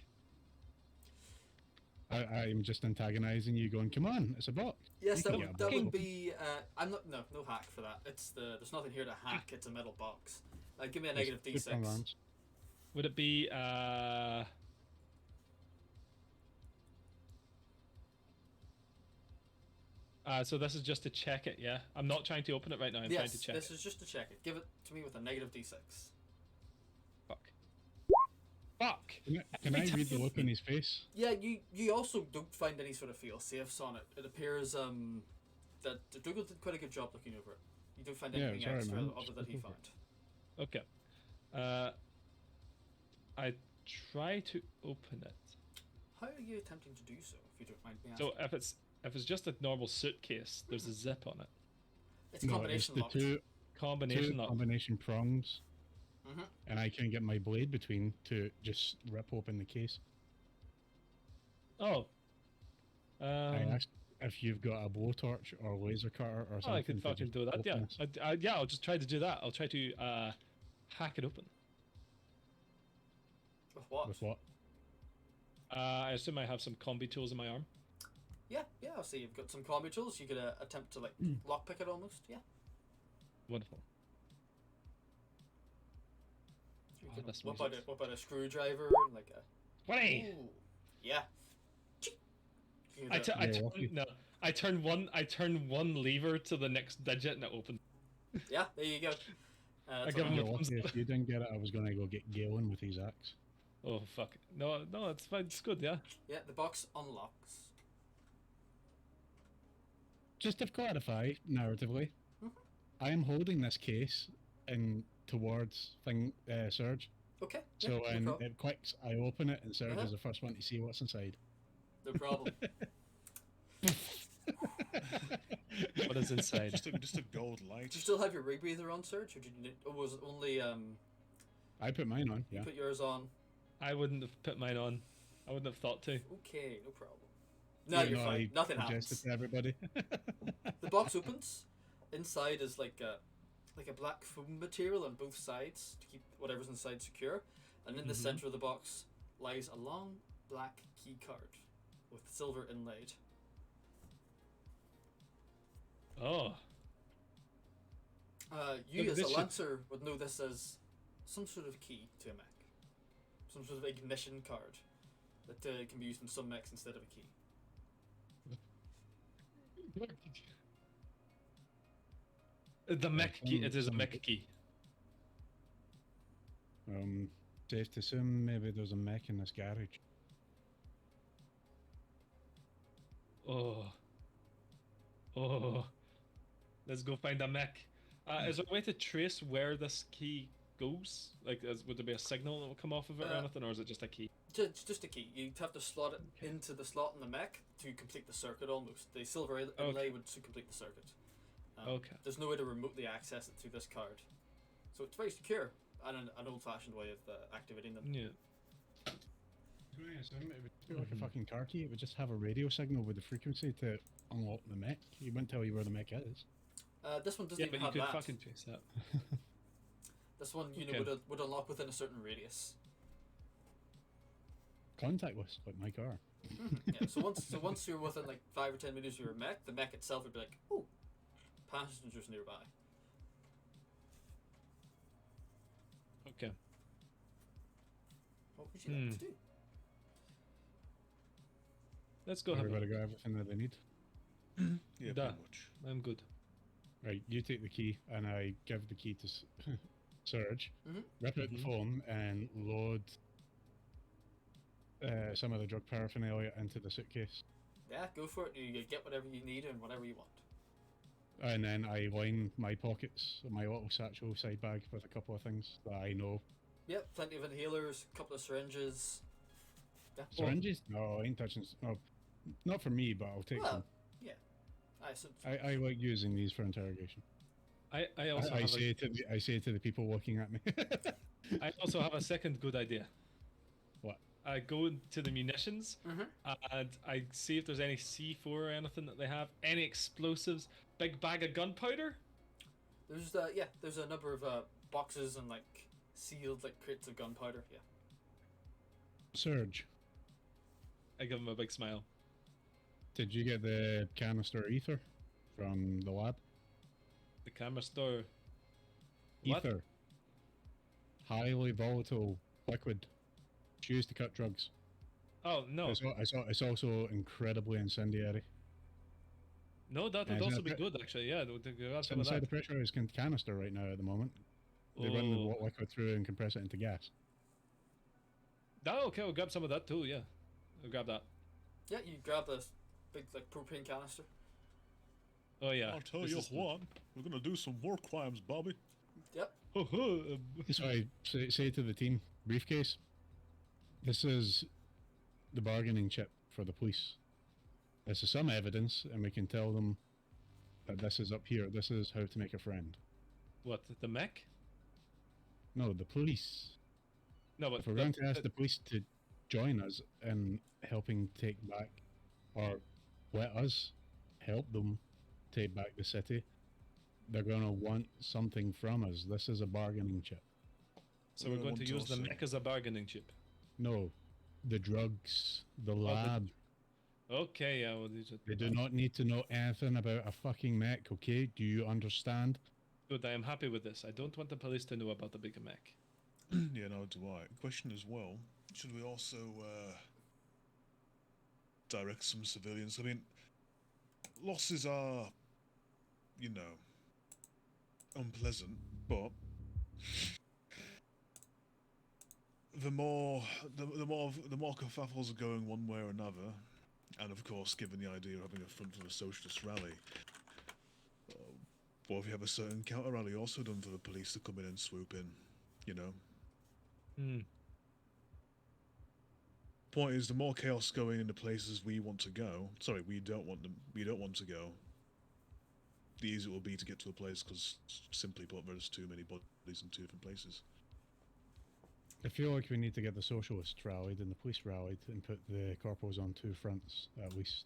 I'm just antagonizing you, going, "Come on, it's a box." Yes, You that can would, get a that box would open. be. I'm not. No hack for that. There's nothing here to hack. It's a metal box. Give me a It's negative good for d6. arms. Would it be so this is just to check it, yeah? I'm not trying to open it right now, I'm trying to Yes, check this it. is just to check it. Give it to me with a negative d6. Fuck. Fuck! Can I read the look on his face? Yeah, you also don't find any sort of fail safes on it. It appears that Dougal did quite a good job looking over it. You don't find Yeah, anything sorry, extra man. other Just that he look over found. Okay. I try to open it. How are you attempting to do so, if you don't mind me So asking? if it's just a normal suitcase, there's a zip on it. It's No, it's combination the locked. two Combination lock. combination prongs, Mhm. and I can get my blade between to just rip open the case. Oh. I asked if you've got a blowtorch or laser cutter or something. Oh, I could to fucking just do that, yeah. open this. Yeah, I'll just try to do that. I'll try to hack it open. With what? With what? I assume I have some combi tools in my arm. Yeah, I'll see you've got some combi tools. You could attempt to like lockpick it almost. Yeah. Wonderful. You Oh, could that's whip music. out a screwdriver and like a. 20! Ooh, yeah. You I, could, tu- I, Yeah, turn, lucky. no, I turn one lever to the next digit and it opens. yeah, there you go. I That's give all him right. a You're thumbs lucky up. if you didn't get it, I was going to go get Galen with his axe. Oh fuck! No, it's fine. It's good. Yeah. Yeah, the box unlocks. Just to clarify, narratively, I am holding this case in towards Serge. Okay. Yeah, So no when problem. it clicks, I open it, and Serge Uh-huh. is the first one to see what's inside. No problem. What is inside? Just a gold light. Do you still have your rebreather on, Serge, or did you? Or was it only I put mine on. you Yeah. put yours on? I wouldn't have put mine on. I wouldn't have thought to. Okay, no problem. No, you're No, fine. I Nothing suggested happens. to everybody. The box opens. Inside is like a black foam material on both sides to keep whatever's inside secure, and in the center of the box lies a long black key card with silver inlaid. Oh. You Look, as this a should- lancer would know this as some sort of key to a mech, some sort of ignition card that can be used in some mechs instead of a key. The mech key. It is a some- mech key. Safe to assume maybe there's a mech in this garage. Oh. Oh. Let's go find a mech. Is there a way to trace where this key goes? Like, would there be a signal that will come off of it or anything, or is it just a key? Just a key. You'd have to slot it into the slot in the mech to complete the circuit almost. The silver inlay would to complete the circuit. Okay. There's no way to remotely access it through this card. So it's very secure and an old-fashioned way of activating them. Yeah. To be honest, it would be like a fucking car key. It would just have a radio signal with the frequency to unlock the mech. He wouldn't tell you where the mech is. This one doesn't Yeah, even but you have could that. fucking chase that. This one, you know, would unlock within a certain radius. Contactless, like my car. Yeah. So once you're within like 5 or 10 meters of your mech, the mech itself would be like, oh, passengers nearby. Okay. What would you like to do? Let's go have a Everybody look. got everything that they need. Yeah, Da. pretty much. I'm good. Right, you take the key, and I give the key to Surge. Mhm. Rip out the phone and load some of the drug paraphernalia into the suitcase. Yeah, go for it. You get whatever you need and whatever you want. And then I line my pockets, my little satchel side bag, with a couple of things that I know. Yep, plenty of inhalers, a couple of syringes. Yeah. Syringes? No, I ain't touching. No, not for me, but I'll take Well, them. yeah. So I like using these for interrogation. I also I have say I say to the people looking at me. I also have a second good idea. What? I go into the munitions Mhm. and I see if there's any C4 or anything that they have, any explosives, big bag of gunpowder. there's a number of boxes and like sealed like crates of gunpowder. Yeah. Surge, I give him a big smile. did you get the canister ether from the lab? The camera store. What? Ether. Highly volatile liquid. It's used to cut drugs. Oh no, It's also incredibly incendiary. no, that Yeah, would isn't also it be pre- good actually. Yeah, they could have It's some of inside that. the pressurized canister right now at the moment. They run the Oh. liquid through and compress it into gas. Oh, okay, we'll grab some of that too. Yeah, we'll grab that. Yeah, you grab this big like propane canister. Oh yeah. I'll tell this you is the- what, we're gonna do some war crimes, Bobby. Yep. So I say to the team, briefcase, this is the bargaining chip for the police. This is some evidence, and we can tell them that this is up here. This is how to make a friend. What, the mech? No, the police. No, but If we're going to ask the police to join us in helping take back, or let us help them take back the city, they're going to want something from us. This is a bargaining chip. so we're going to use the mech as a bargaining chip. No, the drugs, the the- lab. Okay, yeah, we'll use it. They do not need to know anything about a fucking mech, okay? Do you understand? Good, I am happy with this. I don't want the police to know about the big mech. Yeah, no, do I. Question as well, should we also direct some civilians? I mean, losses are, you know, unpleasant, but the more kerfuffles are going one way or another, and of course, given the idea of having a front for a socialist rally, what if you have a certain counter rally also done for the police to come in and swoop in, you know? Hmm. Point is, the more chaos going into places we want to go, sorry, we don't want to go, the easier it will be to get to a place, because simply put, there's too many bodies in two different places. I feel like we need to get the socialists rallied and the police rallied and put the corporals on two fronts, at least.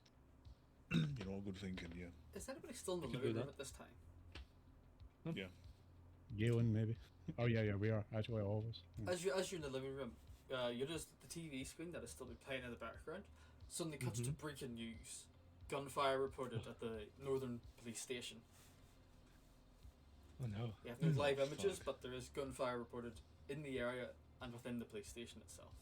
You know, good thinking, yeah. Is anybody still in the We could living do room that. at this time? Galen, maybe? Oh, yeah, we are. Actually, all of us. Yeah. As you're in the living room, you notice the TV screen that is still playing in the background suddenly cuts to breaking news. Gunfire reported at the Northern Police Station. Oh no. You have no live Oh, images, fuck. but there is gunfire reported in the area and within the police station itself.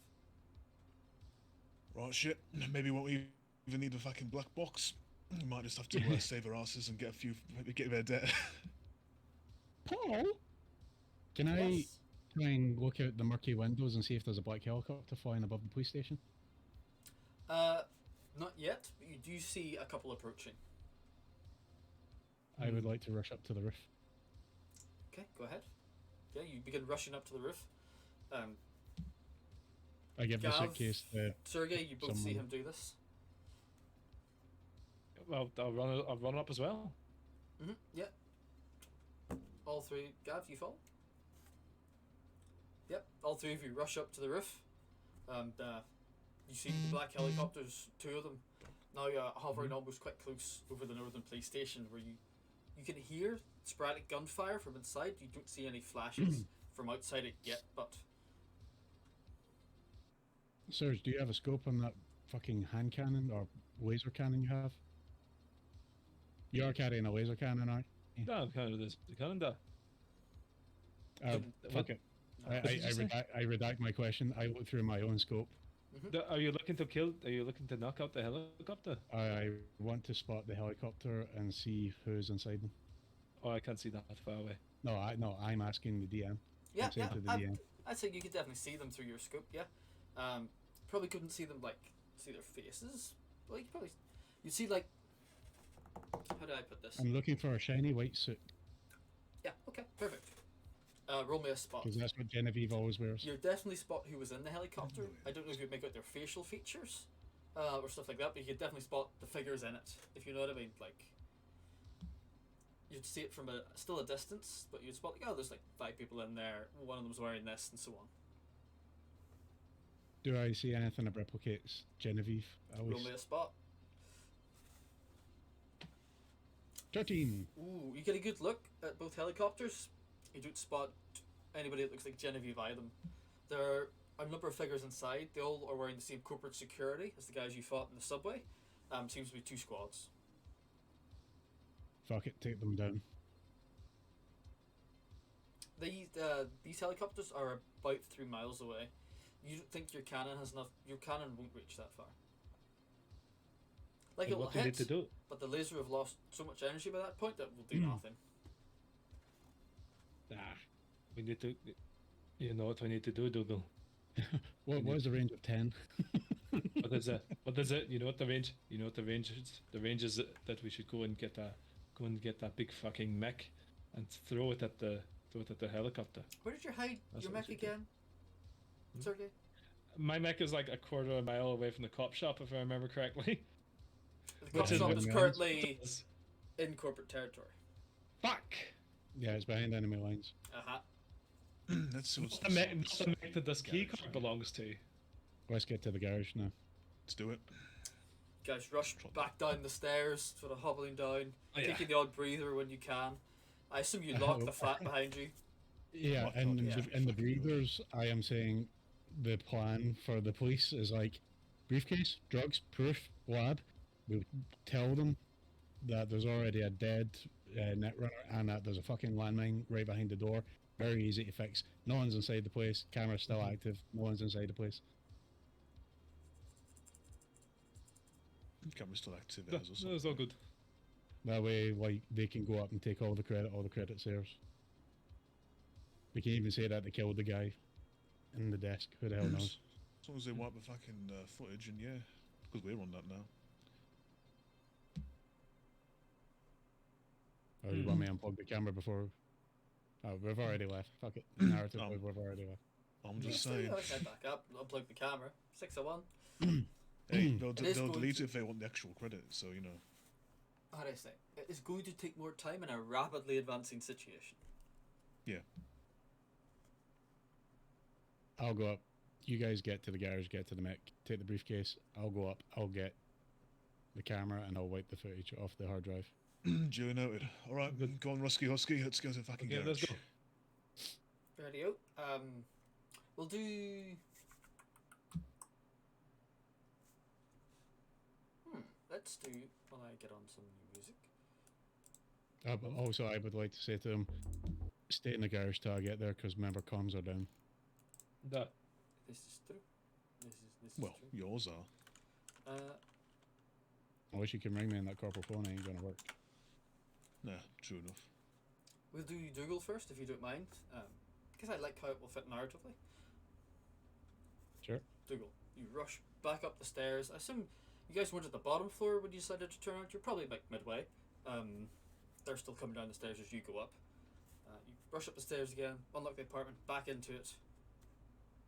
Right, shit. Maybe we won't even need a fucking black box. We might just have to save our asses and get their debt. Paul? Can I Yes. try and look out the murky windows and see if there's a black helicopter flying above the police station? Not yet, but you do see a couple approaching. I would like to rush up to the roof. Okay, go ahead. Yeah, you begin rushing up to the roof. I give the Gav, suitcase to Sergey, you both see someone. him do this. Well, I'll run up as well. Yep. All three. Gav, you follow? Yep. All three of you rush up to the roof. And you see the black helicopters, two of them, now hovering almost quite close over the northern police station, where you can hear sporadic gunfire from inside. You don't see any flashes from outside it yet, but Serge, do you have a scope on that fucking hand cannon or laser cannon you have? You are carrying a laser cannon, aren't you? No, kind of this the calendar. Fuck it. no. What did you say? I redact my question. I look through my own scope. Are you looking to kill? Are you looking to knock out the helicopter? I want to spot the helicopter and see who's inside them. Oh, I can't see that far away. No, I'm asking the DM. Yeah, I'm saying to the DM. I'd say you could definitely see them through your scope. Yeah, probably couldn't see them see their faces. Well, you'd see like, how do I put this? I'm looking for a shiny white suit Yeah, okay, perfect. Roll me a spot. because that's what Genevieve always wears. You definitely spot who was in the helicopter. I don't know if you'd make out their facial features or stuff like that, but you could definitely spot the figures in it, if you know what I mean. Like, you'd see it from still a distance, but you'd spot like, oh, there's like 5 people in there. One of them's wearing this, and so on. Do I see anything that replicates Genevieve? Roll me a spot. 13. Ooh, you get a good look at both helicopters. You don't spot anybody that looks like Genevieve either. There are a number of figures inside. They all are wearing the same corporate security as the guys you fought in the subway. Seems to be 2 squads. Fuck it, take them down. These helicopters are about 3 miles away. You don't think your cannon has enough? Your cannon won't reach that far. Like, it will What do you need hit, to do? but the laser have lost so much energy by that point that will do nothing. We need to. You know what we need to do, Dougal? What was the range of 10? What is it? What is it? You know what the range? You know what the range is? The range is that we should go and get that big fucking mech, and throw it at the helicopter. Where did you hide That's your what mech we should do. again, Sergey? My mech is like a quarter of a mile away from the cop shop, if I remember correctly. The cop is shop it? is currently in corporate territory. Fuck! Yeah, it's behind enemy lines. Let's see what's The mech that this key card belongs to. Let's get to the garage now. Let's do it. Guys, rush back down the stairs, sort of hobbling down, Oh, yeah. taking the odd breather when you can. I assume you lock the flat behind you. Yeah, What and not? in the breathers, I am saying the plan for the police is like briefcase, drugs, proof, lab. We'll tell them that there's already a dead netrunner and that there's a fucking landmine right behind the door. Very easy to fix. No one's inside the place. Camera's still active. No one's inside the place. Camera's still active No, as well. it's all good. That way, like, they can go up and take all the credit. All the credit's theirs. They can even say that they killed the guy in the desk. Who the hell knows? As long as they wipe the fucking footage, and yeah, because we're on that now. Or you want me to unplug the camera before? Oh, we've already left. Fuck it. Narrative, Oh. we've already left. I'm just saying. Let's head back up, unplug the camera. 601. Hey, they'll It is they'll going delete to- it if they want the actual credit. So you know. How do I say? It is going to take more time in a rapidly advancing situation. I'll go up. You guys get to the garage, get to the mech, take the briefcase. I'll go up. I'll get the camera and I'll wipe the footage off the hard drive. Duly noted. All right, go on, Rusky Husky. Let's go to the fucking Okay, let's garage. go. Radio. We'll do. Let's do. While I get on some new music. But also, I would like to say to them, stay in the garage till I get there, because remember, comms are down. That. This is true. This is Well, true. yours are. I wish you can ring me on that corporal phone. Ain't gonna work. Nah, true enough. We'll do Dougal first, if you don't mind, because I like how it will fit narratively. Sure. Dougal, you rush back up the stairs. I assume you guys weren't at the bottom floor when you decided to turn out. You're probably like midway. They're still coming down the stairs as you go up. You rush up the stairs again, unlock the apartment, back into it.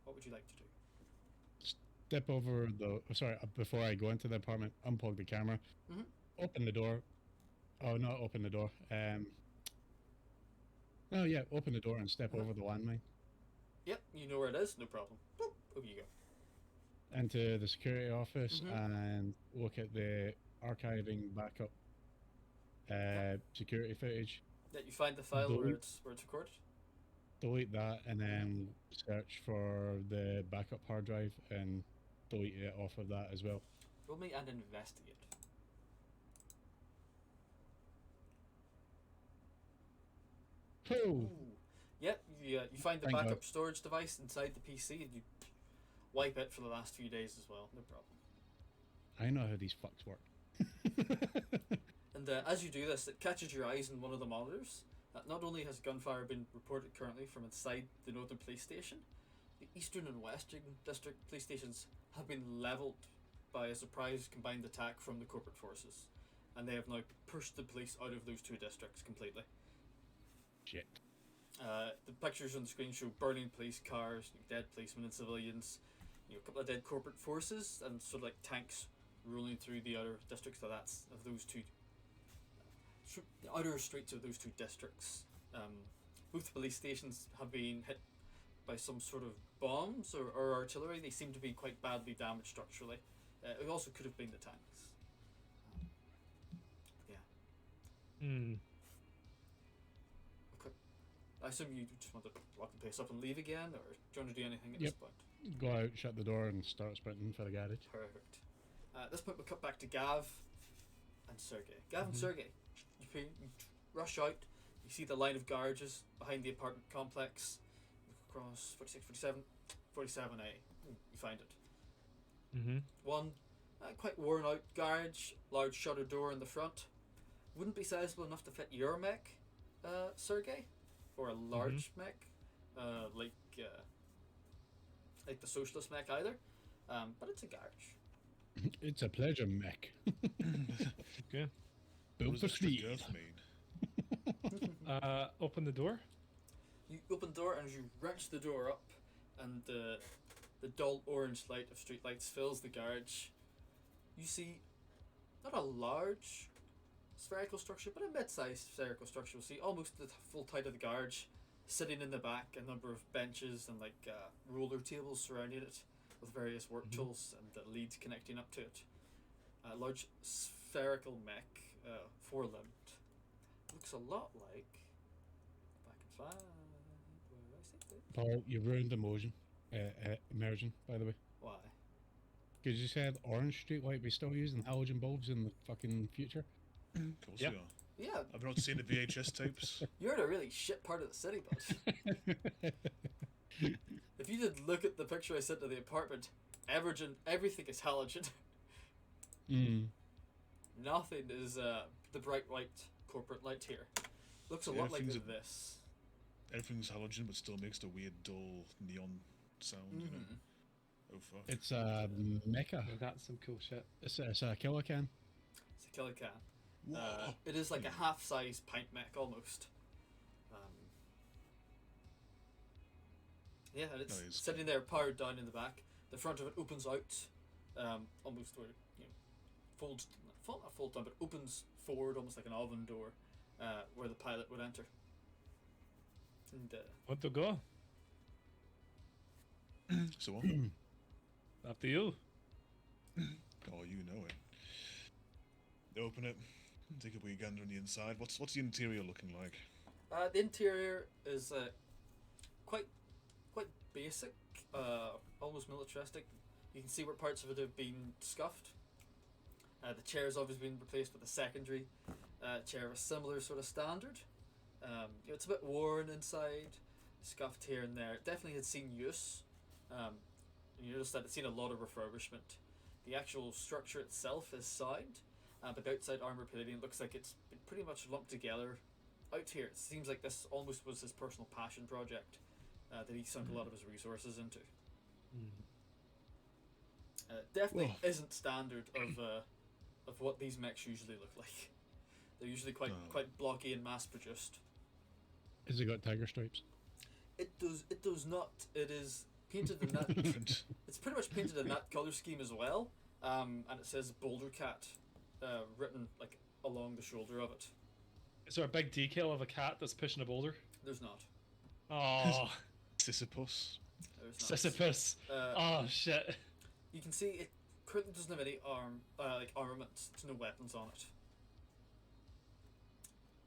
What would you like to do? Step over the. Sorry, before I go into the apartment, unplug the camera, Mhm. open the door. Oh, not open the door. Oh yeah, open the door and step Uh-huh. over the landmine Yep, you know where it is, no problem. Boop, over you go. into the security office Mhm. and look at the archiving backup security footage. Yeah, you find the file where Delete, it's recorded. delete that, and then search for the backup hard drive and delete it off of that as well. Roll me and investigate. Oh, Ooh. Yep, you find the Thank backup God. storage device inside the PC and you wipe it for the last few days as well, no problem. I know how these fucks work. And as you do this, it catches your eyes in one of the monitors. Not only has gunfire been reported currently from inside the Northern Police Station, the Eastern and Western District Police Stations have been levelled by a surprise combined attack from the corporate forces, and they have now pushed the police out of those two districts completely. Shit. The pictures on the screen show burning police cars, dead policemen and civilians, a couple of dead corporate forces, and sort of like tanks rolling through the outer districts of those two, the outer streets of those two districts. Both police stations have been hit by some sort of bombs or artillery. They seem to be quite badly damaged structurally. It also could have been the tanks. Yeah. Hmm. I assume you just want to lock the place up and leave again, or do you want to do anything at this Yep. point? Go out, shut the door, and start sprinting for the garage. Perfect. At this point, we cut back to Gav and Sergey. Gav and Sergey, you rush out. You see the line of garages behind the apartment complex. Look across 46, 47, 47A. You find it. Mm-hmm. One quite worn out garage, large shutter door in the front. Wouldn't be sizable enough to fit your mech, Sergey, or a large mech, like the socialist mech either. But it's a garage. It's a pleasure, mech. Okay. What Built does for extra speed. girth mean? Open the door. You open the door and as you wrench the door up, and the dull orange light of street lights fills the garage. You see not a large spherical structure, but a mid-sized spherical structure. You'll see almost the full height of the garage, sitting in the back, a number of benches and roller tables surrounding it, with various work tools and the leads connecting up to it. A large spherical mech, four-limbed. Looks a lot like. Back in five. Where did I say that? Paul, you ruined immersion, by the way. Why? Because you said orange street light, we still using halogen bulbs in the fucking future. Of course Yep. we are. Yeah, I've not seen the VHS tapes. you're in a really shit part of the city, bud. If you did look at the picture I sent to the apartment, everything is halogen. Nothing is the bright white corporate light here. Looks a See, lot like everything's this. Everything's halogen, but still makes the weird, dull neon sound. You know? Oh fuck. It's a mecha. Oh, that's some cool shit. It's a killer can. It's a killer can. Whoa. It is like a half-size pint mech almost. Yeah, and it's Nice. sitting there powered down in the back. The front of it opens out, almost where folds, not fold down, but opens forward almost like an oven door, where the pilot would enter. And Want to go? So what? After you. Oh, you know it. They open it, take a wee gander on the inside. What's the interior looking like? the interior is quite basic, almost militaristic. You can see where parts of it have been scuffed. The chair's obviously been replaced with a secondary chair of a similar sort of standard. It's a bit worn inside, scuffed here and there. It definitely had seen use. You notice that it's seen a lot of refurbishment. The actual structure itself is sound, but the outside armor plating looks like it's been pretty much lumped together out here. It seems like this almost was his personal passion project that he sunk a lot of his resources into. Definitely isn't standard of what these mechs usually look like. They're usually quite blocky and mass produced. Has it got tiger stripes? It does. It does not. It is painted in that. Different. It's pretty much painted in that color scheme as well. And it says Boulder Cat, written like along the shoulder of it. Is there a big decal of a cat that's pushing a boulder? There's not. Oh, Sisyphus. There's not. Sisyphus. Oh shit. You can see it currently doesn't have any armaments. There's no weapons on it.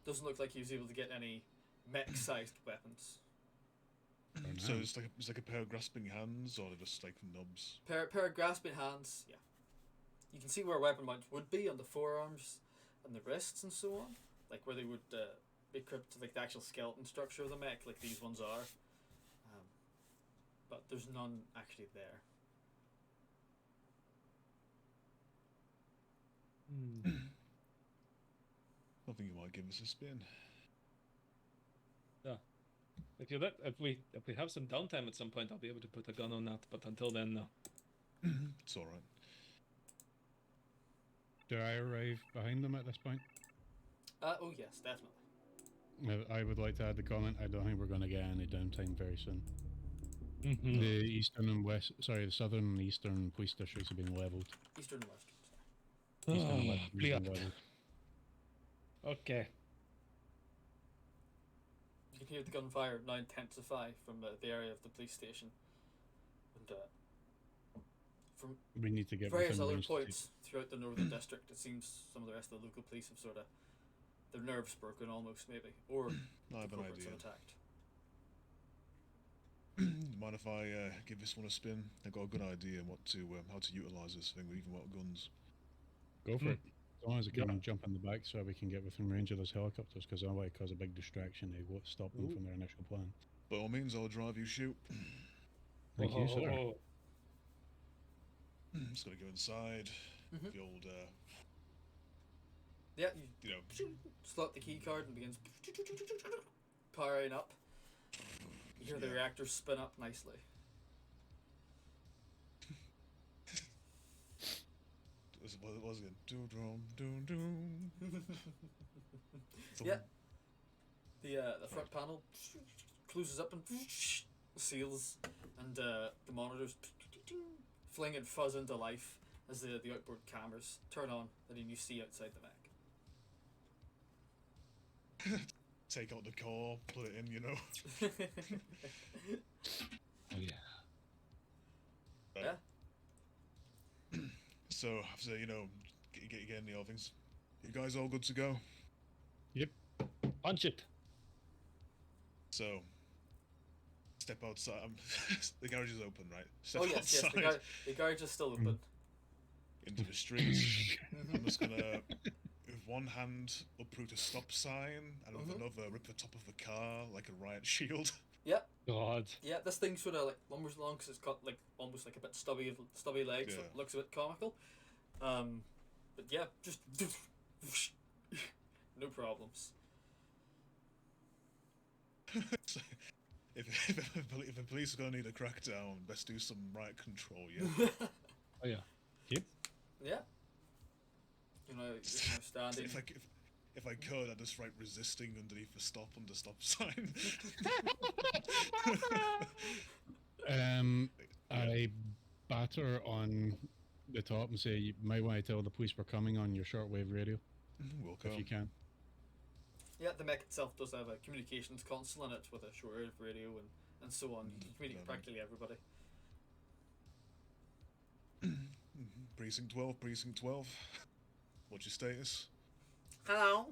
Doesn't look like he was able to get any mech-sized weapons. So it's like a pair of grasping hands, or just like nubs. Pair of grasping hands. Yeah. You can see where a weapon mount would be on the forearms and the wrists and so on, like where they would be crimped to like the actual skeleton structure of the mech, like these ones are. But there's none actually there. I think you might give us a spin. Yeah. If we have some downtime at some point, I'll be able to put a gun on that. But until then, no. It's all right. Do I arrive behind them at this point? Oh yes, definitely. I would like to add the comment. I don't think we're going to get any downtime very soon. Mm-hmm. The eastern and west, sorry, the southern and eastern police districts have been leveled. Eastern and Western. Sorry. Eastern and western have been Bleep. leveled. Okay. You can hear the gunfire now intensify from the area of the police station, and from We need to get various within other range to points throughout the northern district. It seems some of the rest of the local police have sort of their nerves broken almost, maybe, or I have an corporates idea. have attacked. Mind if I give this one a spin? I've got a good idea on what to how to utilize this thing, even without guns. go for it. As long as it can Yeah. jump in the back so we can get within range of those helicopters, because otherwise it cause a big distraction. They won't stop them from their initial plan. By all means, I'll drive you shoot. Thank you, sir. Oh. Just gotta go inside. Mhm. The old, Yeah, you know, you slot the key card and begins powering up. You hear the Yeah. reactors spin up nicely. what was it? Doom, doom, doom. Yeah. The front panel closes up and seals, and the monitors fling and fuzz into life as the outboard cameras turn on, letting you see outside the mech. Take out the core, put it in, you know. Oh, yeah. Yeah. So, you know, getting the other things. You guys all good to go? Punch it. So, step outside. The garage is open, right? Step Oh yes, outside the garage is still open. into the street. I'm just gonna, with one hand, uproot a stop sign, and with another, rip the top of the car like a riot shield. Yep. God. Yeah, this thing sort of like lumbers along because it's got like almost like a bit stubby legs, so Yeah. it looks a bit comical. But yeah, just no problems. if the police are gonna need a crackdown, best do some riot control, yeah. Oh yeah. Yeah. You know, just kind of standing. If I could, I'd just write resisting underneath the stop on the stop sign. I batter on the top and say you might want to tell the police we're coming on your shortwave radio We'll if you can. Yeah, the mech itself does have a communications console in it with a shortwave radio and so on. You can communicate with practically everybody. Precinct 12. What's your status? Hello.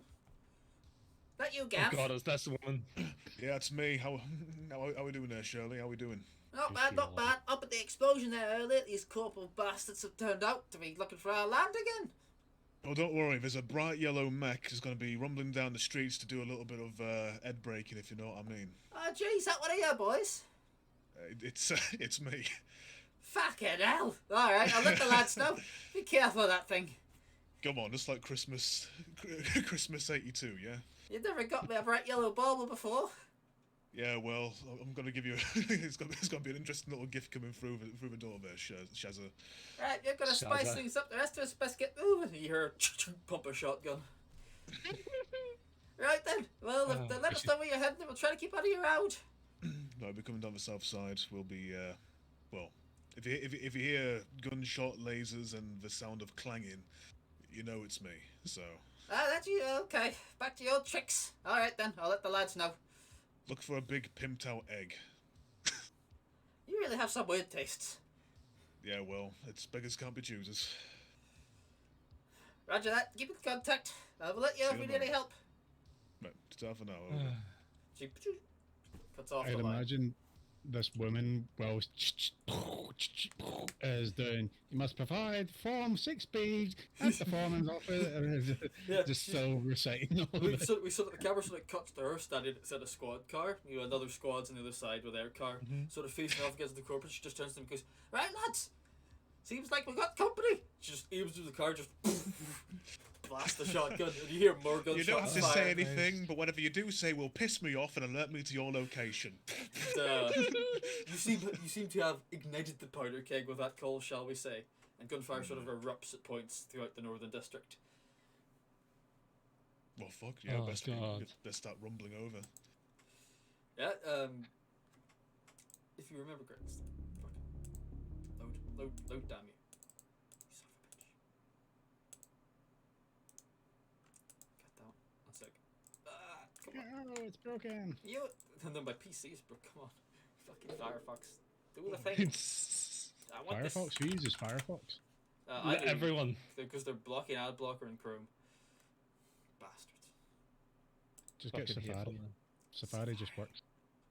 That you, Oh Gaff? God, is that the woman? Yeah, it's me. How we doing there, Shirley? How we doing? Not bad, not bad. Up at the explosion there earlier, these corporal bastards have turned out to be looking for our land again. Oh, don't worry. There's a bright yellow mech that's going to be rumbling down the streets to do a little bit of head breaking, if you know what I mean. Oh, jeez, that one of you boys? It's me. Fucking hell. Alright, I'll let the lads know. Be careful of that thing. Come on, just like Christmas 82, yeah? You've never got me a bright yellow bauble before. Yeah, well, I'm gonna give you. It's gonna be an interesting little gift coming through the door there, Shazza. Right, you're gonna spice Shazza. things up. The rest of us best get moving. You hear pump a shotgun. Right then. Well, then let us know where you're heading, and we'll try to keep out of your road. No, we're coming down the south side. We'll be, well, if you hear gunshot, lasers, and the sound of clanging, you know it's me. So Ah, that's you. Okay, back to your old tricks. All right then. I'll let the lads know. look for a big pimped out egg. You really have some weird tastes. Yeah, well, it's beggars can't be choosers. Roger that. Keep in contact. I will let you know if we need any help. Right, it's half an hour. Over. She cuts off I'd the line. imagine this woman, well, is doing. You must provide Form 6B at the foreman's office. And Yeah, just she's- so reciting all of We it. sort of the camera sort of cuts to her standing at a squad car. You know, another squad's on the other side with their car, sort of facing off against the corporate. She just turns to them and goes, "Right, lads, seems like we got company." She just aims through the car, just blast the shotgun, and you hear more gunshots. You don't have to fire. say anything, but whatever you do say will piss me off and alert me to your location. You seem to have ignited the powder keg with that call, shall we say? And gunfire sort of erupts at points throughout the northern district. Well, fuck yeah, Oh, best God. start rumbling over. Yeah. If you remember correctly, fucking load, damn you, you son of a bitch. God damn it. 1 sec. Come on. Oh, it's broken. You. And then my PC's broke. Come on. Fucking Firefox. Do the thing. I want this. Firefox? Who uses Firefox? I do, Everyone. because they're blocking ad blocker in Chrome. Bastards. Just get Fucking hateful, Safari. man. Safari just works.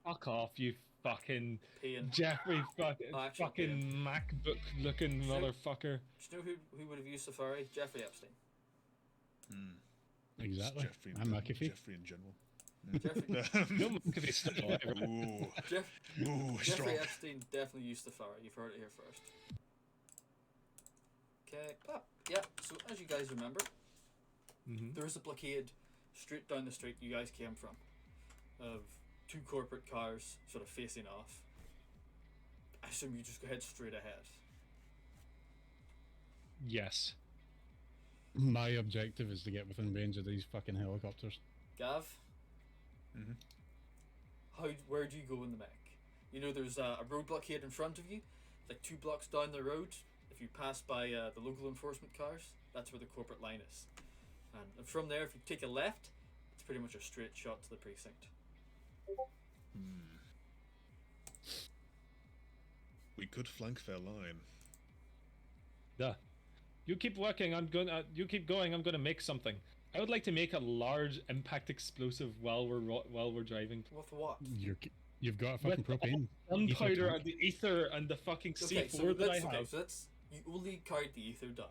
Fuck off, you fucking Pain. Jeffrey fucking Actual fucking MacBook looking Sure. motherfucker. Do you know who would have used Safari? Jeffrey Epstein. Exactly. Jeffrey I'm McAfee. Jeffrey in general. Jeffrey, No one could be still alive. Ooh, Jeffrey strong. Epstein definitely used Safari. You've heard it here first. Okay. Yeah. So as you guys remember, there is a blockade straight down the street you guys came from, of 2 corporate cars sort of facing off. I assume you just go head straight ahead. Yes. My objective is to get within range of these fucking helicopters. Gav. Mhm. Where do you go in the mech? You know, there's a road blockade in front of you, like 2 blocks down the road. If you pass by the local enforcement cars, that's where the corporate line is. And from there, if you take a left, it's pretty much a straight shot to the precinct. We could flank their line. Yeah. You keep working. I'm gonna. You keep going. I'm gonna make something. I would like to make a large impact explosive while we're driving. With what? You've got fucking With propane. Gunpowder Ether and the ether and the fucking Okay, C4 so that I that's have. so that's you only carried the ether down.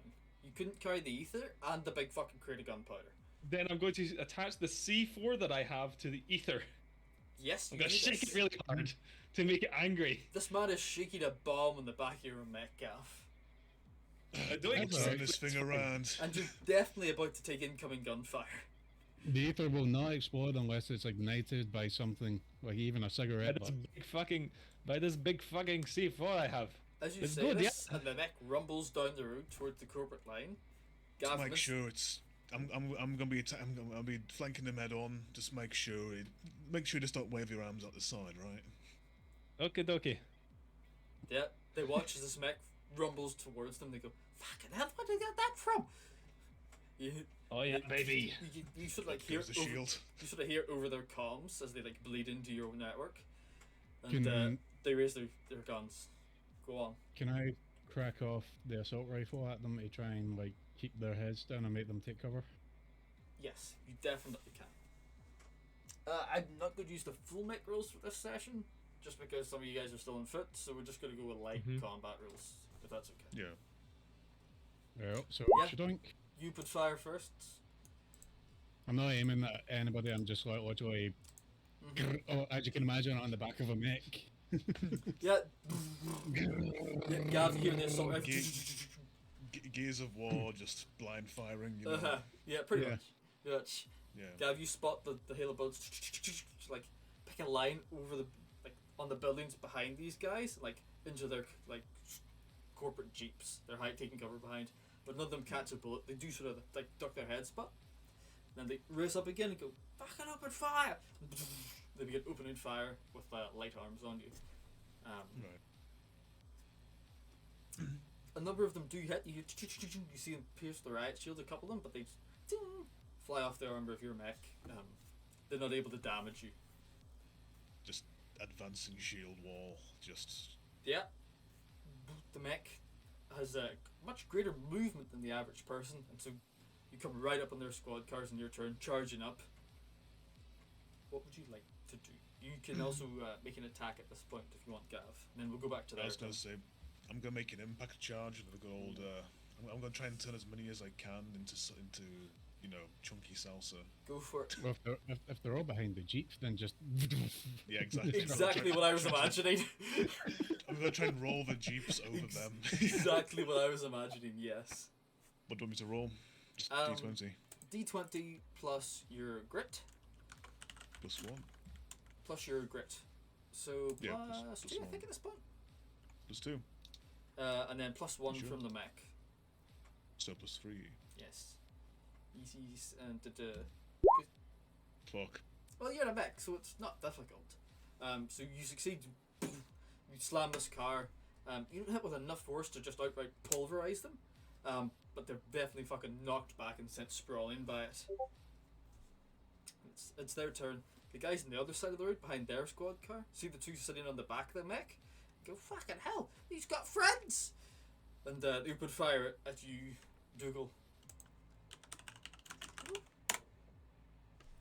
You couldn't carry the ether and the big fucking crate of gunpowder. Then I'm going to attach the C4 that I have to the ether. Yes, I'm you gonna do shake this. it really hard to make it angry. This man is shaking a bomb in the back of your mech, Gav. Doing That's it. Turn this thing around. And you're definitely about to take incoming gunfire. The ether will not explode unless it's ignited by something, like even a By cigarette this butt. big fucking C4 I have. As you It's say good, this, and the mech rumbles down the road towards the corporate line, Just Gav, make this- sure it's. I'm gonna be I'll be flanking them head on. Just make sure you just don't wave your arms out the side, right? Okie dokie. yeah, they watch as this mech rumbles towards them. They go, "Fucking hell, where did they get that from?" You, Oh yeah, baby. you should like hear Here's the over, shield. you sort of hear over their comms as they like bleed into your network, and Can- they raise their guns. Go on. Can I crack off the assault rifle at them to try and like keep their heads down and make them take cover? Yes, you definitely can. I'm not going to use the full mech rules for this session, just because some of you guys are still in foot, so we're just going to go with light combat rules, if that's okay. Yeah. Well, so Yeah. shadonk. You put fire first. I'm not aiming at anybody. I'm just like literally, oh, as you can imagine, on the back of a mech. Yeah. Gav, you hear the assault rifle. Gears of War, just blind firing. You know? Yeah, pretty Yeah. much. Pretty much. Yeah. Gav, you spot the hail of bullets, like pick a line over the like on the buildings behind these guys, like into their like corporate jeeps. They're taking cover behind, but none of them catch a bullet. They do sort of like duck their heads, but Then they race up again and go, fucking open fire! They begin opening fire with light arms on you. Right. A number of them do hit you. You see them pierce the riot shield, a couple of them, but they just fly off the armor of your mech. They're not able to damage you. Just advancing shield wall. Just. Yeah. The mech has a much greater movement than the average person, and so you come right up on their squad cars in your turn, charging up. What would you like to do? You can also make an attack at this point if you want, Gav, and then we'll go back to that. I was gonna say, I'm gonna make an impact charge and a good old. I'm gonna try and turn as many as I can into you know, chunky salsa. Go for it. Well, if they're all behind the jeep, then just Yeah, exactly. Exactly what I was imagining. I'm gonna try and roll the jeeps over them. Exactly what I was imagining. Yes. What do you want me to roll? Just D20 D20 plus your grit. plus 1 Plus your grit. So Yeah, plus plus 2, I one. think, at this point. plus 2, And then plus 1 Sure. from the mech. so plus 3. Yes. Easy and Fuck. well, you're in a mech, so it's not difficult. So you succeed. You slam this car. You don't hit with enough force to just outright pulverize them. But they're definitely fucking knocked back and sent sprawling by it. It's their turn. The guys on the other side of the road behind their squad car see the two sitting on the back of the mech. Go, fucking hell, he's got friends! And they open fire at you, Dougal.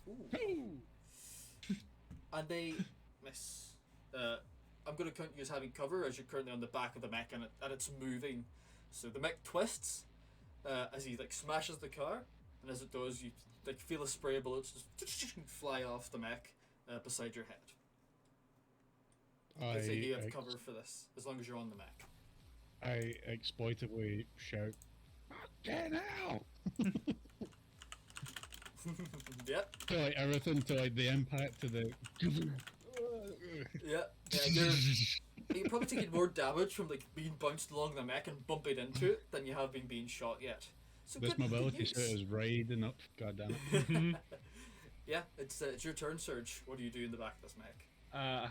Ooh. And they miss. I'm going to count you as having cover as you're currently on the back of the mech and it's moving. So the mech twists as he like smashes the car, and as it does, you like feel a spray of bullets just fly off the mech beside your head. I'd say you have cover for this as long as you're on the mech. I exploitively shout, "Fucking hell!" Yep. To like everything, to like the impact, to the. Yeah. You're probably taking more damage from like being bounced along the mech and bumping into it than you have been being shot yet. So This good mobility news. suit is riding up. God damn it! Yeah, it's your turn, Surge. What do you do in the back of this mech?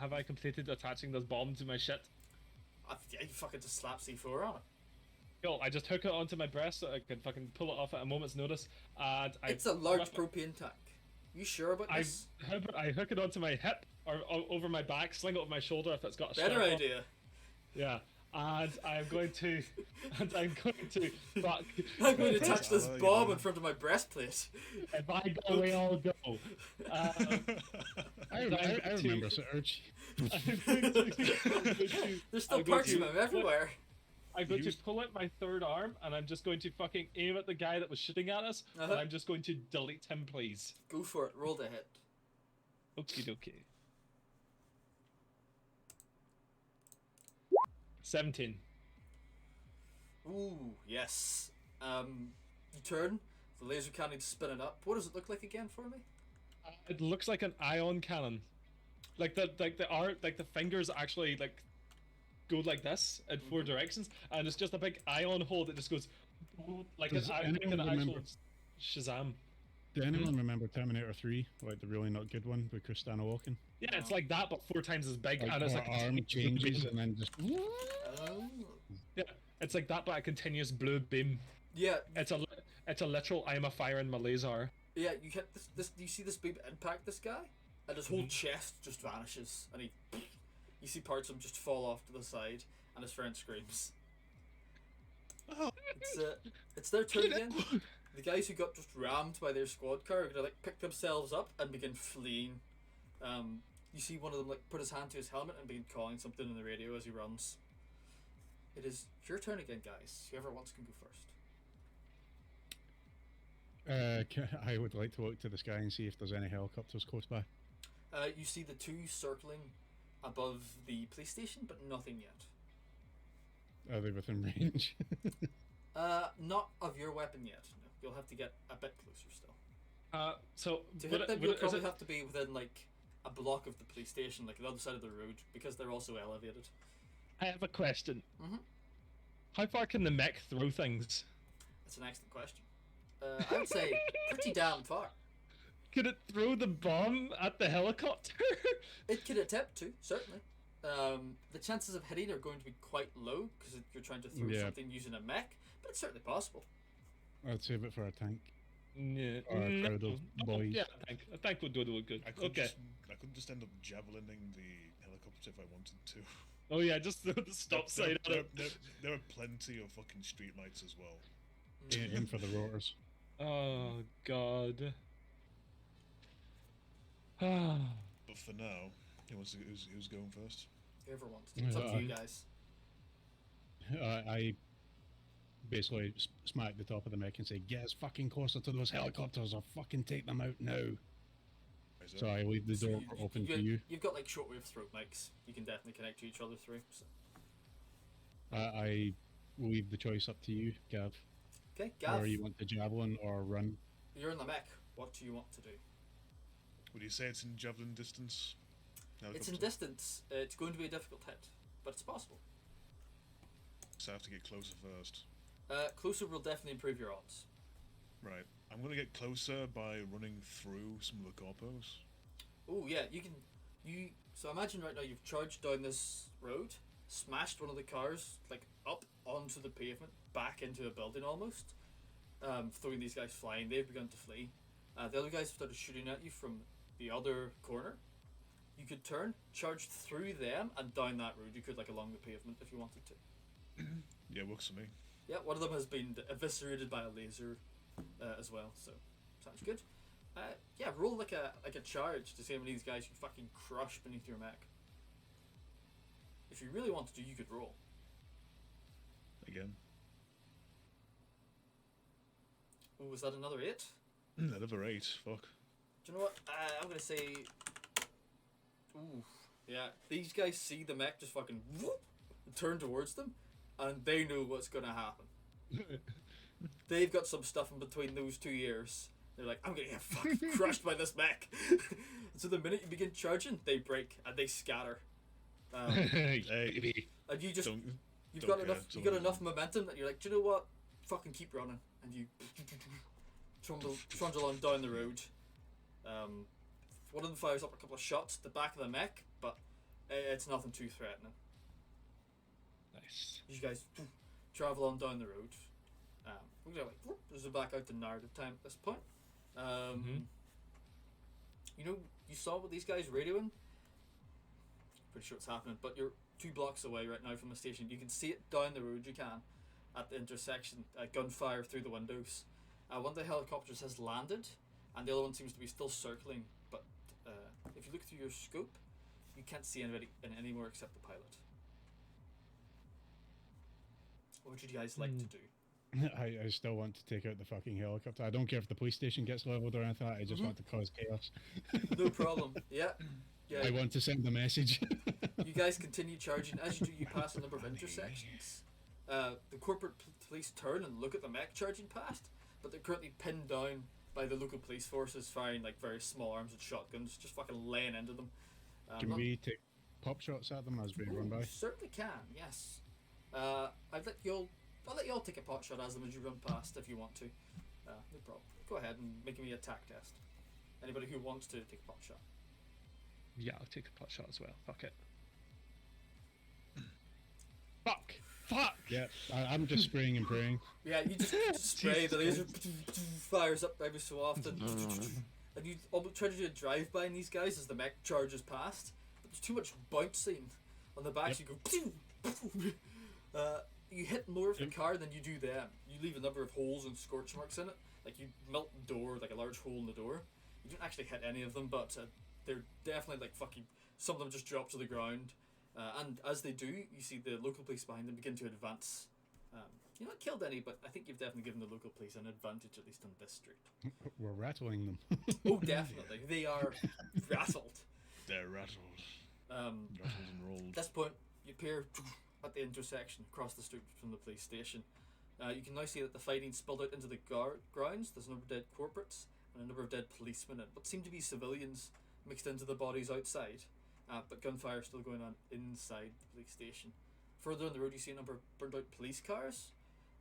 Have I completed attaching this bomb to my shit? Yeah, you fucking just slap C4 on it. Cool, I just hook it onto my breast so I can fucking pull it off at a moment's notice, and It's a large propane tank. You sure about this? I hook it onto my hip or over my back, sling it over my shoulder if it's got a Better strap on. idea. Yeah, and I'm going to fuck. I'm going to touch this Oh, bomb yeah. in front of my breastplate. If I go, we all go. I remember Surge. There's still I'm going parts of to- him everywhere. I'm going to Use- pull out my third arm, and I'm just going to fucking aim at the guy that was shooting at us, and I'm just going to delete him, please. Go for it. Roll the hit. Okie dokie. 17. Ooh, yes. You turn. The laser cannon spinning up. What does it look like again for me? It looks like an ion cannon. Like the fingers actually like go like this in four directions, and it's just a big ion hole that just goes like Does like anyone an actual remember- Shazam. Do anyone remember Terminator 3, like the really not good one with Christina Walken? Yeah, it's like that, but 4 times as big, Like and it's her like a arm continuous changes beam. and then just. Oh. Yeah, it's like that, but a continuous blue beam. Yeah, It's a literal I'm a firing my laser. yeah. You hit this. You see this beam impact this guy, and his whole chest just vanishes, and you see parts of him just fall off to the side, and his friend screams. Oh, It's their turn again. The guys who got just rammed by their squad car are gonna like pick themselves up and begin fleeing. You see one of them like put his hand to his helmet and begin calling something in the radio as he runs. It is your turn again, guys. Whoever wants can go first. I would like to look to the sky and see if there's any helicopters close by. You see the two circling above the police station, but nothing yet. Are they within range? Not of your weapon yet. No. You'll have to get a bit closer still. So To would hit it- them, would you'll it- is probably it- have to be within like a block of the police station, like the other side of the road, because they're also elevated. I have a question. Mhm. How far can the mech throw things? That's an excellent question. I would say pretty damn far. Could it throw the bomb at the helicopter? It could attempt to, certainly. The chances of hitting are going to be quite low because you're trying to throw Yeah. something using a mech, but it's certainly possible. I'd save it for a tank. Yeah. Or a crowd of boys. Yeah, a tank would do it good. I could Okay. just end up javelining the helicopter if I wanted to. Oh yeah, just throw the stop sign at There, it. there are plenty of fucking streetlights as well. Aim for the rotors. Oh god. Ah. But for now, who's going first? Whoever wants to. It's up to you guys. I basically smack the top of the mech and say, "Get us fucking closer to those helicopters, or fucking take them out now." Is it? So I leave the door open to you. You've got like shortwave throat mics. You can definitely connect to each other through. So. I leave the choice up to you, Gav. Okay, Gav, Whether you want the javelin or run. you're in the mech. What do you want to do? Would you say it's in javelin distance? It's in Helicopter? distance. It's going to be a difficult hit, but it's possible. So I have to get closer first. Closer will definitely improve your odds. Right. I'm gonna get closer by running through some of the corpos. Oh yeah, you can. So imagine right now you've charged down this road, smashed one of the cars like up onto the pavement, back into a building almost, throwing these guys flying. They've begun to flee. The other guys have started shooting at you from the other corner. You could turn, charge through them, and down that road. You could like along the pavement if you wanted to. Yeah, works for me. Yeah, one of them has been eviscerated by a laser as well. So sounds good. Yeah, roll like a charge to see how many of these guys you fucking crush beneath your mech. If you really wanted to, you could roll. Again. Oh, was that another 8? Another 8. Fuck. Do you know what? I'm gonna say. Ooh, yeah. These guys see the mech just fucking whoop, turn towards them, and they know what's gonna happen. They've got some stuff in between those two ears. They're like, I'm gonna get fucking crushed by this mech. So the minute you begin charging, they break and they scatter. Hey, And you just don't, you've don't got care, enough don't you've got care. enough momentum that you're like, do you know what? Fucking keep running, and you trundle on down the road. One of them fires up a couple of shots at the back of the mech, but it's nothing too threatening. Nice. You guys travel on down the road. We're gonna like whoop, there's a back out to narrative time at this point. You know, you saw what these guys radioing. Pretty sure it's happening, but you're 2 blocks away right now from the station. You can see it down the road. You can at the intersection. Gunfire through the windows. One of the helicopters has landed, and the other one seems to be still circling. But if you look through your scope, you can't see anybody anymore except the pilot. What would you guys like to do? I still want to take out the fucking helicopter. I don't care if the police station gets leveled or anything. I just want to cause chaos. No problem. Yeah. I want to send the message. You guys continue charging. As you do, you pass a number of intersections. The corporate police turn and look at the mech charging past, but they're currently pinned down by the local police forces firing like very small arms and shotguns, just fucking laying into them. Can we take pop shots at them as we run by? You certainly can, yes. I'll let you all take a pot shot as you run past if you want to. No problem. Go ahead and make me a attack test. Anybody who wants to take a pot shot. Yeah, I'll take a pot shot as well. Fuck it. Fuck! Fuck! Yeah, I'm just spraying and praying. Yeah, you just spray the laser fires up every so often, and you almost try to do a drive-by in these guys as the mech charges past, but there's too much bouncing on the back, so you go. You hit more of the car than you do them. You leave a number of holes and scorch marks in it, like you melt the door, like a large hole in the door. You don't actually hit any of them, but they're definitely like fucking. Some of them just drop to the ground. And as they do, you see the local police behind them begin to advance. You're not killed any, but I think you've definitely given the local police an advantage, at least on this street. We're rattling them. Oh, definitely. They are rattled. They're rattled. Rattled and rolled. At this point, you appear at the intersection across the street from the police station. You can now see that the fighting spilled out into the grounds. There's a number of dead corporates and a number of dead policemen and what seem to be civilians mixed into the bodies outside. But gunfire still going on inside the police station. Further on the road, you see a number of burned out police cars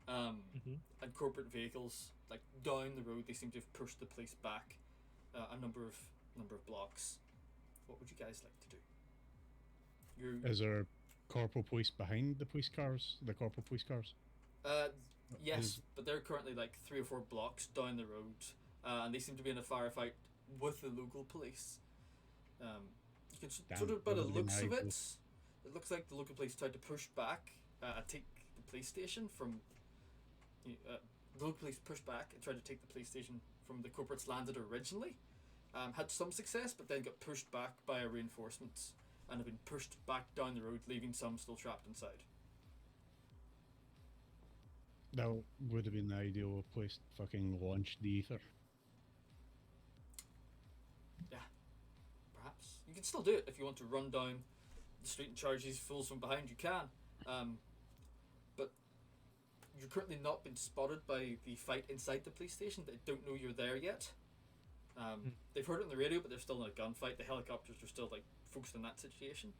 and corporate vehicles. Like down the road, they seem to have pushed the police back. a number of blocks. What would you guys like to do? You Is there corporal police behind the police cars? The corporal police cars? yes, Is- but they're currently like 3 or 4 blocks down the road, and they seem to be in a firefight with the local police. You can Damn, sort of, by that the would've been looks of ideal. it looks like the local police tried to push back and take the police station from. The local police pushed back and tried to take the police station from the corporates landed originally. Had some success, but then got pushed back by reinforcements and have been pushed back down the road, leaving some still trapped inside. That would have been the ideal place to fucking launch the ether. Perhaps you can still do it if you want to run down the street and charge these fools from behind. You can, but you're currently not been spotted by the fight inside the police station. They don't know you're there yet. They've heard it on the radio, but they're still in a gunfight. The helicopters are still like focused on that situation,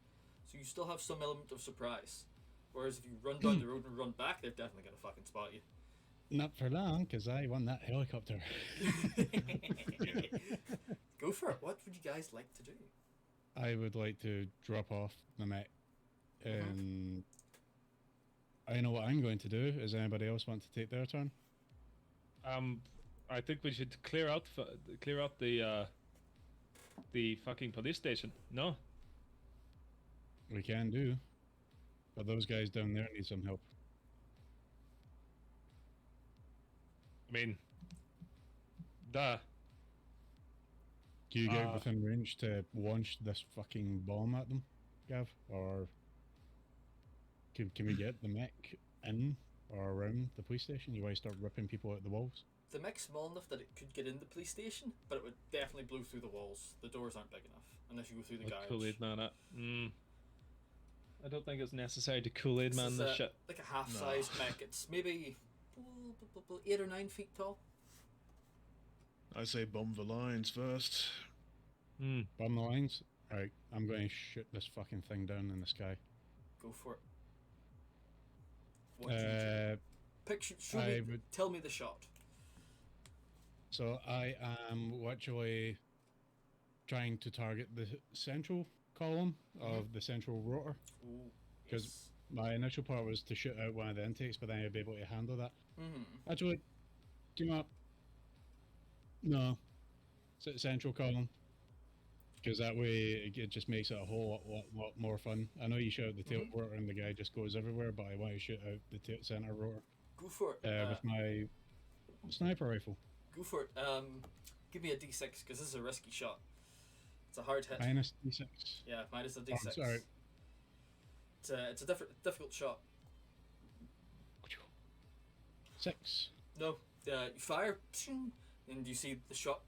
so you still have some element of surprise. Whereas if you run down the road and run back, they're definitely gonna fucking spot you. Not for long, because I won that helicopter. Go for it. What would you guys like to do? I would like to drop off the mech. I know what I'm going to do. Does anybody else want to take their turn? I think we should clear out the fucking police station. No. We can do. But those guys down there need some help. I mean, duh. Do you get within range to launch this fucking bomb at them, Gav? Or can we get the mech in or around the police station? You want to start ripping people out the walls? The mech's small enough that it could get in the police station, but it would definitely blow through the walls. The doors aren't big enough unless you go through the garage. Kool-Aid man it. I don't think it's necessary to Kool-Aid man is this shit. like a half-sized mech. It's maybe 8 or 9 feet tall. I say bomb the lines first. Bomb the lines? Right, I'm going to shoot this fucking thing down in the sky. Go for it. What do you do? Picture. Tell me the shot. So I am actually trying to target the central column of the central rotor. Ooh, 'Cause yes. My initial part was to shoot out one of the intakes, but then I'd be able to handle that. Actually, do you know what? No. Central column. Because that way it just makes it a whole lot more fun. I know you shoot out the tail rotor and the guy just goes everywhere, but I want to shoot out the center rotor. Go for it. With my sniper rifle. Go for it. Give me a d6 because this is a risky shot. It's a hard hit. Minus D6. Yeah, minus a d6. Sorry. It's a difficult shot. 6. No, you fire, and you see the shot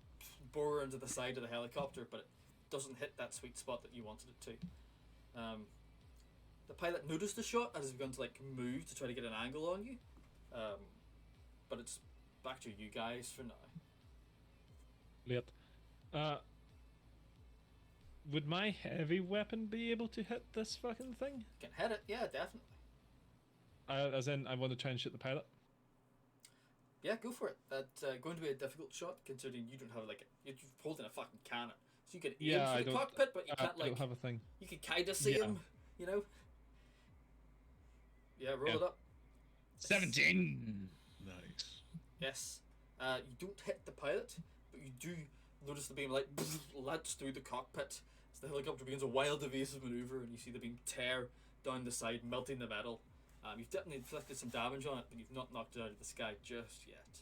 bore into the side of the helicopter, but it doesn't hit that sweet spot that you wanted it to. The pilot noticed the shot and has begun to like move to try to get an angle on you, but it's back to you guys for now. Late. Would my heavy weapon be able to hit this fucking thing? Can hit it, yeah, definitely. As in, I want to try and shoot the pilot. Yeah, go for it. That's going to be a difficult shot considering you don't have you're holding a fucking cannon, so you can aim for the cockpit, but you can't I don't have a thing. You can kind of see him, you know. Yeah, roll it up. 17. Nice. Yes. You don't hit the pilot, but you do notice the beam lets through the cockpit as the helicopter begins a wild evasive maneuver, and you see the beam tear down the side, melting the metal. You've definitely inflicted some damage on it, but you've not knocked it out of the sky just yet.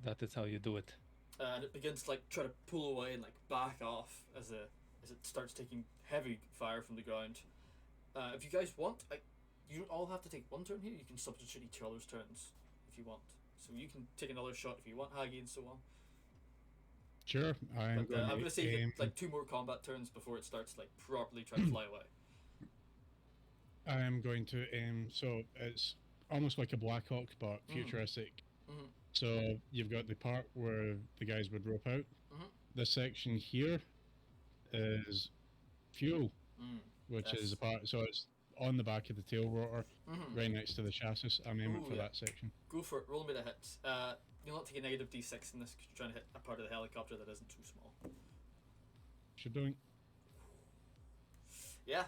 That is how you do it. And it begins to try to pull away and back off as it starts taking heavy fire from the ground. If you guys want, you don't all have to take one turn here. You can substitute each other's turns if you want. So you can take another shot if you want, Haggy, and so on. Sure, I'm going to say you get 2 more combat turns before it starts properly trying to fly away. I'm going to aim. So it's almost like a Black Hawk, but futuristic. So you've got the part where the guys would rope out. This section here is fuel, which is a part. So it's on the back of the tail rotor, Mm-hmm. right next to the chassis. I'm aiming Ooh, for yeah. that section. Go for it. Roll me the hit. You'll not take a negative d6 in this because you're trying to hit a part of the helicopter that isn't too small. Should doing. Yeah.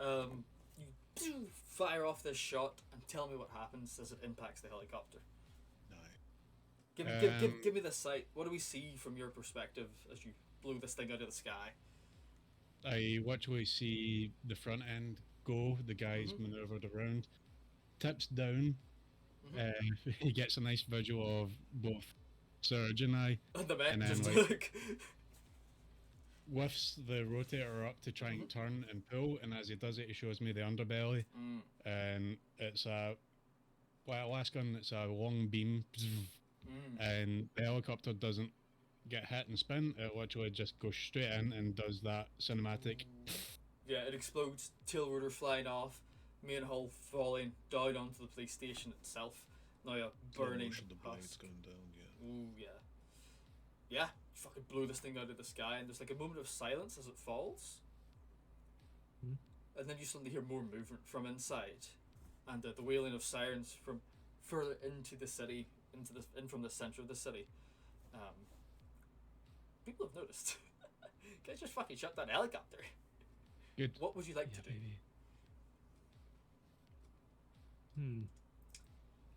You fire off this shot and tell me what happens as it impacts the helicopter. Nice. Give me the sight. What do we see from your perspective as you blow this thing out of the sky? I literally see the front end go. The guy's maneuvered around, tips down. He gets a nice visual of both Surge and I, And the mech and then just like like lifts the rotator up to try and turn and pull. And as he does it, he shows me the underbelly, and it's a last gun. It's a long beam, and the helicopter doesn't get hit and spin. It literally just goes straight in and does that cinematic. Yeah, it explodes, tail rotor flying off, main hull falling down onto the police station itself. Now a burning Motion, the blade's husk. going down. Yeah. Ooh, yeah. Yeah, you fucking blew this thing out of the sky, and there's like a moment of silence as it falls. And then you suddenly hear more movement from inside, and the wailing of sirens from further into the city, in from the center of the city. People have noticed. Guys just fucking shot that helicopter. Good. What would you like to do?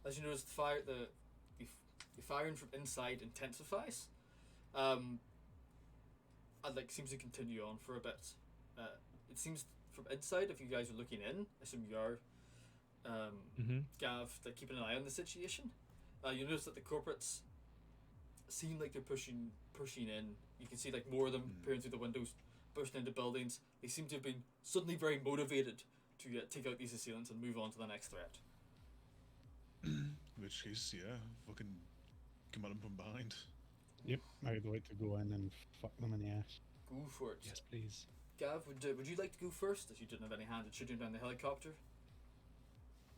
As you notice, the firing from inside intensifies. And like seems to continue on for a bit. It seems from inside, if you guys are looking in, I assume you are, Gav, like keeping an eye on the situation. You notice that the corporates seem like they're pushing in. You can see like more of them peering through the windows, bursting into buildings. They seem to have been suddenly very motivated to take out these assailants and move on to the next threat. In which case, yeah, fucking come at them from behind. Yep, I would like to go in and fuck them in the ass. Go for it. Yes, please. Gav, would you like to go first, as you didn't have any hand at shooting down the helicopter?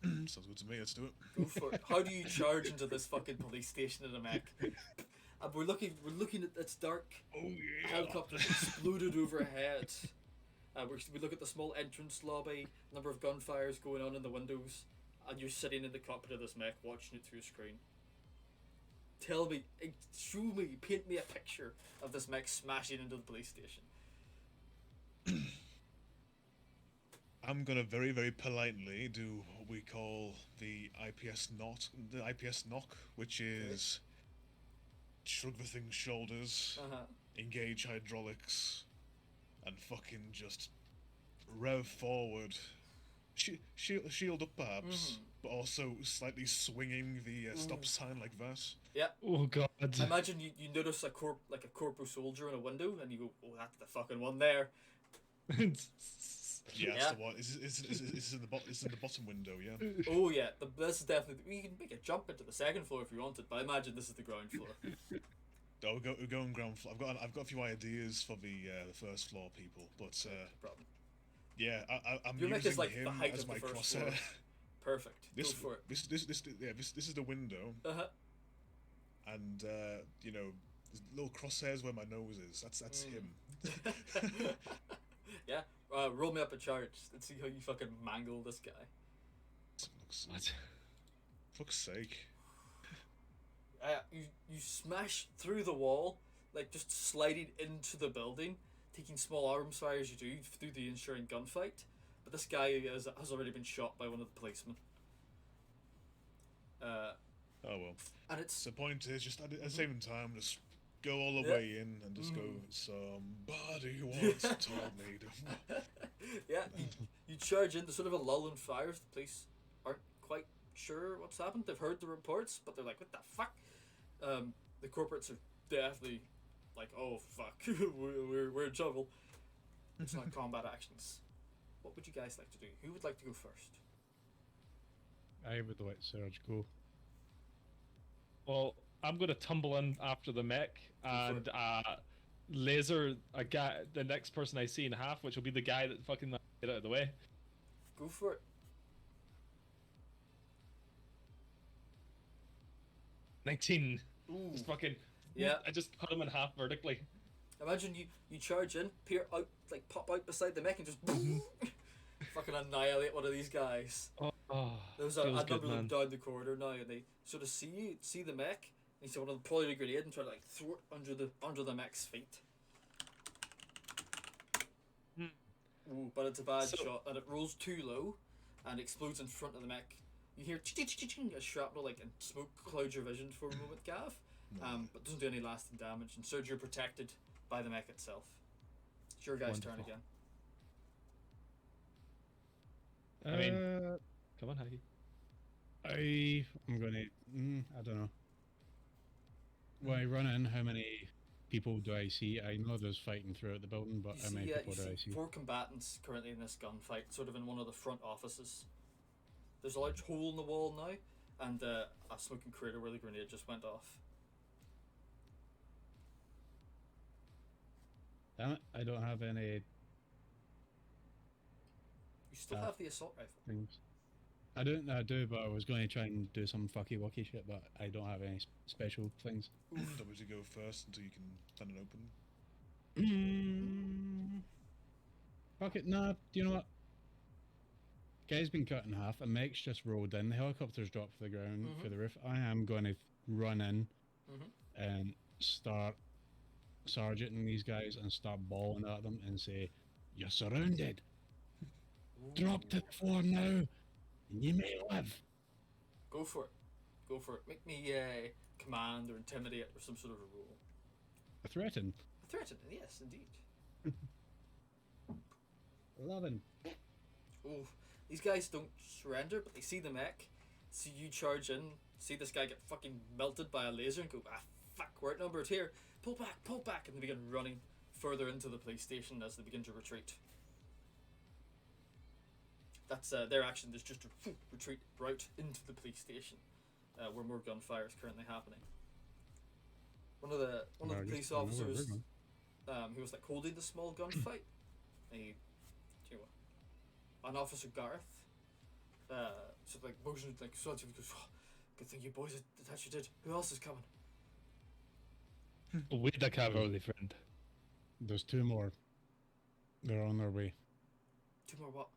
Sounds good to me. Let's do it. Go for it. How do you charge into this fucking police station in a mech? And we're looking at its dark helicopter exploded overhead. We look at the small entrance lobby, number of gunfires going on in the windows, and you're sitting in the cockpit of this mech watching it through a screen. Tell me, show me, paint me a picture of this mech smashing into the police station. I'm gonna very, very politely do what we call the IPS knock, which is shrug the thing's shoulders, engage hydraulics, and fucking just rev forward. Shield up perhaps, but also slightly swinging the stop sign like that. Yeah. Oh god. I imagine you notice a corpo soldier in a window, and you go, "Oh, that's the fucking one there." Yeah, that's the one. It's in the bottom window. Yeah. Oh yeah, this is definitely. You can make a jump into the second floor if you wanted, but I imagine this is the ground floor. Oh, we'll go on ground floor. I've got a few ideas for the first floor people, but Problem. yeah, I'm Your mech using is like him the height as of my the first crosshair. floor. Perfect. This, Go for it. This is the window, and you know, there's little crosshairs where my nose is. That's him. Yeah. Roll me up a charge. Let's see how you fucking mangle this guy. What? Fuck's sake. You smash through the wall, like just sliding into the building, taking small arms fire as you do through the ensuing gunfight. But this guy has already been shot by one of the policemen. Oh well. And it's The point is just at the same time, just go all the way in and just go. Somebody once told me to. yeah. You charge in. There's sort of a lull in fires. The police aren't quite sure what's happened. They've heard the reports, but they're like, "What the fuck?" The corporates are definitely like, "Oh fuck, we're in trouble." It's not combat actions. What would you guys like to do? Who would like to go first? I would let Surge go. Well, I'm gonna tumble in after the mech and laser a guy, the next person I see in half, which will be the guy that fucking get out of the way. Go for it. 19. Ooh. Just fucking. Yeah. I just cut him in half vertically. Imagine you charge in, peer out, like pop out beside the mech and just fucking annihilate one of these guys. Oh, There's feels a good, number of them man. down the corridor now, and they sort of see the mech, and you see one of them pull out a grenade and try to like throw it under the mech's feet. Ooh, but it's a bad So- shot, and it rolls too low, and explodes in front of the mech. You hear ching as shrapnel like and smoke clouds your vision for a moment, Gav, but doesn't do any lasting damage. And Serge, you're protected by the mech itself. It's your guy's turn Wonderful. again. I mean, come on, Haggy. I'm gonna. I don't know. When I run in, how many people do I see? I know there's fighting throughout the building, but You how many see, people you do I see see? 4 combatants currently in this gunfight, sort of in one of the front offices. There's a large hole in the wall now, and a smoking crater where the grenade just went off. Damn it! I don't have any You still have the assault rifle. things. I do, but I was going to try and do some fucky wucky shit, but I don't have any special things. Don't we to go first until you can find an open? Fuck it, nah, do you know what? Guy's been cut in half, a mech's just rolled in, the helicopter's dropped to the ground for the roof. I am going to run in and start sergeanting these guys and start bawling at them and say, "You're surrounded! Drop to the floor now, and you may live!" Go for it. Go for it. Make me command or intimidate or some sort of a role. A threaten. Threaten, yes, indeed. 11. Oh, these guys don't surrender, but they see the mech, see you charge in, see this guy get fucking melted by a laser and go, ah, fuck, we're outnumbered here. Pull back, and they begin running further into the police station as they begin to retreat. That's their action is just to retreat right into the police station, where more gunfire is currently happening. One of the police officers, who was like holding the small gunfight, an officer Gareth, sort of like motioned like sort of goes, oh, "Good thing you boys that you did. Who else is coming?" Wait a cavalry friend. There's 2 more. They're on their way 2 more what?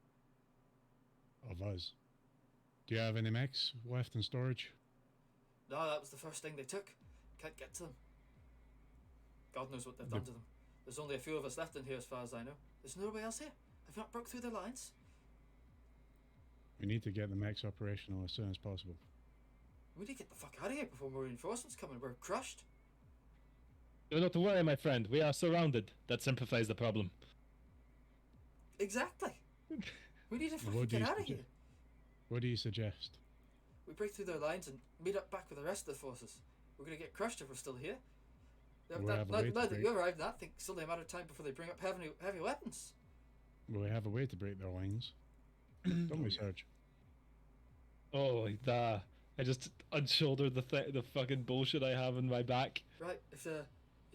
of us. Do you have any mechs left in storage? No, that was the first thing they took. Can't get to them. God knows what they've done to them. There's only a few of us left in here as far as I know. There's nobody else here. Have you not broke through their lines? We need to get the mechs operational as soon as possible. We need to get the fuck out of here before more reinforcements come and we're crushed. Do not worry, my friend. We are surrounded. That simplifies the problem. Exactly. We need to fucking What do get you out of suggest? here. What do you suggest? We break through their lines and meet up back with the rest of the forces. We're gonna get crushed if we're still here. We Now have a way to that break- you arrived, I think it's only a matter of time before they bring up heavy weapons. Will we have a way to break their lines? Don't we, Serge? Oh, that. I just unshouldered the fucking bullshit I have in my back. Right, if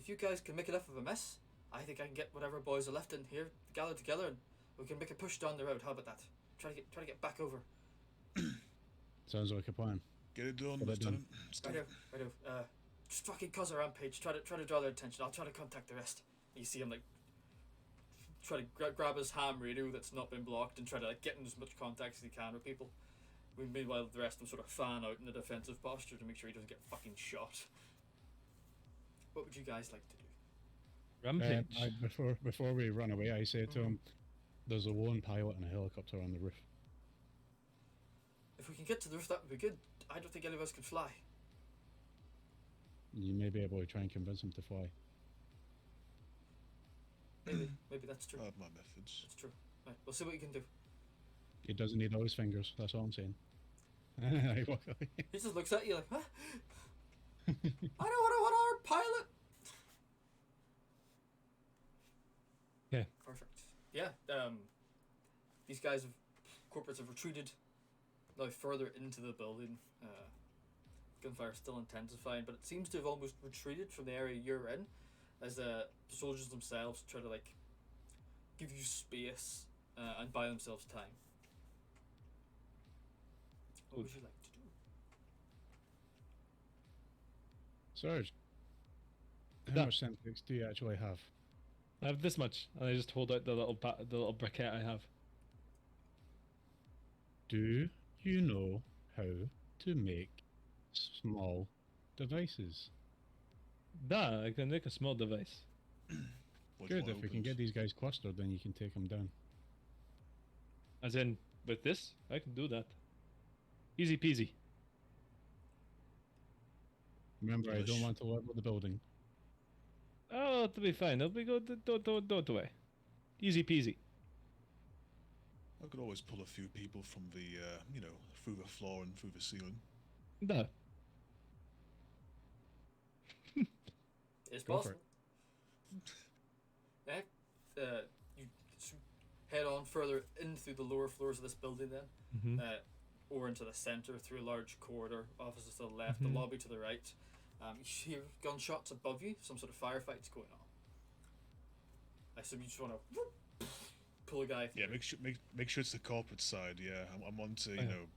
you guys can make enough of a mess, I think I can get whatever boys are left in here gathered together and we can make a push down the road. How about that? Try to get back over. Sounds like a plan. Get it done, Get it done. Lieutenant. Righto. Just fucking cause a rampage. Try to draw their attention. I'll try to contact the rest. You see him like try to grab his ham radio that's not been blocked and try to like get in as much contact as he can with people. Meanwhile, the rest of them sort of fan out in a defensive posture to make sure he doesn't get fucking shot. What would you guys like to do? Rampage. Before we run away, I say to him, "There's a lone pilot and a helicopter on the roof." If we can get to the roof, that would be good. I don't think any of us could fly. You may be able to try and convince him to fly. Maybe that's true. I have my methods. That's true. Right, we'll see what you can do. He doesn't need all his fingers. That's all I'm saying. I walk away. He just looks at you like, huh? I don't want our pilot. Yeah. Perfect. Yeah. These guys corporates have retreated now further into the building. Gunfire is still intensifying, but it seems to have almost retreated from the area you're in, as the soldiers themselves try to like give you space and buy themselves time. What would you like to do? Serge, how Yeah. much Semtex do you actually have? I have this much, and I just hold out the little briquette I have. Do you know how to make small devices? Da, I can make a small device. What do you Good. want If we can get opened? these guys clustered, then you can take them down. As in, with this, I can do that. Easy peasy. Remember, I don't Delish. want to level the building. Oh, it'll be fine. It'll be good. Don't worry. Easy peasy. I could always pull a few people from the, through the floor and through the ceiling. Da. It's Go for possible. Yeah. You head on further in through the lower floors of this building then, Mm-hmm. or into the center through a large corridor, offices to the left, Mhm. the lobby to the right. You hear gunshots above you, some sort of firefights going on. I assume you just want to pull a guy through. Yeah, make sure it's the corporate side. Yeah, I'm on to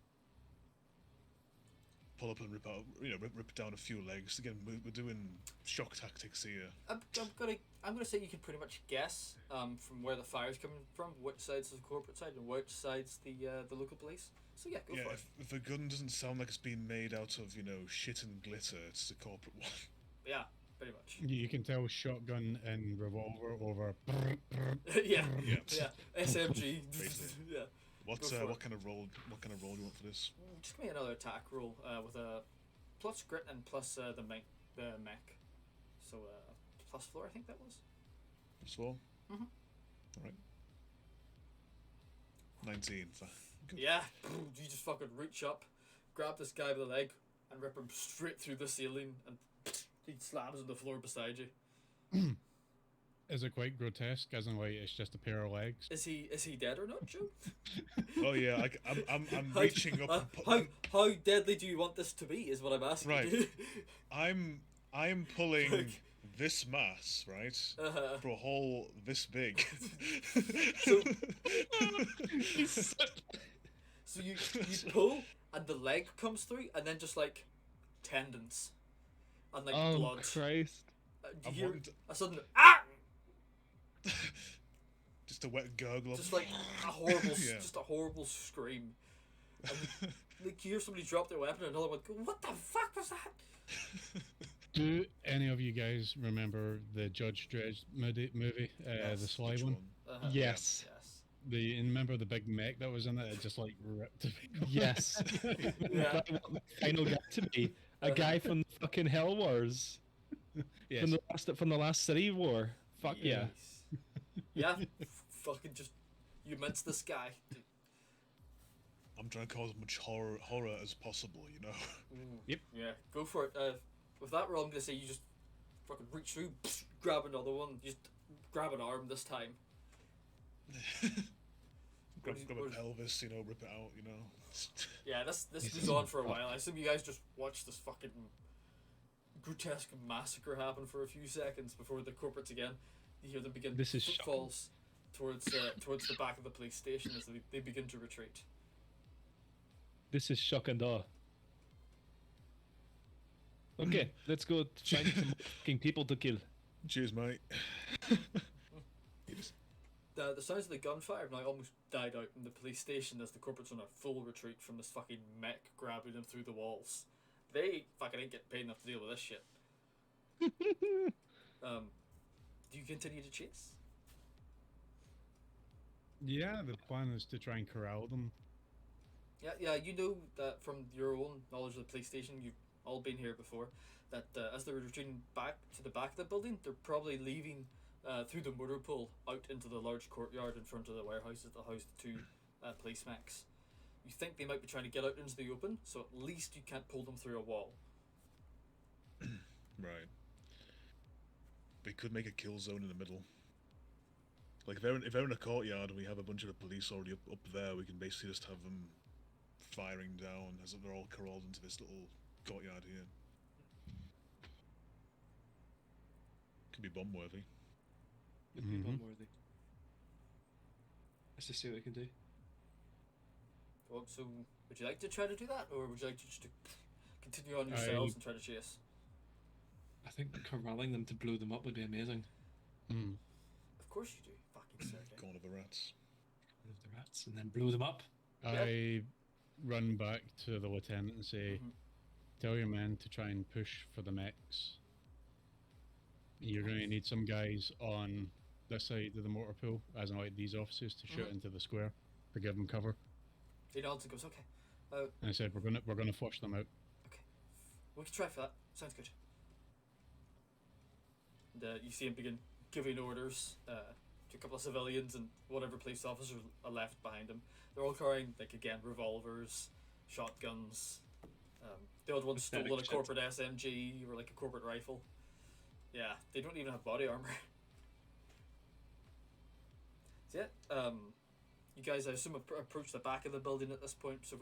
pull up and rip out, rip down a few legs. Again, we're doing shock tactics here. I'm gonna say you can pretty much guess from where the fire's coming from, which side's the corporate side and which side's the local police. So yeah, go Yeah, for it. if the gun doesn't sound like it's been made out of shit and glitter, it's the corporate one. Yeah, pretty much. You can tell shotgun and revolver over. yeah, Yeah. yeah. SMG. Basically. yeah. What Go for it. what kind of roll? What kind of roll do you want for this? Just give me another attack roll with a plus grit and plus the mech. So plus 4, I think that was. Plus 4. Mhm. All right. 19. Good. Yeah, you just fucking reach up, grab this guy by the leg, and rip him straight through the ceiling, and he slams on the floor beside you. Is it quite grotesque? As in, like, it's just a pair of legs. Is he dead or not, Joe? Oh yeah, I'm How- reaching up. how deadly do you want this to be? Is what I'm asking Right. you. I'm pulling Like- this mass, right, for a hole this big. So- So you pull, and the leg comes through, and then just like tendons, and like Oh blood. Christ! Do I'm you hear wanting to- a sudden ah? Just a wet gurgle. Just like a horrible, Yeah. just a horrible scream. And, like you hear somebody drop their weapon, and another one go, "What the fuck was that?" Do any of you guys remember the Judge Dredd movie, Yes. the Sly Which one? Uh-huh. Yes. Yes. And remember the big mech that was in it? It just like ripped to people. Yes. Yeah. But I want the final guy to be a guy from the fucking Hell Wars, Yes. from the last City War. Fuck yeah. Yes. Yeah. Fucking just you mince this guy. I'm trying to cause as much horror as possible. Yep. Yeah. Go for it. With that roll, I'm gonna say you just fucking reach through, grab another one. Just grab an arm this time. grab what a is- pelvis, rip it out. Yeah, this goes on for a while. I assume you guys just watch this fucking grotesque massacre happen for a few seconds before the corporates again. You hear them begin This is footfalls towards the back of the police station as they begin to retreat. This is shock and awe. Okay, let's go find some fucking people to kill. Cheers, mate. The sounds of the gunfire have now almost died out in the police station as the corporates on a full retreat from this fucking mech grabbing them through the walls. They fucking ain't getting paid enough to deal with this shit. Do you continue to chase? Yeah, the plan is to try and corral them. Yeah, you know that from your own knowledge of the police station, you've all been here before, that as they're retreating back to the back of the building, they're probably leaving through the motor pool out into the large courtyard in front of the warehouses that house the two police mechs. You think they might be trying to get out into the open, so at least you can't pull them through a wall. Right. We could make a kill zone in the middle. Like if they're in a courtyard and we have a bunch of the police already up there, we can basically just have them firing down as they're all corralled into this little courtyard here. Could be bomb worthy. It'd be Mhm. bomb-worthy. Let's just see what we can do. Well, so, would you like to try to do that, or would you like to just continue on yourselves and try to chase? I think corralling them to blow them up would be amazing. Mm. Of course you do, fucking Sergey. Corner of the rats. Rid of the rats and then blow them up. I run back to the lieutenant and say, Mhm. tell your men to try and push for the mechs. You're going to need some guys on this side of the motor pool, as in like these officers, to shoot Mhm. into the square to give them cover. He nods and goes, okay. And I said, we're gonna flush them out. Okay. We can try for that. Sounds good. And you see him begin giving orders to a couple of civilians and whatever police officers are left behind him. They're all carrying, like, again, revolvers, shotguns. The odd one stole Pathetic a shit. corporate SMG or like a corporate rifle. Yeah, they don't even have body armor. So yeah, you guys, I assume, approach the back of the building at this point. So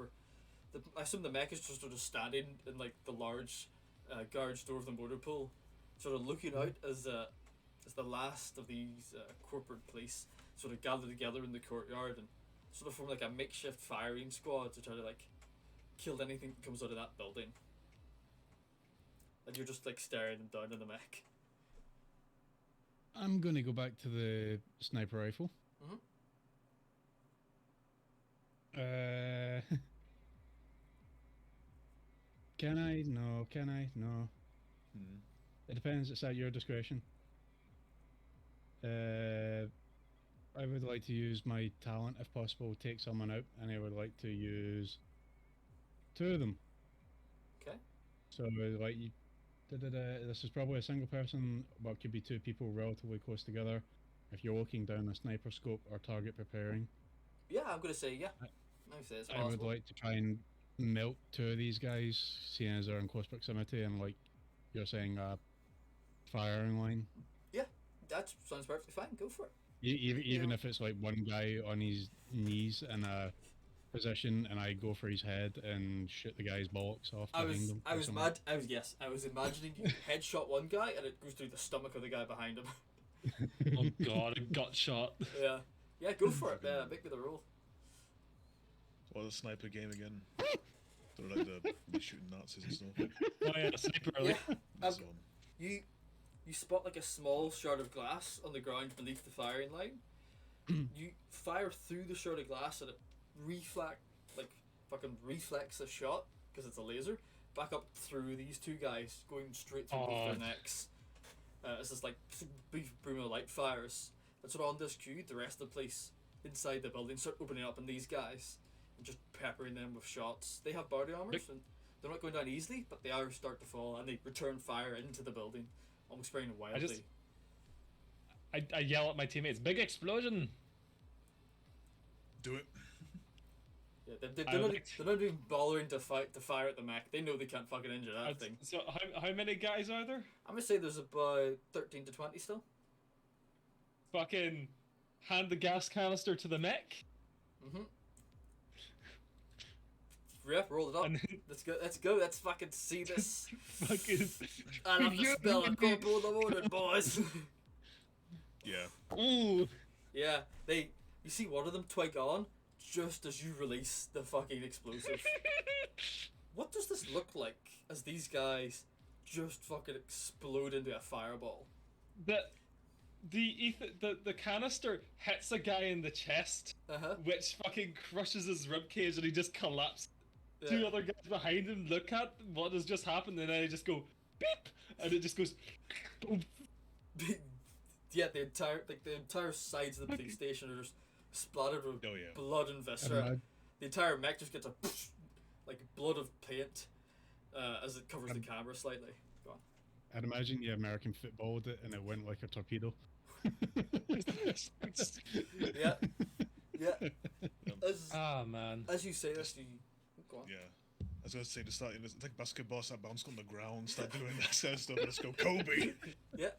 I assume the mech is just sort of standing in like the large garage door of the motor pool, sort of looking out as the last of these corporate police sort of gather together in the courtyard and sort of form like a makeshift firing squad to try to like kill anything that comes out of that building. And you're just like staring them down in the mech. I'm gonna go back to the sniper rifle. Mhm. Can I? No. Can I? No. Hmm. It depends. It's at your discretion. I would like to use my talent if possible, take someone out, and I would like to use two of them. Okay. So like you, this is probably a single person, but it could be two people relatively close together. If you're looking down a sniper scope or target preparing, Yeah, I'm gonna say yeah. I- I would say it's I would possible. like to try and melt two of these guys, seeing as they're in close proximity and like you're saying, firing line. That sounds perfectly fine. Go for it. Even Yeah. if it's like one guy on his knees in a position, and I go for his head and shoot the guy's bollocks off behind him. or something. I was imagining you headshot one guy and it goes through the stomach of the guy behind him. Oh god, a gut shot. Yeah. Yeah, go for it. Make me the roll. What a sniper game again. Sort of like the shooting Nazis and stuff. Oh yeah, sniper early. Yeah. This Um, one. You spot like a small shard of glass on the ground beneath the firing line. You fire through the shard of glass and it reflects a shot because it's a laser back up through these two guys, going straight through both their Oh. necks. As this like brief boom of light fires. And sort of on this cue, the rest of the police inside the building start opening up on these guys and just peppering them with shots. They have body armors and they're not going down easily, but they are start to fall and they return fire into the building, almost spraying wildly. I yell at my teammates, big explosion! Do it. Yeah, I they're not even bothering to fire at the mech. They know they can't fucking injure that thing. So how many guys are there? I'm gonna say there's about 13 to 20 still. Fucking hand the gas canister to the mech? Mm-hmm. Rip, roll it up. And then Let's go. Let's fucking see this. fucking... I love the smell of corporal in the morning, boys. Yeah. Ooh! Yeah, you see one of them twig on just as you release the fucking explosive. What does this look like as these guys just fucking explode into a fireball? The canister hits a guy in the chest, Uh-huh. which fucking crushes his ribcage and he just collapses. Yeah. Two other guys behind him look at what has just happened and then they just go beep and it just goes boom. Yeah, the entire sides of the police station are just splattered with Oh yeah. blood and viscera. And The entire mech just gets a like blood of paint as it covers the camera slightly. Go on. I'd imagine you American footballed it and it went like a torpedo. Yeah, yeah. Ah man. As you say this, you go on. Yeah. I was going to say to start, it's like basketball, start bouncing on the ground, start doing that sort of stuff, and just go Kobe, Yeah.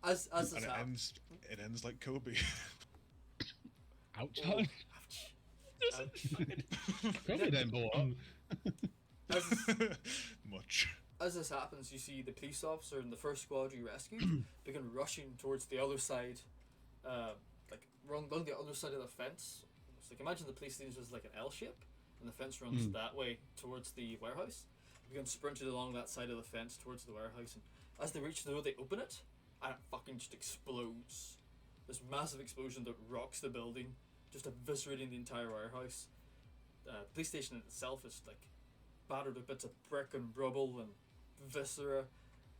As this and happens. it ends like Kobe. Ouch. Oh, ouch. Probably didn't blow up. As, Much. as this happens, you see the police officer and the first squad you rescued begin rushing towards the other side, like along the other side of the fence. It's like imagine the police station is like an L shape, and the fence runs that way towards the warehouse. They begin sprinting along that side of the fence towards the warehouse, and as they reach the door, they open it, and it fucking just explodes. This massive explosion that rocks the building, just eviscerating the entire warehouse. police station itself is like battered to bits of brick and rubble and viscera.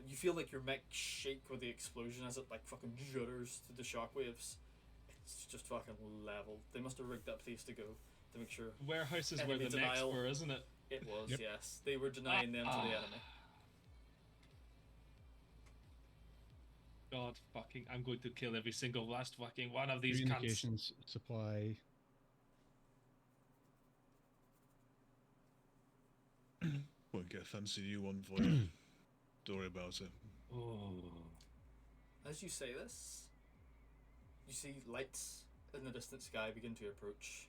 You feel like your mech shake with the explosion as it like fucking judders to the shockwaves. It's just fucking leveled. They must have rigged that place to go to make sure. Warehouse is where Enemy the mechs denial. were, isn't it? It was, Yep. yes. They were denying them to the enemy. God fucking, I'm going to kill every single last fucking one of these cunts. Communications supply. Won't get a fancy new one for you. Don't worry about it. Oh. As you say this, you see lights in the distant sky begin to approach.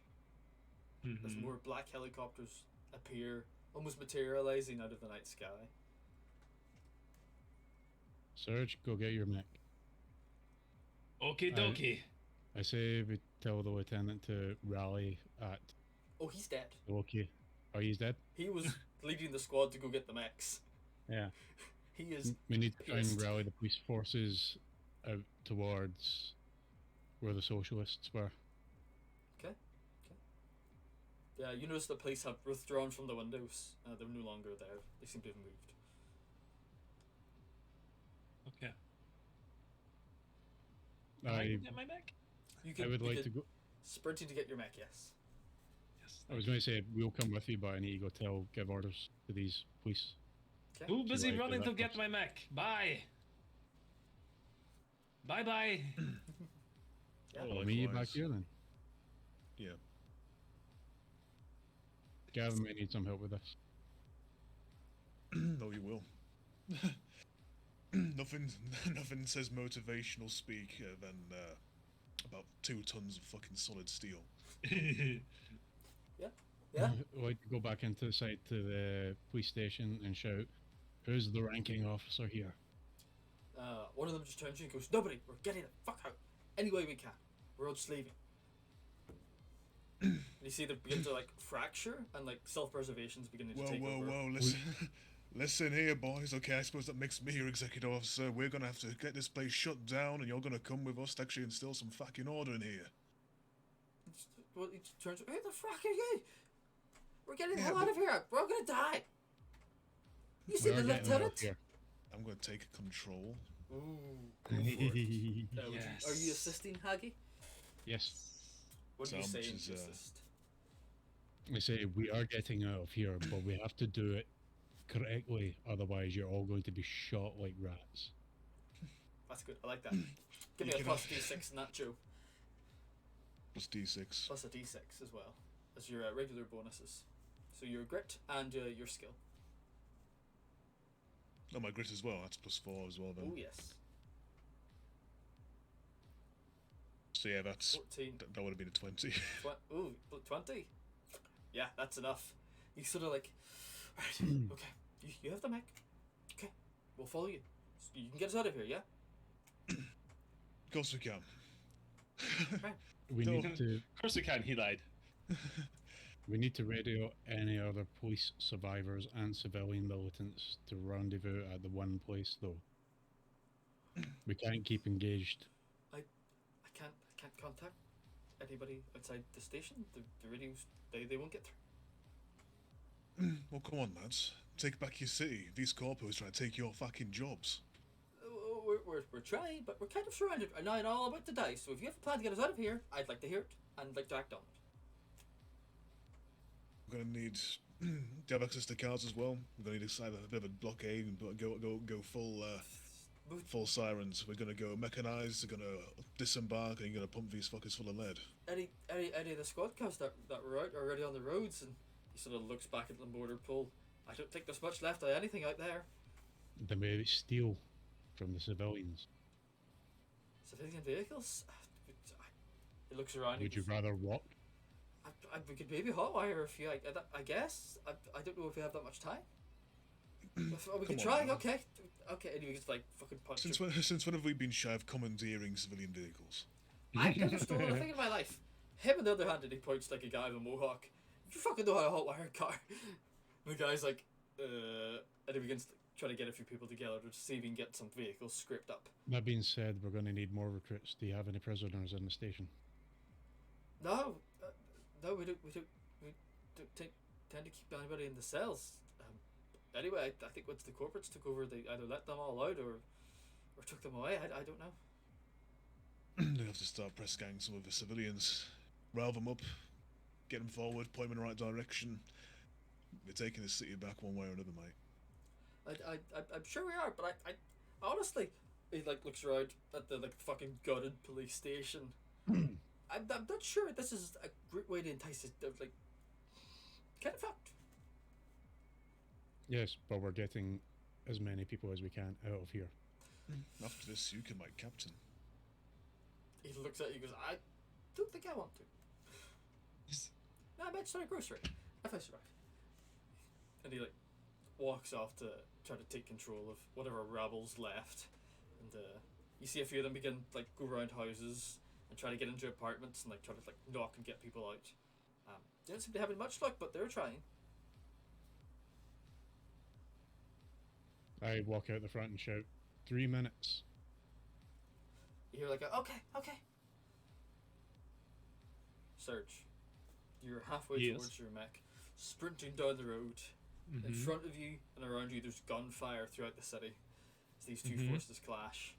As Mhm. more black helicopters appear, almost materializing out of the night sky. Surge, go get your mech. Okie dokie. I say we tell the lieutenant to rally at Oh, he's dead. okay. Oh, he's dead? He was leading the squad to go get the mechs. Yeah. He is. We need to try pissed. and rally the police forces out towards where the socialists were. Yeah, you notice the police have withdrawn from the windows. They're no longer there. They seem to have moved. Okay. Can I I go get my mech? You I would you like could to go. sprinting to get your mech. Yes. Yes. I was going to say we'll come with you, but I need to go give orders to these police. Okay. Too busy Right, running to that get comes- my mech. Bye. Bye bye. Yeah. Oh, I'll meet you back likewise. here then. Yeah. Gavin may need some help with this. No, you will. nothing says motivational speak than about 2 tons of fucking solid steel. Yeah. I'd like to go back into the site to the police station and shout, "Who's the ranking officer here?" One of them just turns to you and goes, "Nobody. We're getting the fuck out. Any way we can. We're all just leaving." And you see them begin to like fracture and like self-preservation's beginning to Whoa, take whoa, over. whoa! Listen, listen here, boys. Okay, I suppose that makes me your executive officer. We're gonna have to get this place shut down, and you're gonna come with us to actually instill some fucking order in here. Well, he just turns. Who the fuck are you? We're getting the Yeah, hell out of here. We're all gonna die. You see We the are getting out lieutenant? of here. I'm gonna take control. Ooh, go for it. Would Yes. are you assisting, Haggy? Yes, What do you So say much in is, assist? I say we are getting out of here, but we have to do it correctly. Otherwise, you're all going to be shot like rats. That's good. I like that. Give me You a can plus have- d6 in that, Joe. Plus D6. Plus a d6 as well as your regular bonuses. So your grit and your skill. Oh, my grit as well. That's plus 4 as well. Then. Oh yes. So yeah, that's 14. that would have been a 20. Ooh, 20. Yeah, that's enough. You sort of like, right, okay, you have the mech. Okay, we'll follow you. You can get us out of here, yeah? Of course we can. We No. need to Of course we can. He died. radio any other police survivors and civilian militants to rendezvous at the one place, though. We can't keep engaged. I can't contact anybody outside the station. The radios, they won't get through. Well, come on, lads. Take back your city. These corpos trying to take your fucking jobs. We're trying, but we're kind of surrounded. I know I'm all about to die, so if you have a plan to get us out of here, I'd like to hear it, and I'd like to act on it. We're gonna need to have access to cars as well. We're gonna need to have a bit of a blockade and go full sirens. We're gonna go mechanized. We're gonna disembark and you're gonna pump these fuckers full of lead. Any of the squad cars that were out are already on the roads, and he sort of looks back at the border pole. I don't think there's much left of anything out there. Then we steal from the civilians. Civilian vehicles? He looks around. Would you rather walk? We could maybe hotwire a few. I guess. I don't know if we have that much time. We could Come try. on, man. Okay. Okay. And he gets like fucking punch. Since when have we been shy of commandeering civilian vehicles? I've never stolen a thing in my life. Him on the other hand, and he points like a guy with a mohawk. You fucking know how to hotwire a car. And the guy's like, and he begins trying to get a few people together to see if he can get some vehicles scraped up. That being said, we're going to need more recruits. Do you have any prisoners in the station? No, no, we don't. tend to keep anybody in the cells. Anyway, I think once the corporates took over, they either let them all out or took them away. I don't know. They have to start press gang some of the civilians, rile them up, get them forward, point them in the right direction. We're taking the city back one way or another, mate. I'm sure we are, but I honestly, he like looks around at the like fucking gutted police station. I'm not sure this is a great way to entice it. Like, kind of fucked. Yes, but we're getting as many people as we can out of here. After this, you can make captain. He looks at you and goes, I don't think I want to. No, I might start a grocery if I survive. And he like walks off to try to take control of whatever rabble's left. And you see a few of them begin like go around houses and try to get into apartments and like try to like knock and get people out. They don't seem to be having much luck, but they're trying. I walk out the front and shout, 3 minutes. You hear like a, okay. Serge, you're halfway Yes. towards your mech, sprinting down the road. In front of you and around you, there's gunfire throughout the city as these two forces clash.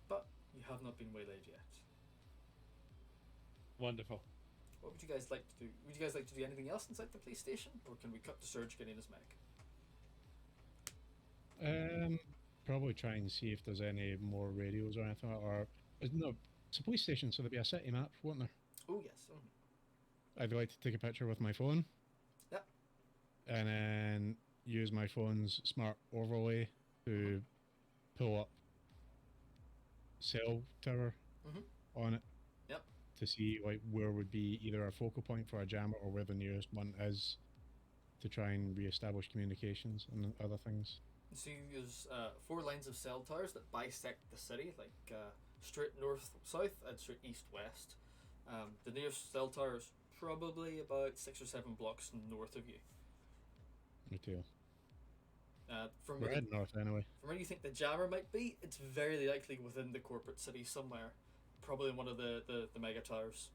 But you have not been waylaid yet. Wonderful. What would you guys like to do? Would you guys like to do anything else inside the police station, or can we cut to Serge getting his mech? Probably try and see if there's any more radios or anything, or no, it's a police station, so there'll be a city map, won't there? Oh yes. I'd like to take a picture with my phone. Yep. And then use my phone's smart overlay to pull up cell tower on it. Yep. To see like where would be either a focal point for a jammer or where the nearest one is, to try and re-establish communications and other things. So you use 4 lines of cell towers that bisect the city, like straight north-south and straight east-west. The nearest cell tower is probably about 6 or 7 blocks north of you. Me too. From We're where, heading north anyway. from where you think the jammer might be, it's very likely within the corporate city somewhere. Probably in one of the mega towers.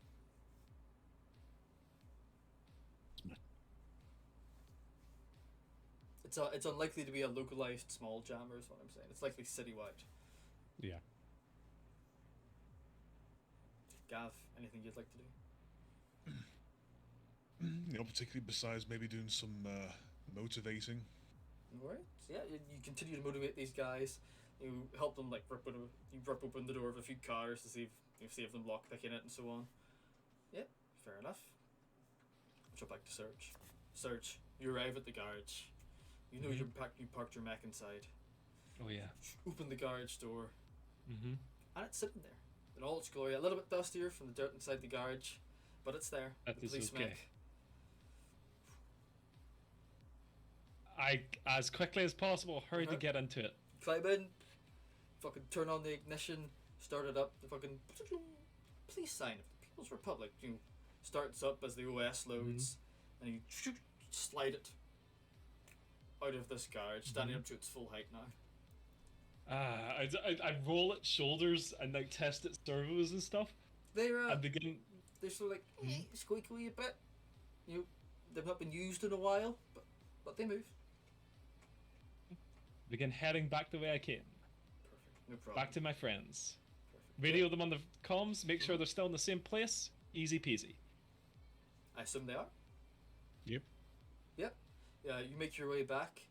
It's unlikely to be a localized small jammer is what I'm saying. It's likely citywide. Yeah. Gav, anything you'd like to do? You know, particularly besides maybe doing some motivating. Alright. Yeah, you continue to motivate these guys. You help them like rip open the door of a few cars to see if them lockpicking it and so on. Yeah, fair enough. Jump back to Serge. Serge, you arrive at the garage. You know you parked your mech inside. Oh yeah. Open the garage door, Mm-hmm. and it's sitting there in all its glory. A little bit dustier from the dirt inside the garage, but it's there. That the is police okay. mech. I, as quickly as possible, hurry to get into it. Climb in, fucking turn on the ignition, start it up. The fucking police sign of the People's Republic, starts up as the OS loads, and you slide it out of this garage, standing up to its full height now. I roll its shoulders and like test its servos and stuff. They're And begin. they're sort of like squeaky a bit. They've not been used in a while, but they move. Begin heading back the way I came. Perfect, no problem. Back to my friends. Perfect. Radio them on the comms. Make sure they're still in the same place. Easy peasy. I assume they are. Yep. Yep. Yeah, you make your way back.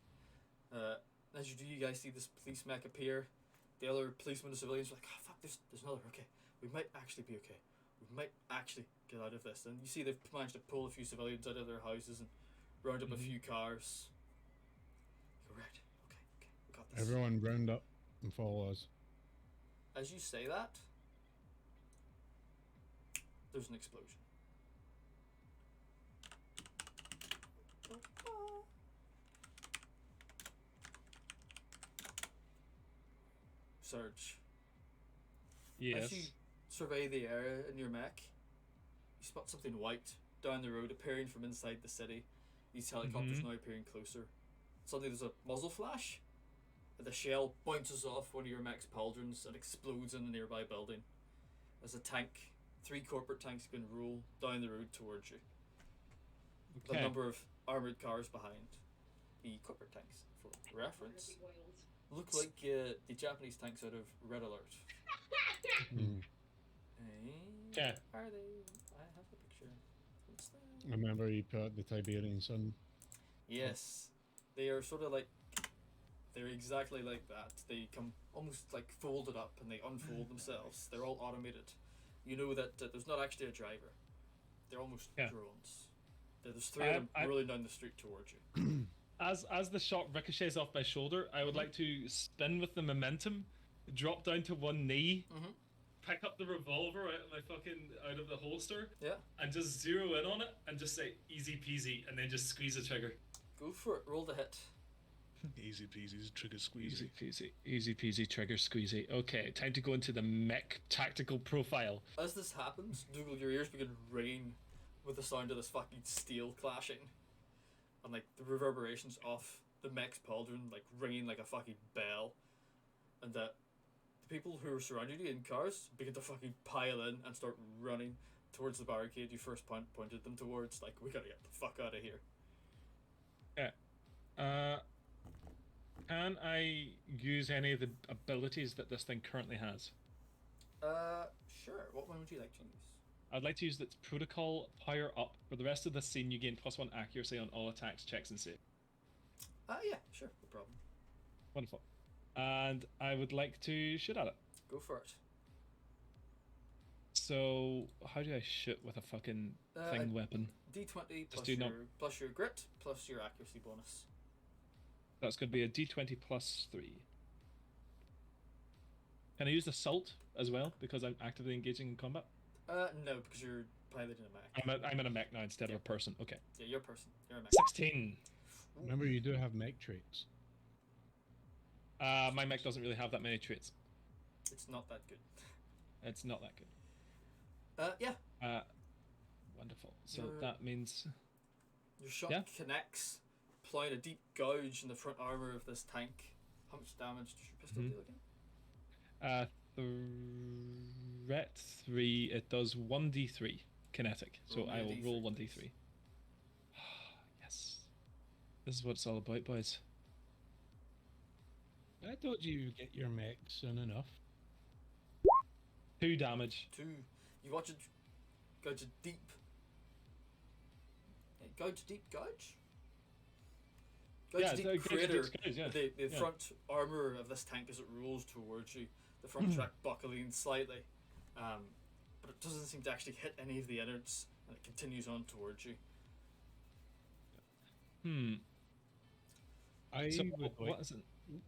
As you do, you guys see this police mech appear. The other policemen and civilians are like, oh fuck, there's another, okay. We might actually be okay. We might actually get out of this. And you see they've managed to pull a few civilians out of their houses and round up a few cars. You're right. Okay, we got this. Everyone round up and follow us. As you say that, there's an explosion. Surge. Yes. As you survey the area in your mech, you spot something white down the road appearing from inside the city. These helicopters now appearing closer. Suddenly there's a muzzle flash, and the shell bounces off one of your mech's pauldrons and explodes in a nearby building. As a tank, 3 corporate tanks can roll down the road towards you. with a number of armored cars behind. The corporate tanks, for reference, look like the Japanese tanks out of Red Alert. Mm. Yeah. Are they? I have the picture. What's that? Remember you put the Tiberian Sun. Yes, they are sort of like. They're exactly like that. They come almost like folded up and they unfold themselves. They're all automated. You know that there's not actually a driver. They're almost drones. There's three of them rolling down the street towards you. As the shot ricochets off my shoulder, I would like to spin with the momentum, drop down to one knee, pick up the revolver out of the holster, and just zero in on it and just say easy peasy, and then just squeeze the trigger. Go for it. Roll the hit. Easy peasy, trigger squeezy. Easy peasy, trigger squeezy. Okay, time to go into the mech tactical profile. As this happens, Dougal, your ears begin to ring with the sound of this fucking steel clashing. And like the reverberations off the mech's pauldron like ringing like a fucking bell. And the people who are surrounding you in cars begin to fucking pile in and start running towards the barricade you first pointed them towards. Like, we gotta get the fuck out of here. Yeah. Can I use any of the abilities that this thing currently has? Sure. What one would you like to use? I'd like to use its protocol power up. For the rest of the scene, you gain +1 accuracy on all attacks, checks, and save. Yeah, sure, no problem. Wonderful. And I would like to shoot at it. Go for it. So, how do I shoot with a fucking thing weapon? D20 plus your grit plus your accuracy bonus. That's going to be a D20 plus 3. Can I use assault as well because I'm actively engaging in combat? No, because you're piloting a mech. I'm in a mech now instead of a person. Okay. Yeah, you're a person. You're a mech. 16. Remember, you do have mech traits. My mech doesn't really have that many traits. It's not that good. It's not that good. Yeah. Wonderful. So that means your shot connects, plowing a deep gouge in the front armor of this tank. How much damage does your pistol deal again? Threat 3. It does 1d3 kinetic. So I will roll 1d3. Yes. This is what it's all about, boys. I told you get your mech soon enough. 2 damage. 2. You watch it gouge a deep. Gouge? Gouge a deep crater. The front armour of this tank as it rolls towards you. The front track buckling slightly. But it doesn't seem to actually hit any of the innards, and it continues on towards you. What is it?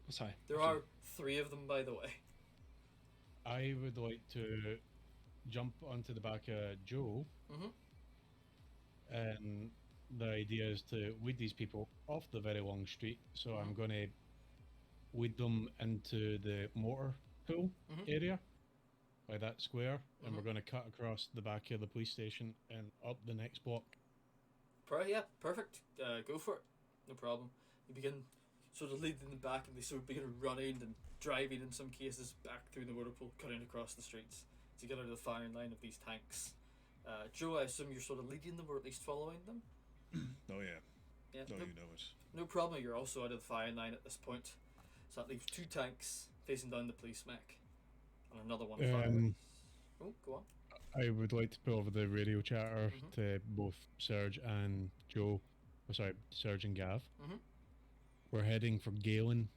Sorry. There are 3 of them, by the way. I would like to jump onto the back of Joe. And the idea is to weed these people off the very long street. So I'm going to weed them into the motor pool area by that square. And we're going to cut across the back of the police station and up the next block. Yeah, perfect. Go for it. No problem. You begin sort of leading them back, and they sort of begin running and driving in some cases back through the motor pool, cutting across the streets to get out of the firing line of these tanks. Joe, I assume you're sort of leading them, or at least following them? Oh yeah. You know it. No problem, you're also out of the firing line at this point. So that leaves 2 tanks facing down the police mech. And another one firing. Oh, go on. I would like to put over the radio chatter to both Serge and Joe. Oh, sorry, Serge and Gav. We're heading for Galen.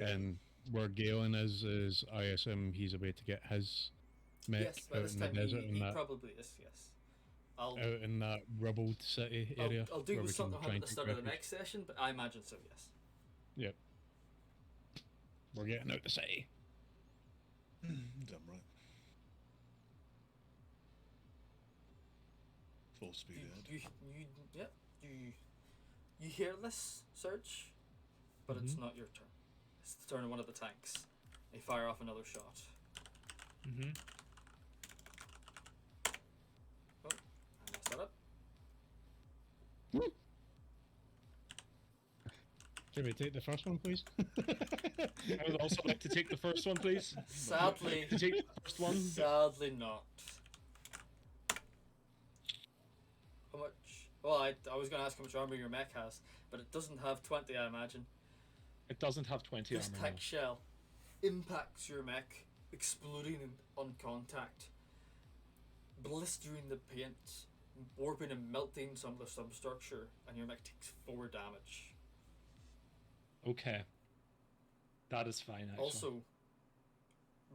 And where Galen is I assume he's a way to get his mech out in the desert. He probably is, yes. Out in that rubbled city area. I'll do with something at the start of the next session, but I imagine so, yes. Yep. We're getting out the city. Damn right. Full speed ahead. You hear this, Serge? But it's not your turn. It's the turn of one of the tanks. They fire off another shot. Oh, I messed that up. Jimmy, take the first one, please. I would also like to take the first one, please. Sadly, to take the first one. Sadly not. Well, I was going to ask how much armor your mech has, but it doesn't have 20, I imagine. It doesn't have 20 This armor. tech No. shell impacts your mech, exploding on contact, blistering the paint, warping and melting some of the substructure, and your mech takes 4 damage. Okay. That is fine, actually. Also,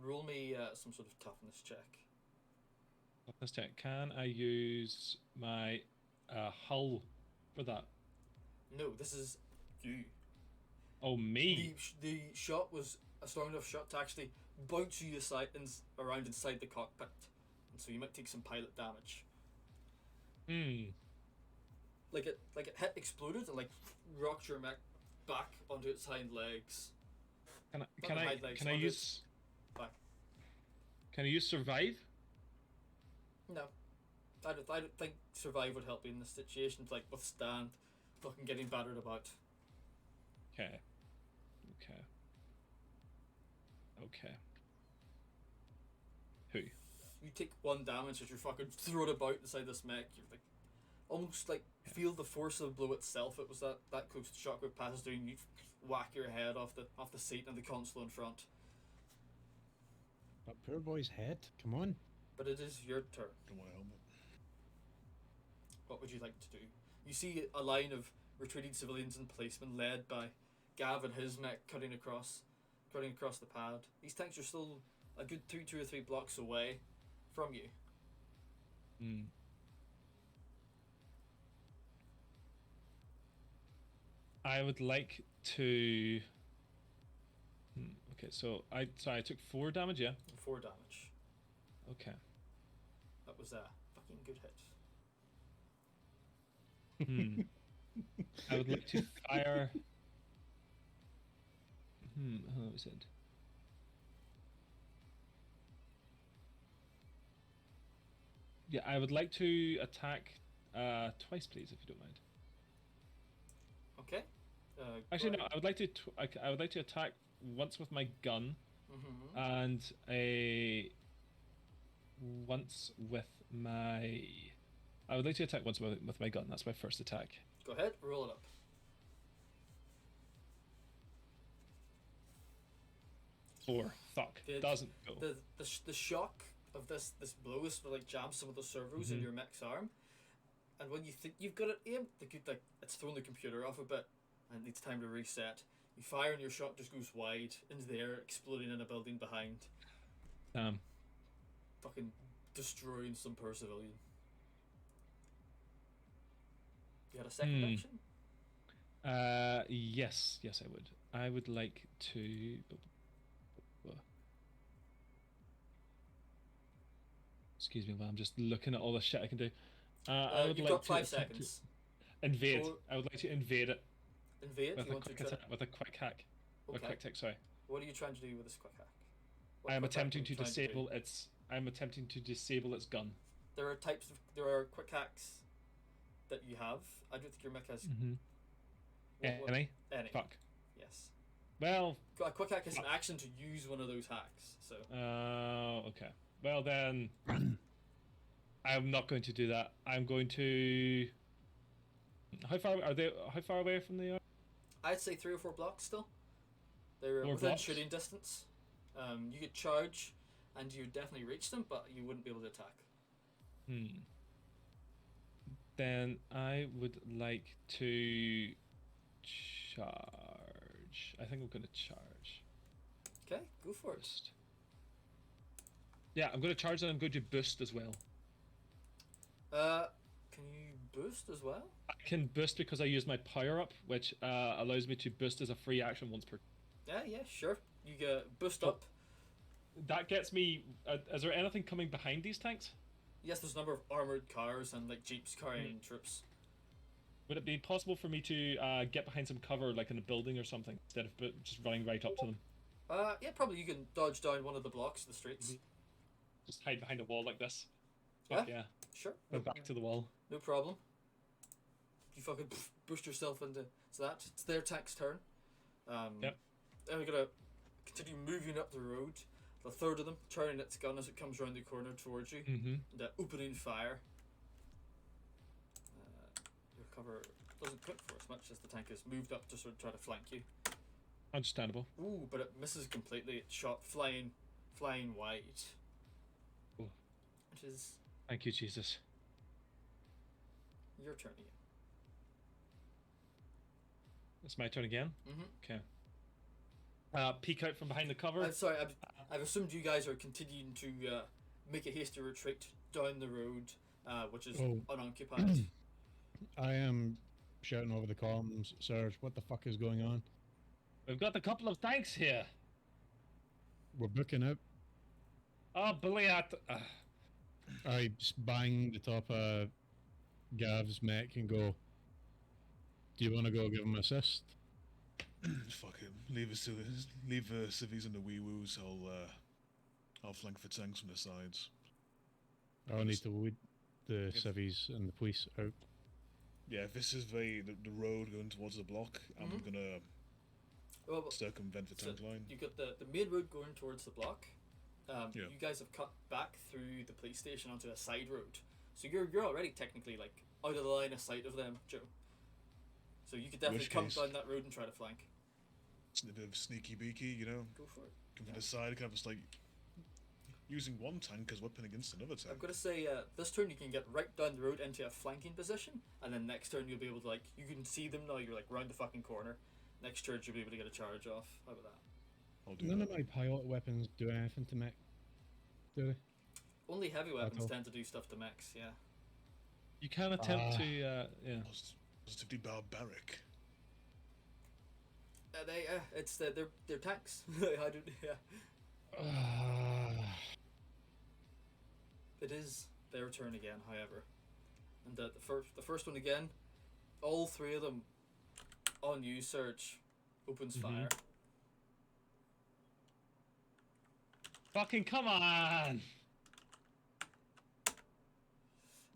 roll me some sort of toughness check. Let's check. Can I use my hull for that? No, this is you. Oh, me? The shot was a strong enough shot to actually bounce you around inside the cockpit, and so you might take some pilot damage. Like it hit, exploded, and like rocked your mech back onto its hind legs. Can I use Back. Can I use survive? No, I don't think survive would help you in this situation to like withstand fucking getting battered about. Okay. Who? You take 1 damage as you're fucking thrown about inside this mech. You're like, almost like feel the force of the blow itself. It was that close to shockwave passes through, and you whack your head off the seat and the console in front. But poor boy's head. Come on. But it is your turn. Don't want a helmet. What would you like to do? You see a line of retreating civilians in policemen led by Gav and his mech cutting across the pad. These tanks are still a good 2 or 3 blocks away from you. I would like to. Okay, so I took 4 damage. Yeah. 4 damage. Okay. That was a fucking good hit. I would like to fire. How was it? Yeah, I would like to attack twice, please, if you don't mind. Okay. Actually, no. I would like to. I would like to attack once with my gun, and once with my. I would like to attack once with my gun. That's my first attack. Go ahead, roll it up. Four. Fuck. Doesn't go. The shock of this blow is like jams some of the servos in your mech's arm, and when you think you've got it aimed, it's thrown the computer off a bit, and it needs time to reset. You fire, and your shot just goes wide into the air, exploding in a building behind. Damn. Fucking destroying some poor civilian. You had a second action? Yes, I would. I would like to. Excuse me, while I'm just looking at all the shit I can do. I would you've like got 5 to seconds. Invade. I would like to invade it. Invade? With You a want quick to attack, with a quick hack. Okay. A quick tick, sorry. What are you trying to do with this quick hack? What I am quick hack attempting are you to trying disable do? its. I'm attempting to disable its gun. There are quick hacks that you have. I don't think your mech has. Any? Any. Fuck. Yes. Well. A quick hack is an action to use one of those hacks. So. Okay. Well then. I'm not going to do that. I'm going to. How far are they? How far away from the? I'd say 3 or 4 blocks still. They're within shooting distance. You could charge, and you'd definitely reach them, but you wouldn't be able to attack. Then I would like to charge. I think I'm going to charge. Okay, go for it. Yeah, I'm going to charge, and I'm going to boost as well. Can you boost as well? I can boost because I use my power up, which allows me to boost as a free action once per. Yeah, sure. You get boost up. That gets me. Is there anything coming behind these tanks? Yes, there's a number of armored cars and like jeeps carrying troops. Would it be possible for me to get behind some cover, like in a building or something, instead of just running right up to them? Yeah, probably you can dodge down one of the blocks of the streets. Just hide behind a wall like this. Yeah. Sure. Go back to the wall. No problem. You fucking boost yourself into that. It's their tank's turn. Yep. Then we're gonna continue moving up the road. The third of them turning its gun as it comes around the corner towards you. And opening fire. however, doesn't cook for as much as the tank has moved up to sort of try to flank you. Understandable. Ooh, but it misses completely. It's shot flying wide. Ooh. Which is Thank you, Jesus. your turn again. It's my turn again. Mm-hmm. Okay. Peek out from behind the cover. I'm sorry, I've assumed you guys are continuing to make a hasty retreat down the road, which is unoccupied. I am shouting over the comms, Serge, what the fuck is going on? We've got a couple of tanks here. We're booking out. Oh, Bliat. I just bang the top of Gav's mech and go, do you want to go give him assist? Fuck him. Leave us to this. Leave civvies and the wee woos. I'll flank the tanks from the sides. I'll need to weed the civvies and the police out. Yeah, if this is the road going towards the block, I'm gonna circumvent the tank line. You got the main road going towards the block. Yeah. You guys have cut back through the police station onto a side road, so you're already technically like out of the line of sight of them, Joe. So you could definitely come down that road and try to flank. It's a bit of sneaky beaky, you know. Go for it. Come from the side, kind of just like using one tank as weapon against another tank. I've got to say, this turn you can get right down the road into a flanking position, and then next turn you'll be able to you can see them now. You're like round the fucking corner. Next turn you'll be able to get a charge off. How about that? I'll do None that. of my pilot weapons do anything to mech, do they? Only heavy weapons all. tend to do stuff to mechs. Yeah. You can attempt to, yeah. Positively barbaric. They're tanks. I don't. Yeah. It is their turn again, however, and the first one again, all three of them on you, Serge, opens fire. Fucking come on!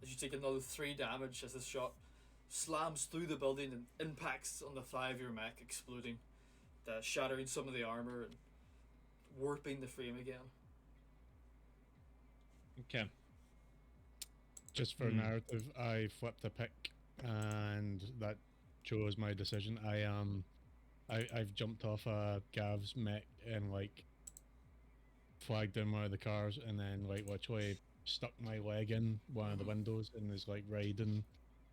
As you take another 3 damage as this shot slams through the building and impacts on the thigh of your mech, exploding, shattering some of the armor and warping the frame again. Okay. Just for narrative, I flipped a pick, and that chose my decision. I've jumped off a Gav's mech and flagged in one of the cars, and then literally stuck my leg in one of the windows and is riding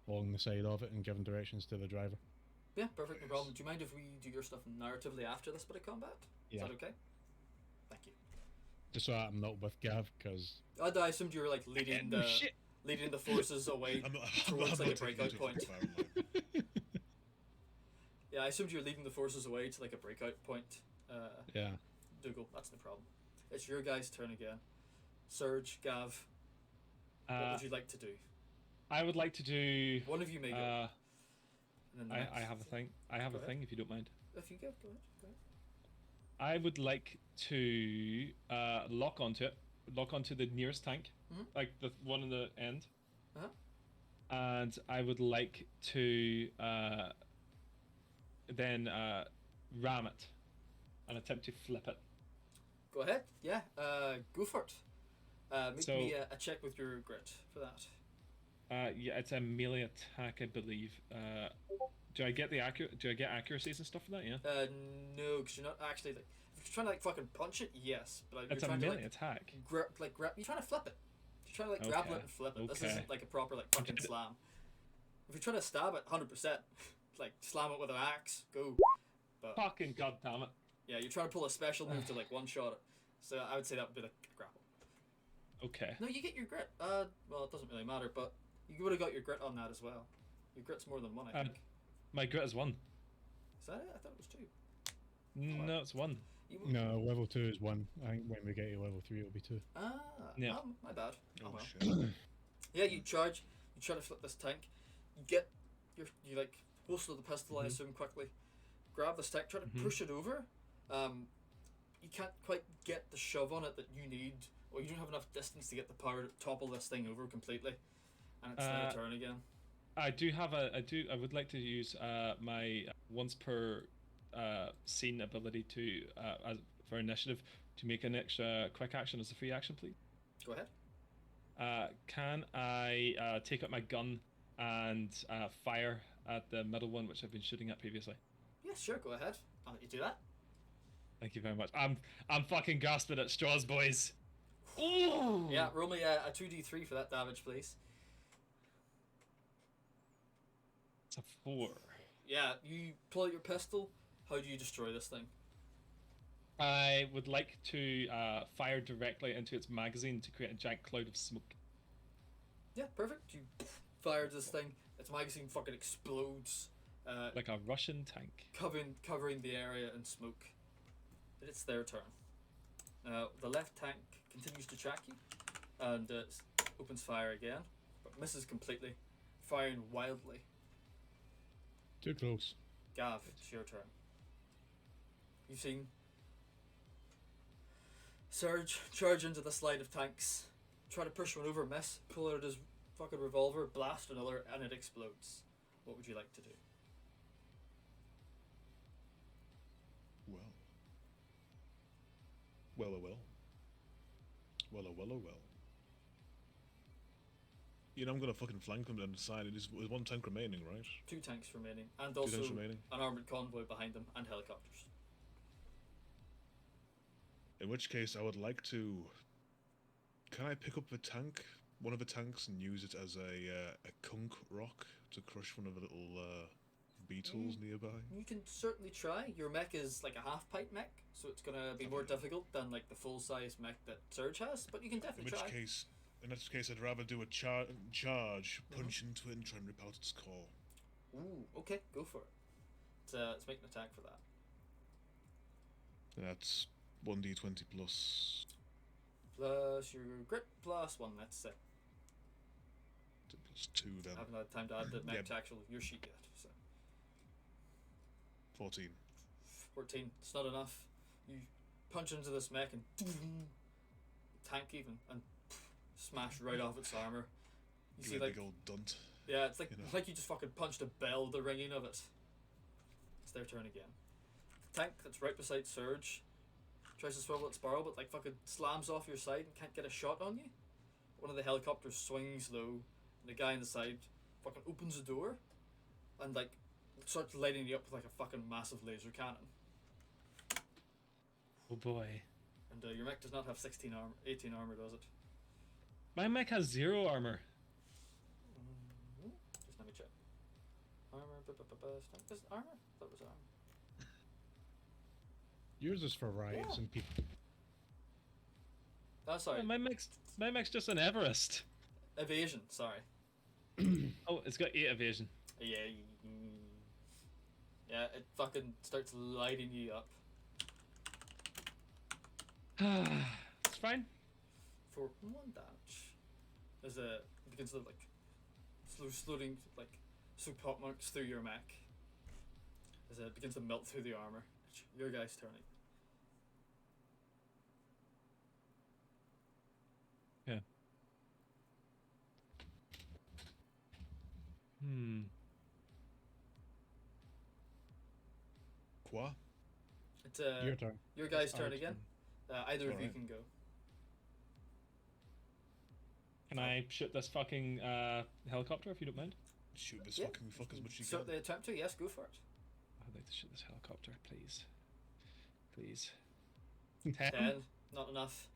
along the side of it and giving directions to the driver. Yeah, perfect, no problem. Do you mind if we do your stuff narratively after this bit of combat? Yeah. Is that okay? Thank you. Just so I'm not with Gav, because I assumed you were leading the leading the forces away towards a breakout point. Yeah, I assumed you were leading the forces away to a breakout point. yeah. Dougal, that's no problem. It's your guys' turn again. Serge, Gav, what would you like to do? I would like to do. One of you may go. And then I have a thing. I have a thing, if you don't mind. If you go ahead. Go ahead. I would like to lock onto the nearest tank, like the one in the end. And I would like to then ram it and attempt to flip it. Go ahead. Yeah. Go for it. Make me a check with your grit for that. Yeah, it's a melee attack, I believe. Do I get accuracies and stuff for that? Yeah. No, because you're not actually if you're trying to fucking punch it, yes, but it's you're a trying melee to attack. You're trying to flip it. You're trying to grapple it and flip it. This isn't a proper fucking slam. If you're trying to stab it, 100%, slam it with an axe, go. But fucking goddamn it. Yeah, you're trying to pull a special move to one shot it. So I would say that would be a grapple. Okay. No, you get your grit. Well, it doesn't really matter, but you would have got your grit on that as well. Your grit's more than 1, I think. My grit is 1. Is that it? I thought it was 2. No, it's 1. No, level 2 is 1. I think when we get to level 3 it'll be 2. Yeah. My bad. Oh, well. shit. Yeah, you charge. You try to flip this tank. You get you holster the pistol, I assume, quickly. Grab this tank. Try to push it over. You can't quite get the shove on it that you need, or you don't have enough distance to get the power to topple this thing over completely. And it's their turn again. I would like to use my once per scene ability to for initiative to make an extra quick action as a free action, please. Go ahead. Can I take out my gun and fire at the middle one, which I've been shooting at previously. Yeah, sure, go ahead. I'll let you do that. Thank you very much. I'm fucking grasping at straws, boys. Ooh. Yeah, roll me a 2d3 for that damage, please. It's a 4. Yeah, you pull out your pistol. How do you destroy this thing? I would like to fire directly into its magazine to create a giant cloud of smoke. Yeah, perfect. You fire this thing. Its magazine fucking explodes, Like a Russian tank. covering the area in smoke. It's their turn. The left tank continues to track you, and opens fire again, but misses completely, firing wildly. Too close. Gav, it's your turn. You've seen Surge charge into this line of tanks, try to push one over, miss, pull out his fucking revolver, blast another, and it explodes. What would you like to do? Well. Well, oh well. Well, oh well, oh well. You know, I'm gonna fucking flank them down the side. There's one tank remaining, right? 2 tanks remaining, and 2 also tanks remaining. an armoured convoy behind them, and helicopters. In which case, I would like to. Can I pick up the tank, one of the tanks, and use it as a kunk rock to crush one of the little beetles nearby? You can certainly try. Your mech is like a half-pipe mech, so it's gonna be more difficult than like the full-size mech that Surge has, but you can definitely try. In that case, I'd rather do a charge, punch into it, and try and rip out its core. Ooh, okay, go for it. Let's make an attack for that. That's 1d20 plus. Plus your grit, plus 1, let's say. Plus 2 then. I haven't had time to add the mech Yeah. to actual your sheet yet, so. 14. 14, it's not enough. You punch into this mech and tank even, and smash right off its armor. You see, Give it a like, big old dunt. yeah, it's like you know. like you just fucking punched a bell, the ringing of it. It's their turn again. The tank that's right beside Surge tries to swivel its barrel, but like fucking slams off your side and can't get a shot on you. One of the helicopters swings low, and the guy on the side fucking opens the door, and like starts lighting you up with like a fucking massive laser cannon. Oh boy. And your mech does not have 18 armor, does it? My mech has 0 armor. Just let me check. Armor, is it armor? That was armor. Yours is for riots Yeah. and people. Oh, sorry. My mech's just an Everest. Evasion, sorry. Oh, it's got 8 evasion. Yeah. Yeah, it fucking starts lighting you up. It's fine. For 1 damage. As it begins to like slowing like soup hot marks through your mech. As it begins to melt through the armor. It's your guy's turning. Yeah. Quoi? It's Your turn. your guy's It's turn our again. Either of you Alright. can go. Can I shoot this fucking helicopter if you don't mind? Shoot this Yeah. fucking fuck as much as you So can. the attempt to, yes, go for it. I'd like to shoot this helicopter, please. Please. 10, not enough.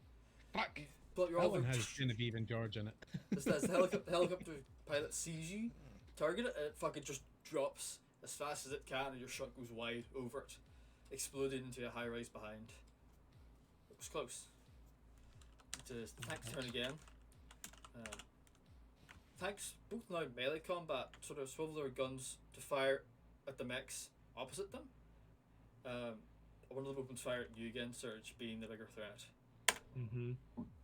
Fuck! But you're That all one has Genevieve and George in it. as the helicopter pilot sees you, target it, and it fucking just drops as fast as it can, and your shot goes wide over it, exploding into a high rise behind. It was close. It is the tank's turn again. Tanks, both now melee combat, sort of swivel their guns to fire at the mechs opposite them. One of them opens fire at you again, Surge, being the bigger threat. Mm-hmm.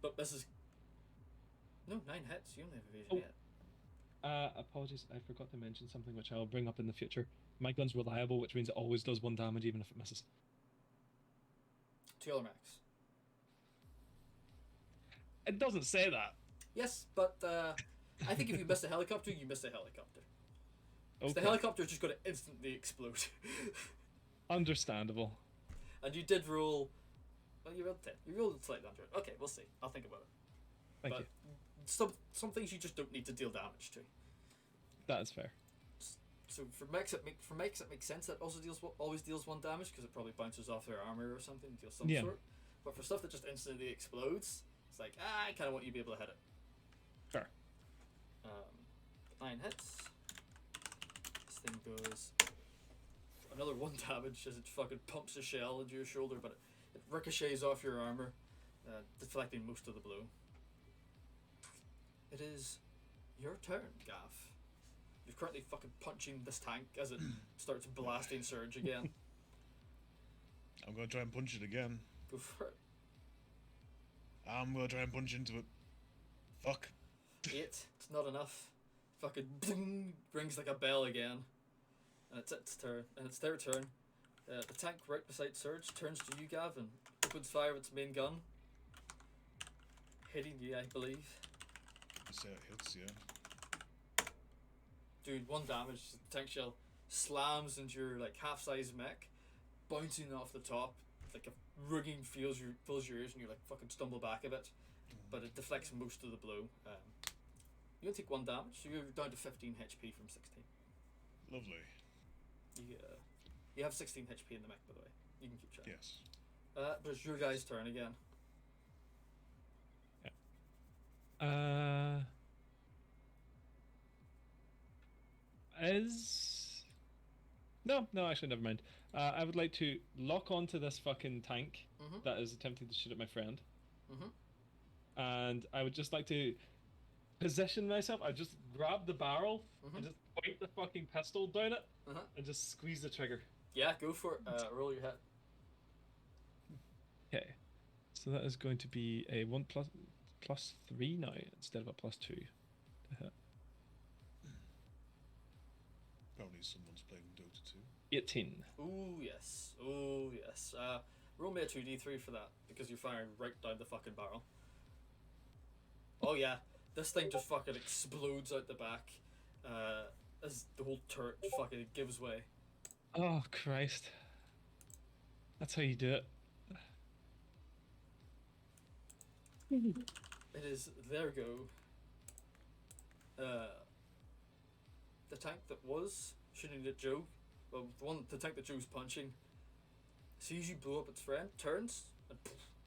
But this is... No, 9 hits, you only have evasion Oh. yet. Apologies, I forgot to mention something which I'll bring up in the future. My gun's reliable, which means it always does 1 damage even if it misses. 2 other mechs. It doesn't say that. Yes, but I think if you miss a helicopter, you miss a helicopter. 'Cause Okay. the helicopter is just going to instantly explode. Understandable. And you did roll... Well, you rolled 10. You rolled slightly under it. Okay, we'll see. I'll think about it. Thank but you. some things you just don't need to deal damage to. That is fair. So for mechs it makes sense that also always deals 1 damage because it probably bounces off their armor or something, deals some Yeah. sort. But for stuff that just instantly explodes, it's like I kind of want you to be able to hit it. Fair. 9 hits. This thing goes another 1 damage as it fucking pumps a shell into your shoulder, but it ricochets off your armor, deflecting most of the blow. It is your turn, Gav. You're currently fucking punching this tank as it starts blasting Surge again. I'm gonna try and punch it again. Go for it. I'm gonna try and punch into it. Fuck. 8. It's not enough. Fucking ding, rings like a bell again. And it's its turn. And it's their turn. The tank right beside Surge turns to you, Gav, and opens fire with its main gun. Hitting you, I believe. You say it hits, yeah. Dude, 1 damage. The tank shell slams into your like half-size mech, bouncing off the top. Like a rugging fills your ears, and you like fucking stumble back a bit. But it deflects most of the blow. You don't take 1 damage, so you're down to 15 HP from 16. Lovely. You have 16 HP in the mech, by the way. You can keep track. Yes. But it's your guy's turn again. No, actually, never mind. I would like to lock onto this fucking tank Mhm. that is attempting to shoot at my friend. Mhm. And I would just like to position myself. I just grab the barrel Mhm. and just point the fucking pistol down it Uh-huh. and just squeeze the trigger. Yeah, go for it. Roll your hit. Okay. So that is going to be a 1 plus 3 now instead of a +2 to hit. Probably someone's playing Dota 2. 18. Ooh, yes. Ooh, yes. Roll me a 2d3 for that, because you're firing right down the fucking barrel. Oh, yeah. This thing just fucking explodes out the back as the whole turret just fucking gives way. Oh, Christ. That's how you do it. It is their go. The tank that was shooting at Joe, well, the tank that Joe's punching, sees you blow up its friend, turns, and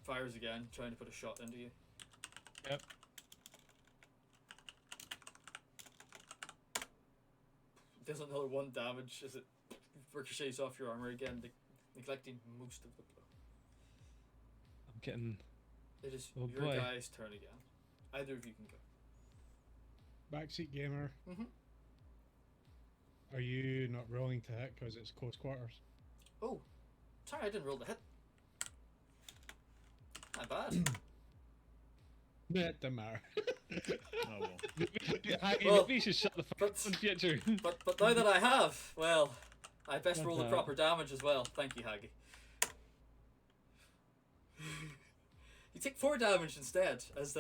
fires again, trying to put a shot into you. Yep. Does another 1 damage as it ricochets off your armor again, neglecting most of the blow. I'm getting... It is Oh, your boy. guy's turn again. Either of you can go. Backseat gamer, Mm-hmm. are you not rolling to hit because it's close quarters? Oh, sorry, I didn't roll the hit. Not bad. It doesn't matter. Oh well. Well, Maybe you should shut the fuck but- up in future. But now that I have, well, I best roll the Uh-huh. proper damage as well. Thank you, Haggy. You take 4 damage instead, as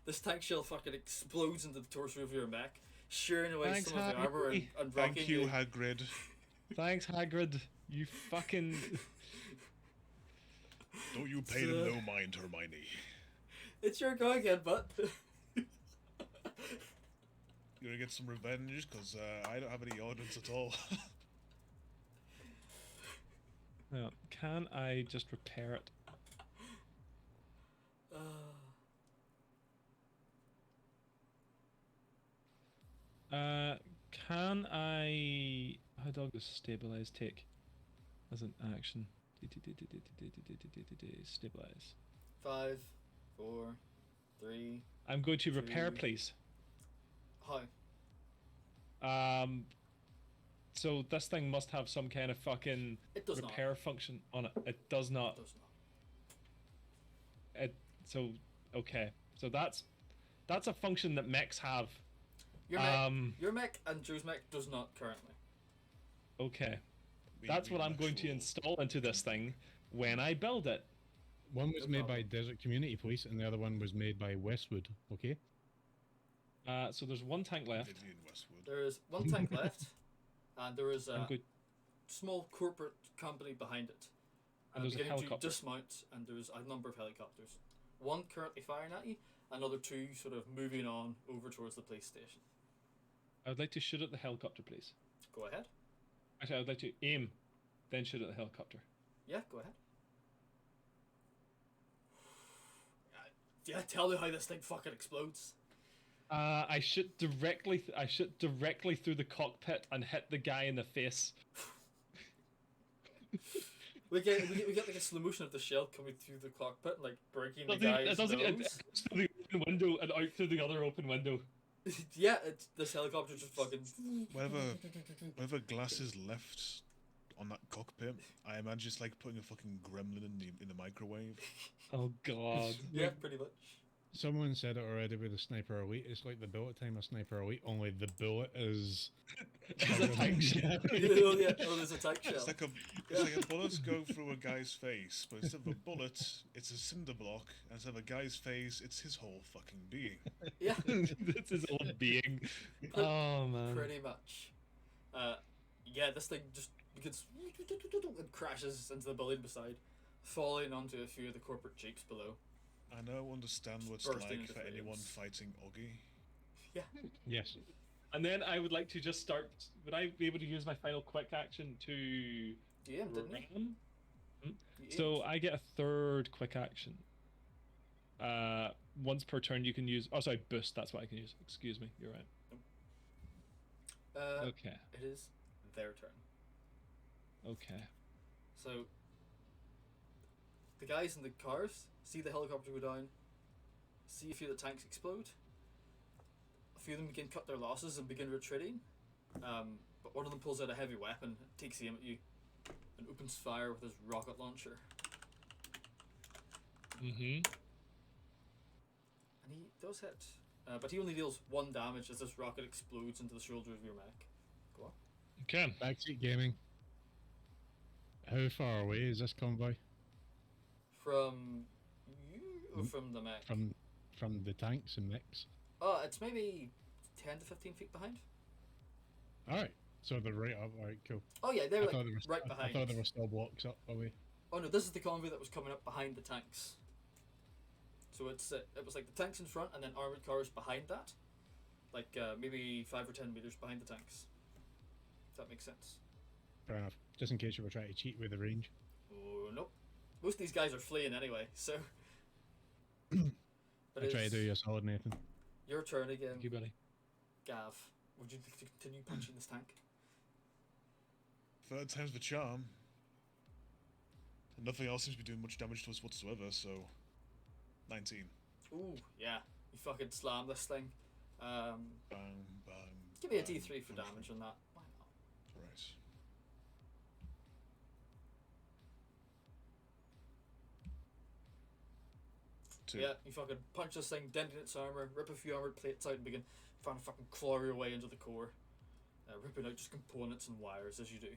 this tank shell fucking explodes into the torso of your mech, shearing away Thanks, some of the armor Haggy. and rocking Thank you, Hagrid. Thanks, Hagrid. You fucking... Don't you pay them no mind, Hermione. It's your go again, bud. You gonna get some revenge? Because I don't have any audience at all. No, can I just repair it? Can I... How long does stabilize take as an action? Stabilize. 5, 4, 3. I'm going to repair, Two. please. How? So this thing must have some kind of fucking It does repair function on it. It does not. not. It does not. So okay. So that's a function that mechs have. Your mech and Joe's mech does not currently. Okay. We That's what need I'm going to actual- install into this thing when I build it. One was No made by problem. Desert Community Police, and the other one was made by Westwood. Okay. So there's one tank left. Vivian Westwood. There is 1 tank left, and there is I'm a good. small corporate company behind it. And there's a beginning helicopter. to dismount, and there's a number of helicopters. 1 currently firing at you, another 2 sort of moving on over towards the police station. I would like to shoot at the helicopter, please. Go ahead. Actually, I would like to aim, then shoot at the helicopter. Yeah, go ahead. Yeah, tell me how this thing fucking explodes. I shoot directly. I shoot directly through the cockpit and hit the guy in the face. We get like a slow motion of the shell coming through the cockpit, like breaking the It guy's doesn't. It nose. goes through the open window and out through the other open window. Yeah, it's this helicopter just fucking. Whatever glass is left on that cockpit, I imagine it's like putting a fucking gremlin in the microwave. Oh God. Yeah, pretty much. Someone said it already with the Sniper Elite. It's like the bullet time of Sniper Elite, only the bullet is. It's a tank shell. Oh yeah, oh there's a tank shell. It's like a bullet go through a guy's face, but instead of a bullet, it's a cinder block. And instead of a guy's face, it's his whole fucking being. Yeah, That's his whole being. Oh man. pretty much. Yeah, this thing just gets and crashes into the building beside, falling onto a few of the corporate jeeps below. I now understand what it's Bursting like into for anyone flames. fighting Oggy. Yeah. Yes. And then I would like to just start. Would I be able to use my final quick action to You aimed, didn't you? ram? You So aimed. I get a third quick action. Once per turn, you can use. Oh, sorry, boost. That's what I can use. Excuse me. You're right. Okay. It is their turn. Okay. So the guys in the cars see the helicopter go down, see a few of the tanks explode. A few of them begin cut their losses and begin retreating. But one of them pulls out a heavy weapon, takes aim at you, and opens fire with his rocket launcher. Mm-hmm. And he does hit, but he only deals 1 damage as this rocket explodes into the shoulder of your mech. Go on. Okay. Backseat gaming. How far away is this convoy From you or from the mech? from the tanks and mechs? Oh, it's maybe 10 to 15 feet behind. All right, so they're right up. All right, cool. Oh yeah, they're I like thought there was right I behind. thought there were still blocks up away. Oh no, this is the convoy that was coming up behind the tanks. So it was like the tanks in front and then armored cars behind that, like maybe 5 or 10 meters behind the tanks. If that makes sense. Fair enough. Just in case you were trying to cheat with the range. Oh nope. Most of these guys are fleeing anyway, so. But I try to it's do you a solid, Nathan. your turn again, Thank you, buddy. Gav. Would you like to continue punching this tank? Third time's the charm. And nothing else seems to be doing much damage to us whatsoever, so 19. Ooh, yeah. You fucking slam this thing. Bang, bang. Give me a bang, D3 for bang. damage on that. Why not? Right. Two. Yeah, you fucking punch this thing, dent in its armor, rip a few armored plates out and begin trying to fucking claw your way into the core. Ripping out just components and wires as you do.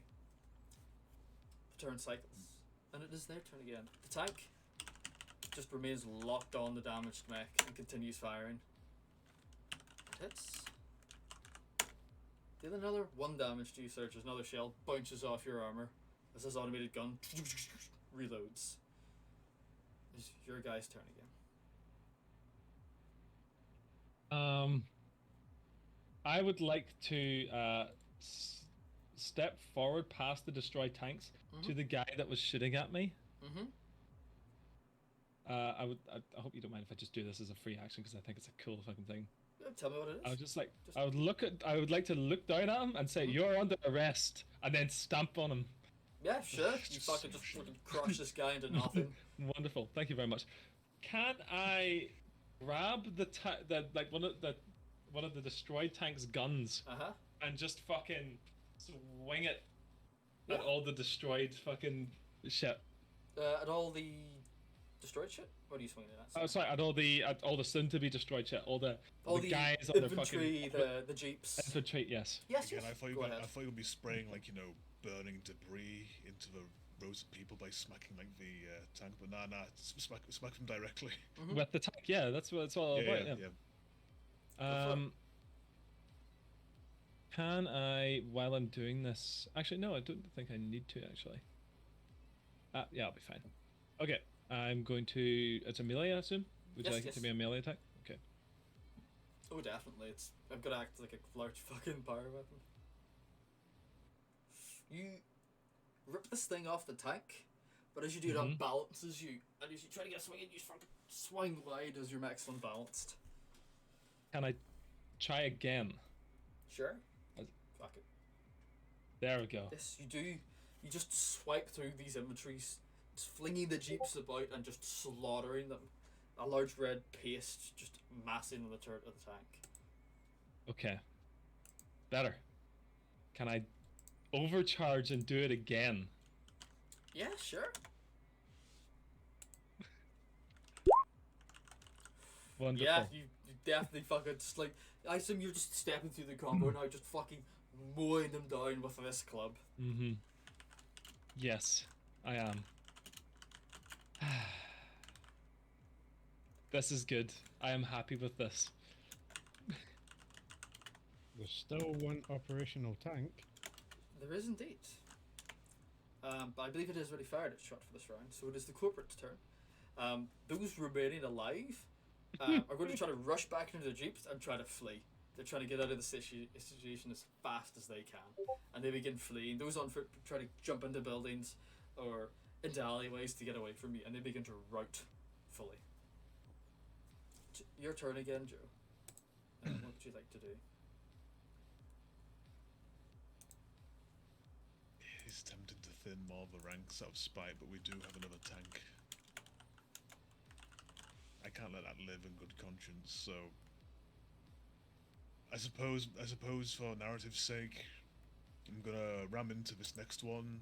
The turn cycles. And it is their turn again. The tank just remains locked on the damaged mech and continues firing. It hits. Deal another 1 damage to you, Serge, as another shell bounces off your armor as this automated gun reloads. It's your guy's turn again. I would like to step forward past the destroyed tanks to the guy that was shooting at me. Mm-hmm. I hope you don't mind if I just do this as a free action because I think it's a cool fucking thing. Yeah, tell me what it is. I would just like I would like to look down at him and say you're under arrest and then stamp on him. Yeah, sure. You fucking just fucking crush this guy into nothing. Wonderful, thank you very much. Can I grab one of the destroyed tank's guns Uh-huh. and just fucking swing it Yeah. at all the destroyed fucking shit? At all the destroyed shit? What are you swinging at? Oh, sorry, at all the soon to be destroyed shit, all the guys on their infantry, fucking the jeeps. infantry. Yes. Yes, Again, yes. I thought Go ahead. you would be spraying, like, burning debris into the rows of people by smacking, like, the tank, but nah, smack them directly. Mhm. With the tank, yeah, that's what it's all about. Yeah. for it. Can I, while I'm doing this? Actually, no, I don't think I need to. Actually. Yeah, I'll be fine. Okay, I'm going to. It's a melee, I assume. Would you Yes, like it to yes. be a melee attack? Okay. Oh, definitely. I've got to act like a large fucking power weapon. You rip this thing off the tank, but as you do, it unbalances you, and as you try to get a swing in, you fucking swing wide as your mech's unbalanced. Can I try again? Sure. Fuck it. There we go. Yes, you do. You just swipe through these inventories, flinging the jeeps about and just slaughtering them. A large red paste just massing on the turret of the tank. Okay. Better. Can I overcharge and do it again? Yeah, sure. Wonderful. Yeah, you definitely fucking just like. I assume you're just stepping through the combo now, just fucking mowing them down with this club. Mm-hmm. Yes, I am. This is good. I am happy with this. There's still one operational tank. There is indeed. But I believe it has already fired its shot for this round, so it is the corporate's turn. Those remaining alive are going to try to rush back into the jeeps and try to flee. They're trying to get out of the situation as fast as they can, and they begin fleeing. Those on foot try to jump into buildings or into alleyways to get away from you, and they begin to rout fully. Your turn again, Joe. What would you like to do? He's tempted to thin more of the ranks out of spite, but we do have another tank. I can't let that live in good conscience, so I suppose for narrative's sake, I'm gonna ram into this next one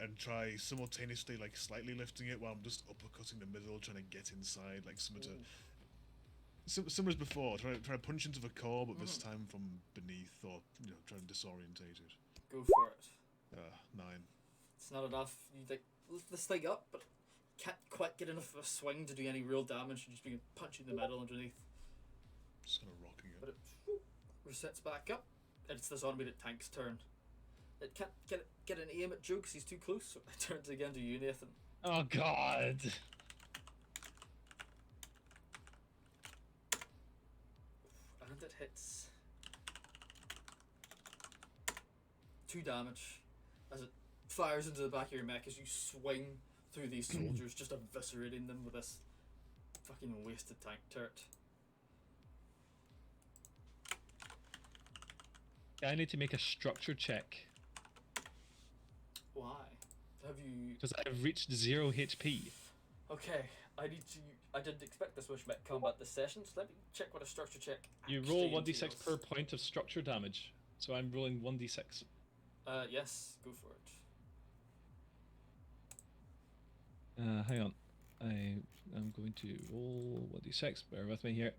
and try simultaneously like slightly lifting it while I'm just uppercutting the middle, trying to get inside, like similar to similar as before. Try to punch into the core, but this time from beneath, or try and disorientate it. Go for it. 9. It's not enough. You like lift this thing up, but can't quite get enough of a swing to do any real damage. You just begin punching the metal underneath. Just kind of rocking it. But it resets back up, and it's this automated tank's turn. It can't get an aim at Joe because he's too close, so it turns again to you, Nathan. Oh God. And it hits. 2 damage as it fires into the back of your mech as you swing through these soldiers, just eviscerating them with this fucking wasted tank turret. I need to make a structure check Why? Have you... because I've reached 0 HP. Okay, I didn't expect this much mech combat this session, so let me check what a structure check You roll actually 1d6 entails. per point of structure damage, so I'm rolling 1d6. Yes, go for it. Hang on. I am going to roll 1d6. Bear with me here.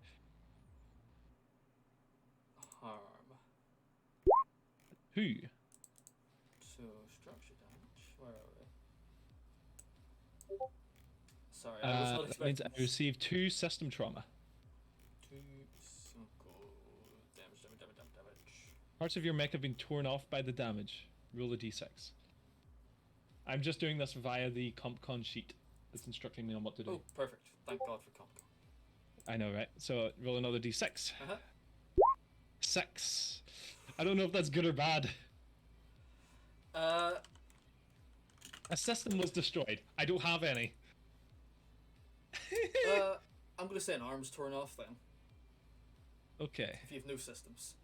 Harm. Who? So, structure damage. Where are we? Sorry, I was not That means expecting... I received 2 system trauma. 2 damage. Parts of your mech have been torn off by the damage. Roll a d6. I'm just doing this via the CompCon sheet. It's instructing me on what to do. Oh, perfect. Thank God for Comcom. I know, right? So roll another d6. 6. I don't know if that's good or bad. A system was destroyed. I don't have any. I'm gonna say an arm's torn off then, Okay, if you have no systems.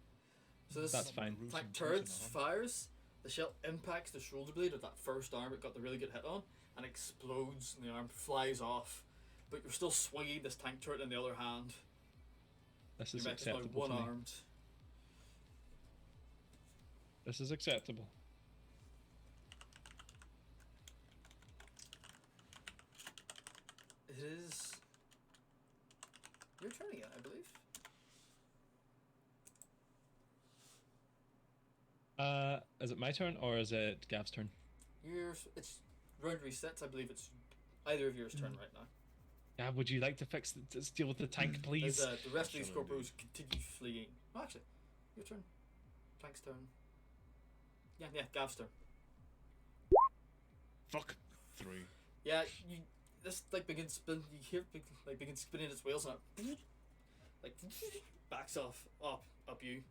So this that's fine. tank turret fires, the shell impacts the shoulder blade of that first arm it got the really good hit on, and explodes, and the arm flies off. But you're still swinging this tank turret in the other hand. This Your is mech is now acceptable to me. one-armed. This is acceptable. It is your turn again, I believe. Is it my turn or is it Gav's turn? It's round resets. I believe it's either of yours turn right now. Gav, would you like to let's deal with the tank, please? As, the rest of these Shall I corporals continue fleeing. Oh, actually, your turn. Tank's turn. Yeah, Gav's turn. Fuck. 3. Yeah, this like begins spin. You hear begins spinning its wheels and it, like backs off up you,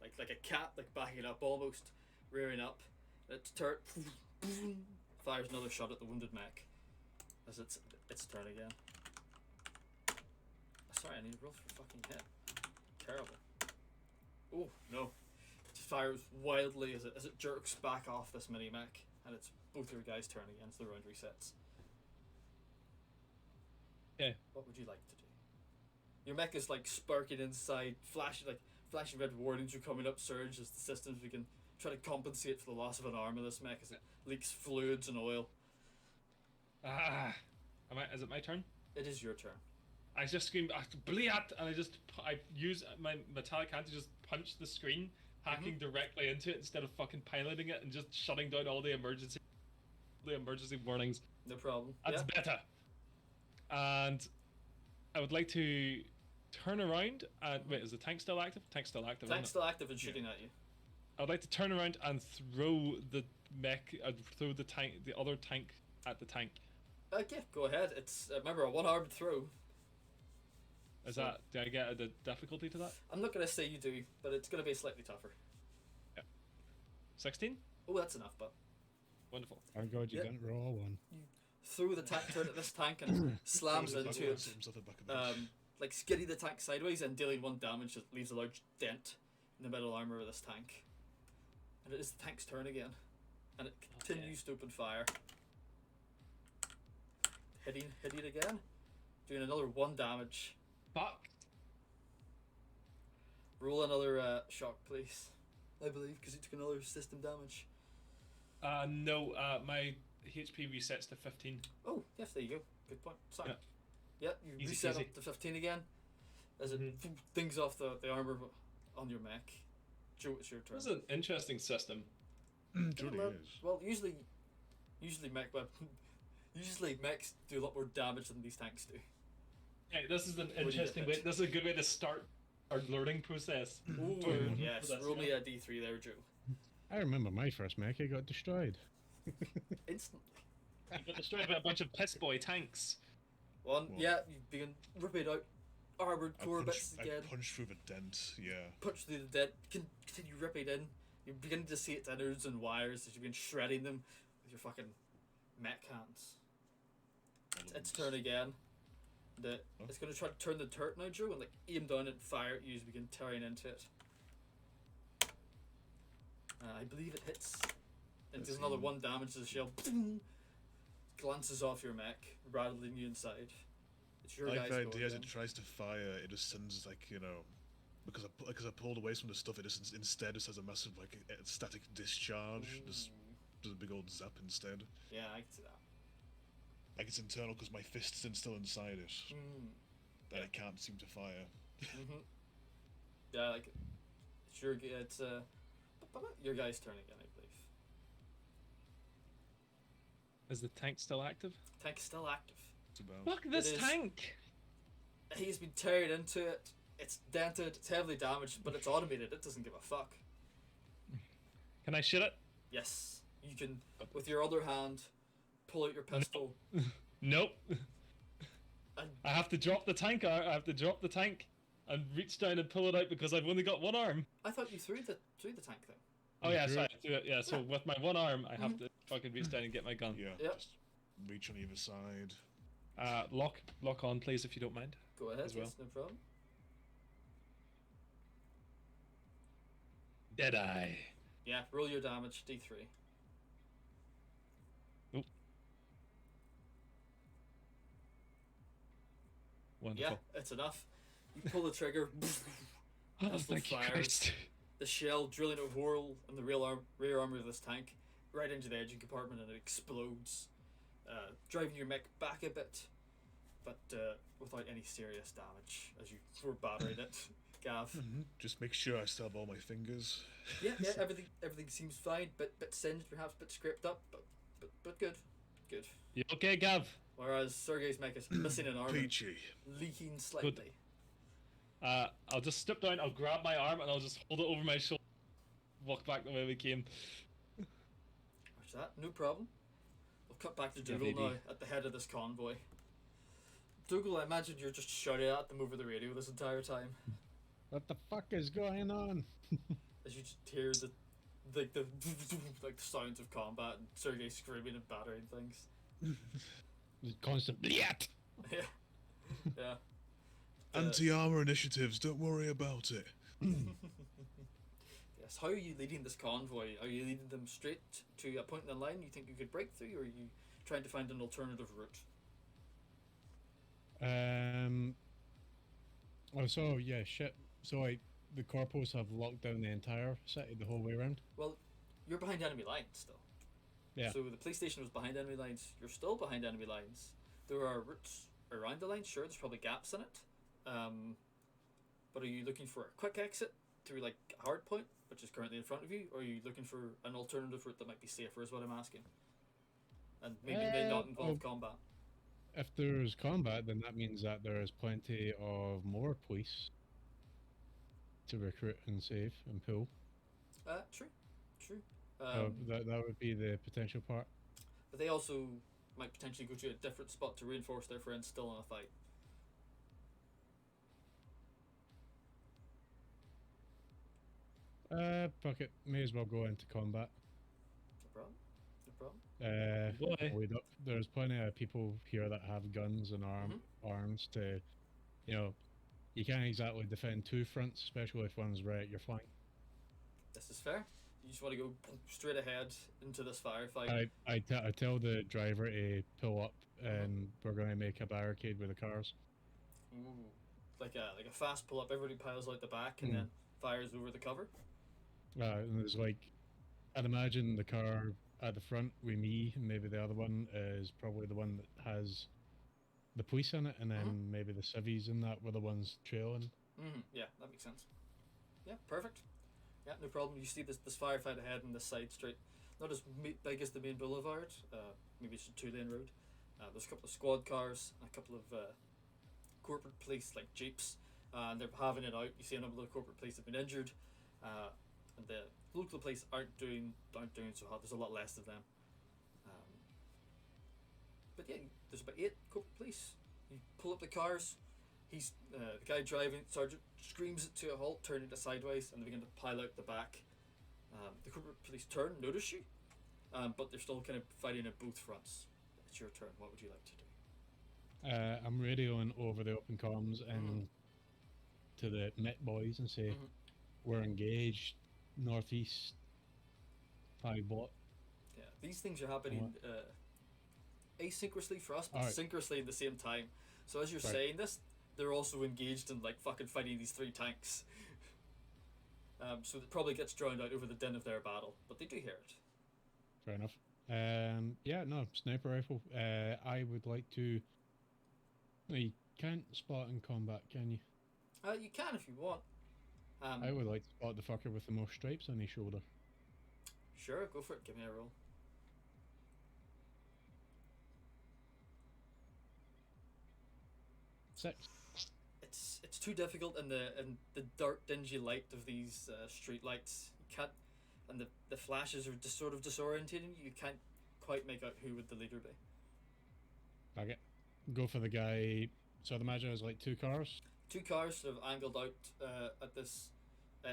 like a cat, like backing up almost, rearing up. Its turret fires another shot at the wounded mech as its turn again. Sorry, I need to roll for fucking hit. Terrible. Oh no! It fires wildly as it jerks back off this mini mech, and it's both your guys' turn again. So the round resets. Okay. What would you like to do? Your mech is like sparking inside, flashing red warnings are coming up. Surge as the systems begin try to compensate for the loss of an arm of this mech as it leaks fluids and oil. Is it my turn? It is your turn. I just scream, "Bliat!" and I use my metallic hand to just punch the screen, hacking directly into it instead of fucking piloting it and just shutting down all the emergency warnings. No problem. That's yeah. better. And I would like to turn around and wait. Is the tank still active? Tank's still active. Tank's still active and shooting at you. I would like to turn around and throw the mech, throw the other tank at the tank. Okay, go ahead. It's remember a one-armed throw. Do I get a difficulty to that? I'm not gonna say you do, but it's gonna be slightly tougher. Yeah. 16? Oh, that's enough, but Wonderful. Oh god, you didn't roll one. throw the tank turret at this tank and it slams into it. Like skidding the tank sideways and dealing 1 damage that leaves a large dent in the metal armor of this tank. And it is the tank's turn again. And it continues to open fire. Hitting it again. Doing another 1 damage. Fuck. Roll another shock, please. I believe, because it took another system damage. No, my HP resets to 15. Oh, yes, there you go. Good point. Sorry. Yeah, you easy, reset easy. up to 15 again. As it dings off the armor on your mech. Joe, it's your turn. This is an interesting system. Truly is. Well, usually mechs do a lot more damage than these tanks do. Hey, this is an do you interesting get? way. This is a good way to start our learning process. Ooh, yes. Roll me a D3 there, Joe. I remember my first mech, it got destroyed. Instantly. You got destroyed by a bunch of piss boy tanks. One, yeah, you begin ripping out armored core bits again. I punch through the dent, yeah. Punch through the dent, continue ripping in. You're beginning to see its innards and wires as you begin shredding them with your fucking mech hands. It's turn again. It's going to try to turn the turret now, Joe, and like aim down and fire at you as you begin tearing into it. I believe it hits. It does another 1 damage to the shell. Glances off your mech, rattling you inside. It's your guy's the go idea as again. it tries to fire, it just sends because I pulled away from the stuff, it just instead just has a massive static discharge. Just does a big old zap instead. Yeah, I can see that. Like it's internal because my fist's still inside it. That it can't seem to fire. Yeah, like it's your guy's turn again, I believe. Is the tank still active? Tank's still active. It's about. Fuck this It is. tank! He's been tearing into it. It's dented. It's heavily damaged, but it's automated. It doesn't give a fuck. Can I shoot it? Yes, you can. With your other hand, pull out your pistol. Nope. And I have to drop the tank. I have to drop the tank and reach down and pull it out because I've only got 1 arm. I thought you threw the tank thing. Oh yeah, threw sorry. it. Yeah, so with my 1 arm, I have to fucking reach down and get my gun. Yeah, Yep. just reach on either side. Lock on, please, if you don't mind. Go ahead. As well. Yes, no problem. Deadeye. Yeah, roll your damage. D3. Oop. Wonderful. Yeah, it's enough. You pull the trigger. Oh, Pistol thank you, fires. Christ. The shell drilling a hole in the rear armor of this tank, right into the engine compartment, and it explodes, driving your mech back a bit, but without any serious damage as you were battering it. Gav. Just make sure I still have all my fingers. Yeah, everything seems fine. Bit singed, perhaps, bit scraped up, but good. You okay, Gav? Whereas Sergei's mech is missing an arm, and Peachy. leaking slightly. I'll just step down, I'll grab my arm, and I'll just hold it over my shoulder. Walk back the way we came. What's that? No problem. We'll cut back to Yeah, Dougal baby. now at the head of this convoy. Dougal, I imagine you're just shouting at them over the radio this entire time. What the fuck is going on? As you just hear the like the like the sounds of combat and Sergey screaming and battering things. Just constant Bliat! Yeah, yeah. Anti-armor initiatives, don't worry about it. Yes. How are you leading this convoy? Are you leading them straight to a point in the line you think you could break through, or are you trying to find an alternative route? Oh, so yeah, shit. So like the corpos have locked down the entire city the whole way around. Well, you're behind enemy lines still. Yeah. So the police station was behind enemy lines. You're still behind enemy lines. There are routes around the lines. Sure, there's probably gaps in it. But are you looking for a quick exit through like a hard point, which is currently in front of you, or are you looking for an alternative route that might be safer? Is what I'm asking. And maybe may not involve combat. If there's combat, then that means that there is plenty of more police to recruit and save and pull. True, true. So that would be the potential part. But they also might potentially go to a different spot to reinforce their friends still in a fight. Fuck it. May as well go into combat. No problem. No problem. Boy. There's plenty of people here that have guns and arms to, you can't exactly defend two fronts, especially if one's right at your flank. This is fair. You just want to go straight ahead into this firefight. I tell the driver to pull up, and we're going to make a barricade with the cars. Ooh. Like a fast pull up, everybody piles out the back and then fires over the cover. And there's like, I'd imagine the car at the front with me, and maybe the other one is probably the one that has the police in it, and then maybe the civvies in that were the ones trailing. Yeah, that makes sense. Yeah, perfect. Yeah, no problem. You see this firefight ahead in this side street. Not as big as the main boulevard. Maybe it's a 2-lane road. There's a couple of squad cars and a couple of corporate police, like jeeps. And they're having it out. You see a number of the corporate police have been injured. And the local police aren't doing so hard. There's a lot less of them. But yeah, there's about 8 corporate police. You pull up the cars. He's the guy driving, sergeant, screams it to a halt, turning it sideways, and they begin to pile out the back. The corporate police turn, notice you, but they're still kind of fighting at both fronts. It's your turn. What would you like to do? I'm radioing over the open comms and to the Met boys and say, we're engaged northeast 5 block. Yeah, these things are happening asynchronously for us, but synchronously at the same time. So as you're saying this, they're also engaged in like fucking fighting these 3 tanks. So it probably gets drowned out over the din of their battle, but they do hear it. Fair enough. Yeah, no, sniper rifle. I would like to. No, you can't spot in combat, can you? You can if you want. I would like to spot the fucker with the most stripes on his shoulder. Sure, go for it. Give me a roll. Six. It's too difficult in the dark, dingy light of these street lights. You can't, and the flashes are just sort of disorientating. You can't quite make out who would the leader be. Okay. Go for the guy. So I'd imagine there's like 2 cars. 2 cars sort of angled out at this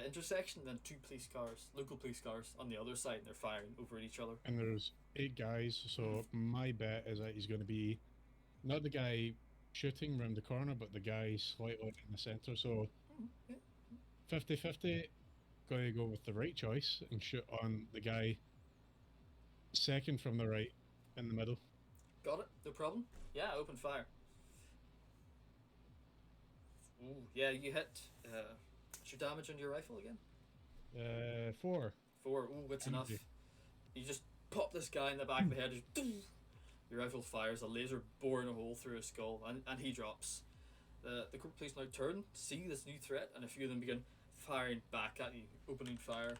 intersection, and then 2 police cars, local police cars, on the other side, and they're firing over at each other. And there's 8 guys, so my bet is that he's going to be not the guy shooting round the corner, but the guy slightly in the centre. So 50-50, going to go with the right choice and shoot on the guy second from the right in the middle. Got it, no problem. Yeah, open fire. Ooh, yeah, you hit. What's your damage on your rifle again? 4. 4. Ooh, it's enough. You just pop this guy in the back of the head. Just, your rifle fires, a laser boring a hole through his skull, and he drops. The corporate police now turn, see this new threat, and a few of them begin firing back at you, opening fire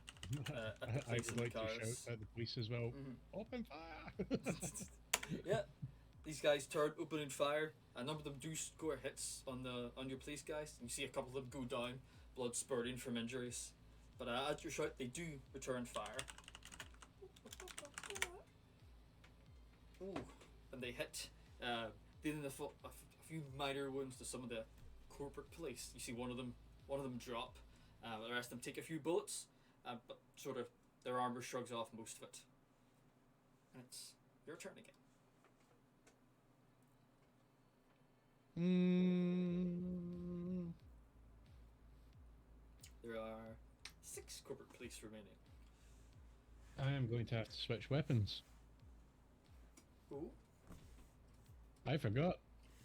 at the I police would and like the cars. to shout at the police as well. Open fire! Yeah, these guys turn, opening fire. A number of them do score hits on your police guys. You see a couple of them go down, blood spurting from injuries. But at your shout, they do return fire. Ooh, and they hit, dealing a few minor wounds to some of the corporate police. You see one of them One of them drop. The rest of them take a few bullets, but sort of their armor shrugs off most of it. And it's your turn again. There are 6 corporate police remaining. I am going to have to switch weapons. Ooh. I forgot.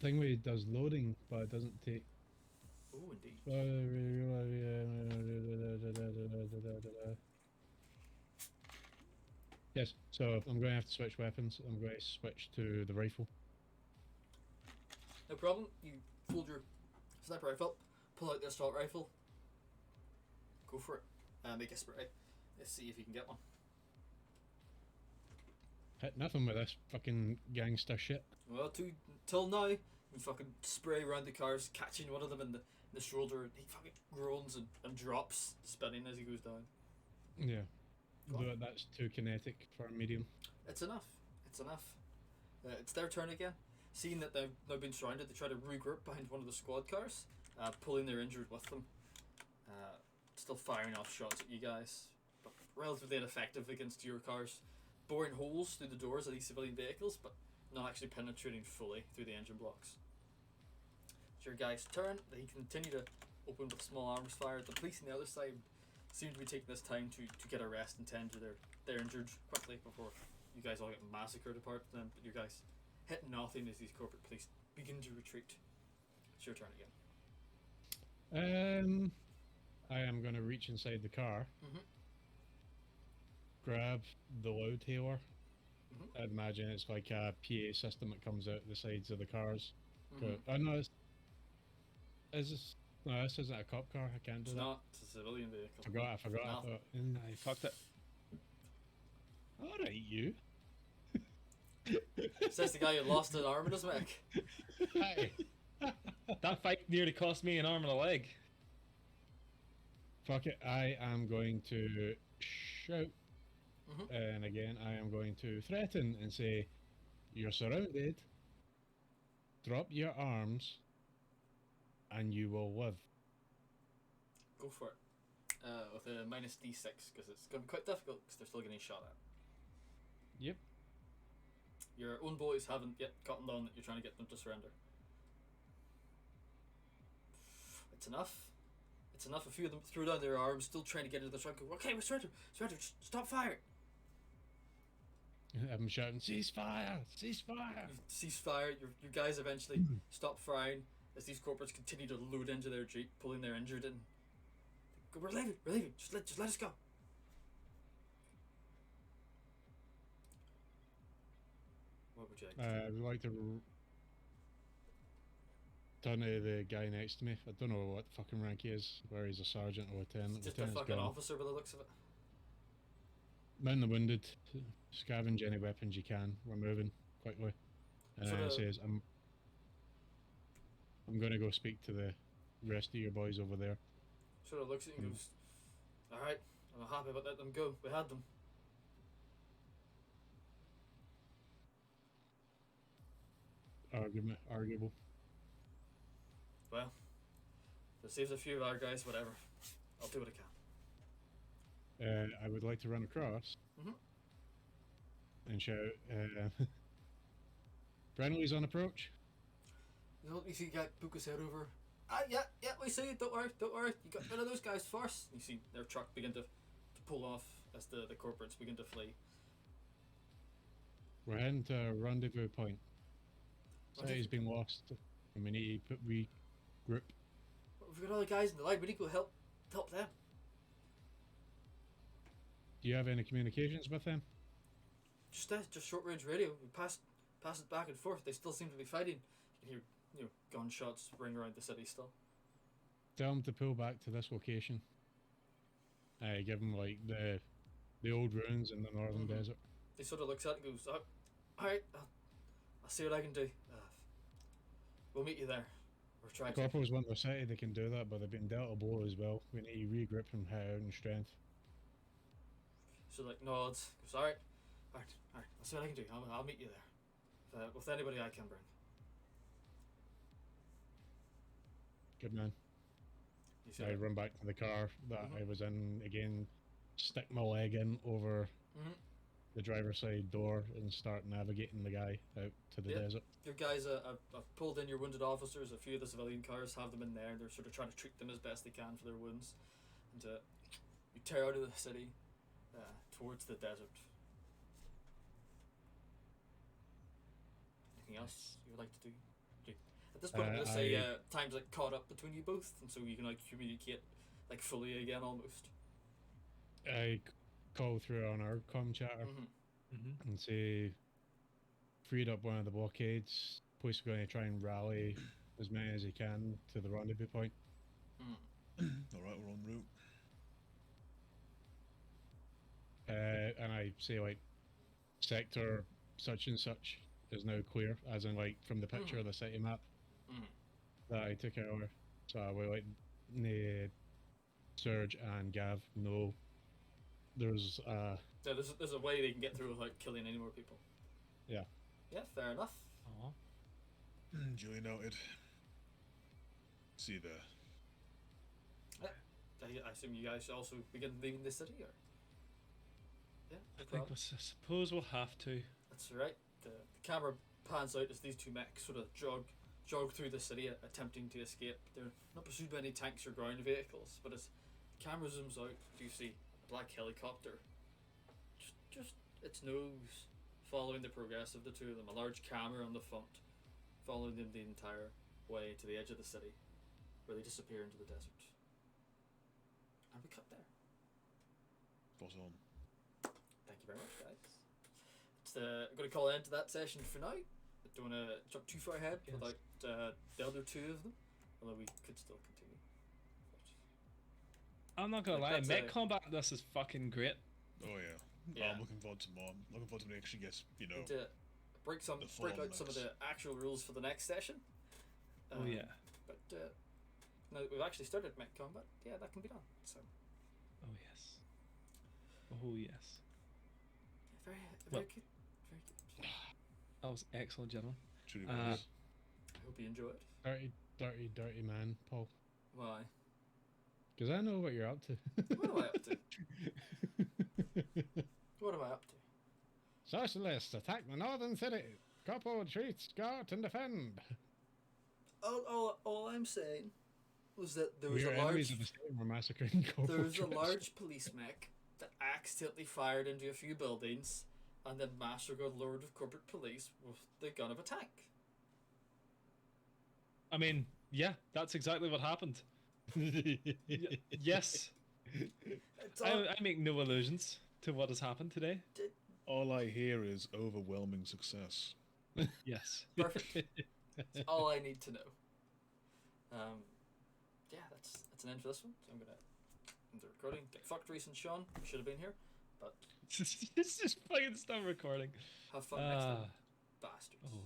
Thingway does loading, but it doesn't take. Ooh, indeed. Yes, so I'm going to have to switch weapons. I'm going to switch to the rifle. No problem. You fold your sniper rifle, pull out the assault rifle. Go for it. Make a spray. Let's see if you can get one. Hit nothing with this fucking gangster shit. Well, till now, you fucking spray around the cars, catching one of them in the shoulder, and he fucking groans and drops, spinning as he goes down. Yeah. Go on. Though that's too kinetic for a medium. It's enough. It's enough. It's their turn again. Seeing that they've now been surrounded, they try to regroup behind one of the squad cars, pulling their injured with them. Still firing off shots at you guys, but relatively ineffective against your cars. Boring holes through the doors of these civilian vehicles, but not actually penetrating fully through the engine blocks. It's your guy's turn. They continue to open with small arms fire. The police on the other side seem to be taking this time to get a rest and tend to their injured quickly before you guys all get massacred apart from them. But you guys hit nothing as these corporate police begin to retreat. It's your turn again. I am going to reach inside the car, grab the loud hailer. I'd imagine it's like a PA system that comes out the sides of the cars. Oh no, is this? No, this isn't a cop car. I can't do It's that. not. It's a civilian vehicle. I forgot. I thought, I fucked it. Alright, you. Says the guy who lost an arm in his neck. Hey. That fight nearly cost me an arm and a leg. Fuck it, I am going to shout, and again I am going to threaten and say, you're surrounded, drop your arms, and you will live. Go for it. With a minus D6, because it's going to be quite difficult, because they're still getting shot at. Yep. Your own boys haven't yet gotten on that you're trying to get them to surrender. It's enough. It's enough. A few of them threw down their arms, still trying to get into the truck. Okay, we surrender. Surrender. Stop firing. I'm shouting, ceasefire! Ceasefire! You cease fire. Your guys eventually stop firing as these corporates continue to load into their jeep, pulling their injured in. We're leaving. We're leaving. Just let us go. What would you like to do? I would like to turn to the guy next to me. I don't know what fucking rank he is, whether he's a sergeant or lieutenant. Just a Lieutenant's fucking gone. officer by the looks of it. Man the wounded, scavenge any weapons you can. We're moving quickly. And Sort of- says, I'm going to go speak to the rest of your boys over there. Sort of looks at you and goes, alright, I'm happy about letting them go. We had them. Arguable. Well, if it saves a few of our guys, whatever. I'll do what I can. I would like to run across and shout, friendly's on approach. You know, you see the guy poke his head over. Yeah, we see you. Don't worry. You got rid of those guys first. You see their truck begin to pull off as the corporates begin to flee. We're heading to a rendezvous point. City's been lost, and we need to regroup. We've got other guys in the line. We need to go help them. Do you have any communications with them? Just short range radio. We pass it back and forth. They still seem to be fighting. You can hear gunshots ring around the city still. Tell them to pull back to this location. I give them like the old ruins in the northern desert. He sort of looks at it and goes, alright, I'll see what I can do. We'll meet you there. We're trying to. Corporals want their city, they can do that, but they've been dealt a blow as well. We need to regroup and hire in strength. So like nods, goes, alright, I'll see what I can do. I'll meet you there. With anybody I can bring. Good man. You see I that? run back to the car that Mhm. I was in again, stick my leg in over Mhm. the driver's side door and start navigating the guy out to the Yeah. desert. Your guys have pulled in your wounded officers. A few of the civilian cars have them in there. They're sort of trying to treat them as best they can for their wounds. And you tear out of the city towards the desert. Anything else you would like to do? At this point, I'm going to say time's like caught up between you both, and so you can like communicate like fully again almost. I call through on our comm chatter Mm-hmm. and say, freed up one of the blockades. Police are going to try and rally as many as he can to the rendezvous point. All right, we're en route. And I say, like, sector such and such is now clear, as in, like, from the picture of the city map that I took over. So I will, like, Serge and Gav know there's Yeah, there's a way they can get through without killing any more people. Yeah. Yeah, fair enough. Aw. Duly noted. See you there. I assume you guys also begin leaving the city, or? Yeah, no I problem. suppose we'll have to. That's right. The camera pans out as these two mechs sort of jog through the city, attempting to escape. They're not pursued by any tanks or ground vehicles, but as the camera zooms out, you see a black helicopter. Just its nose following the progress of the two of them. A large camera on the front, following them the entire way to the edge of the city, where they disappear into the desert. And we cut there. Spot on. Thank you very much, guys. I'm going to call an end to that session for now. I don't want to jump too far ahead Yes. without the other two of them, although we could still continue. I'm not gonna Like, lie, that's mech a- combat in this is fucking great. Oh yeah. Yeah. I'm looking forward to more. I'm looking forward to when it actually gets, you know. And to break The out some of the actual rules for the next session. Oh yeah. But now that we've actually started mech combat, yeah, that can be done. So Oh yes. Oh yes. very, Well- very good, very good. That was excellent, gentlemen. Truly Uh, was. I hope you enjoyed. dirty man, Paul. Why? Because I know what you're up to. What am I up to? What am I up to? Socialists attack the northern city. Couple retreats, guard and defend. All I'm saying was that there was We're a enemies large of the state. We're massacring corporal there was a troops. large police mech that accidentally fired into a few buildings and then massacred a load of corporate police with the gun of a tank. I mean, yeah, that's exactly what happened. Yes. It's all, I make no allusions to what has happened today. All I hear is overwhelming success. Yes. perfect. That's all I need to know. Yeah, that's an end for this one. So I'm gonna end the recording. Get fucked, Reese and Sean. You should have been here, but It's just fucking stop recording. have fun next time, Ah. bastards. Oh.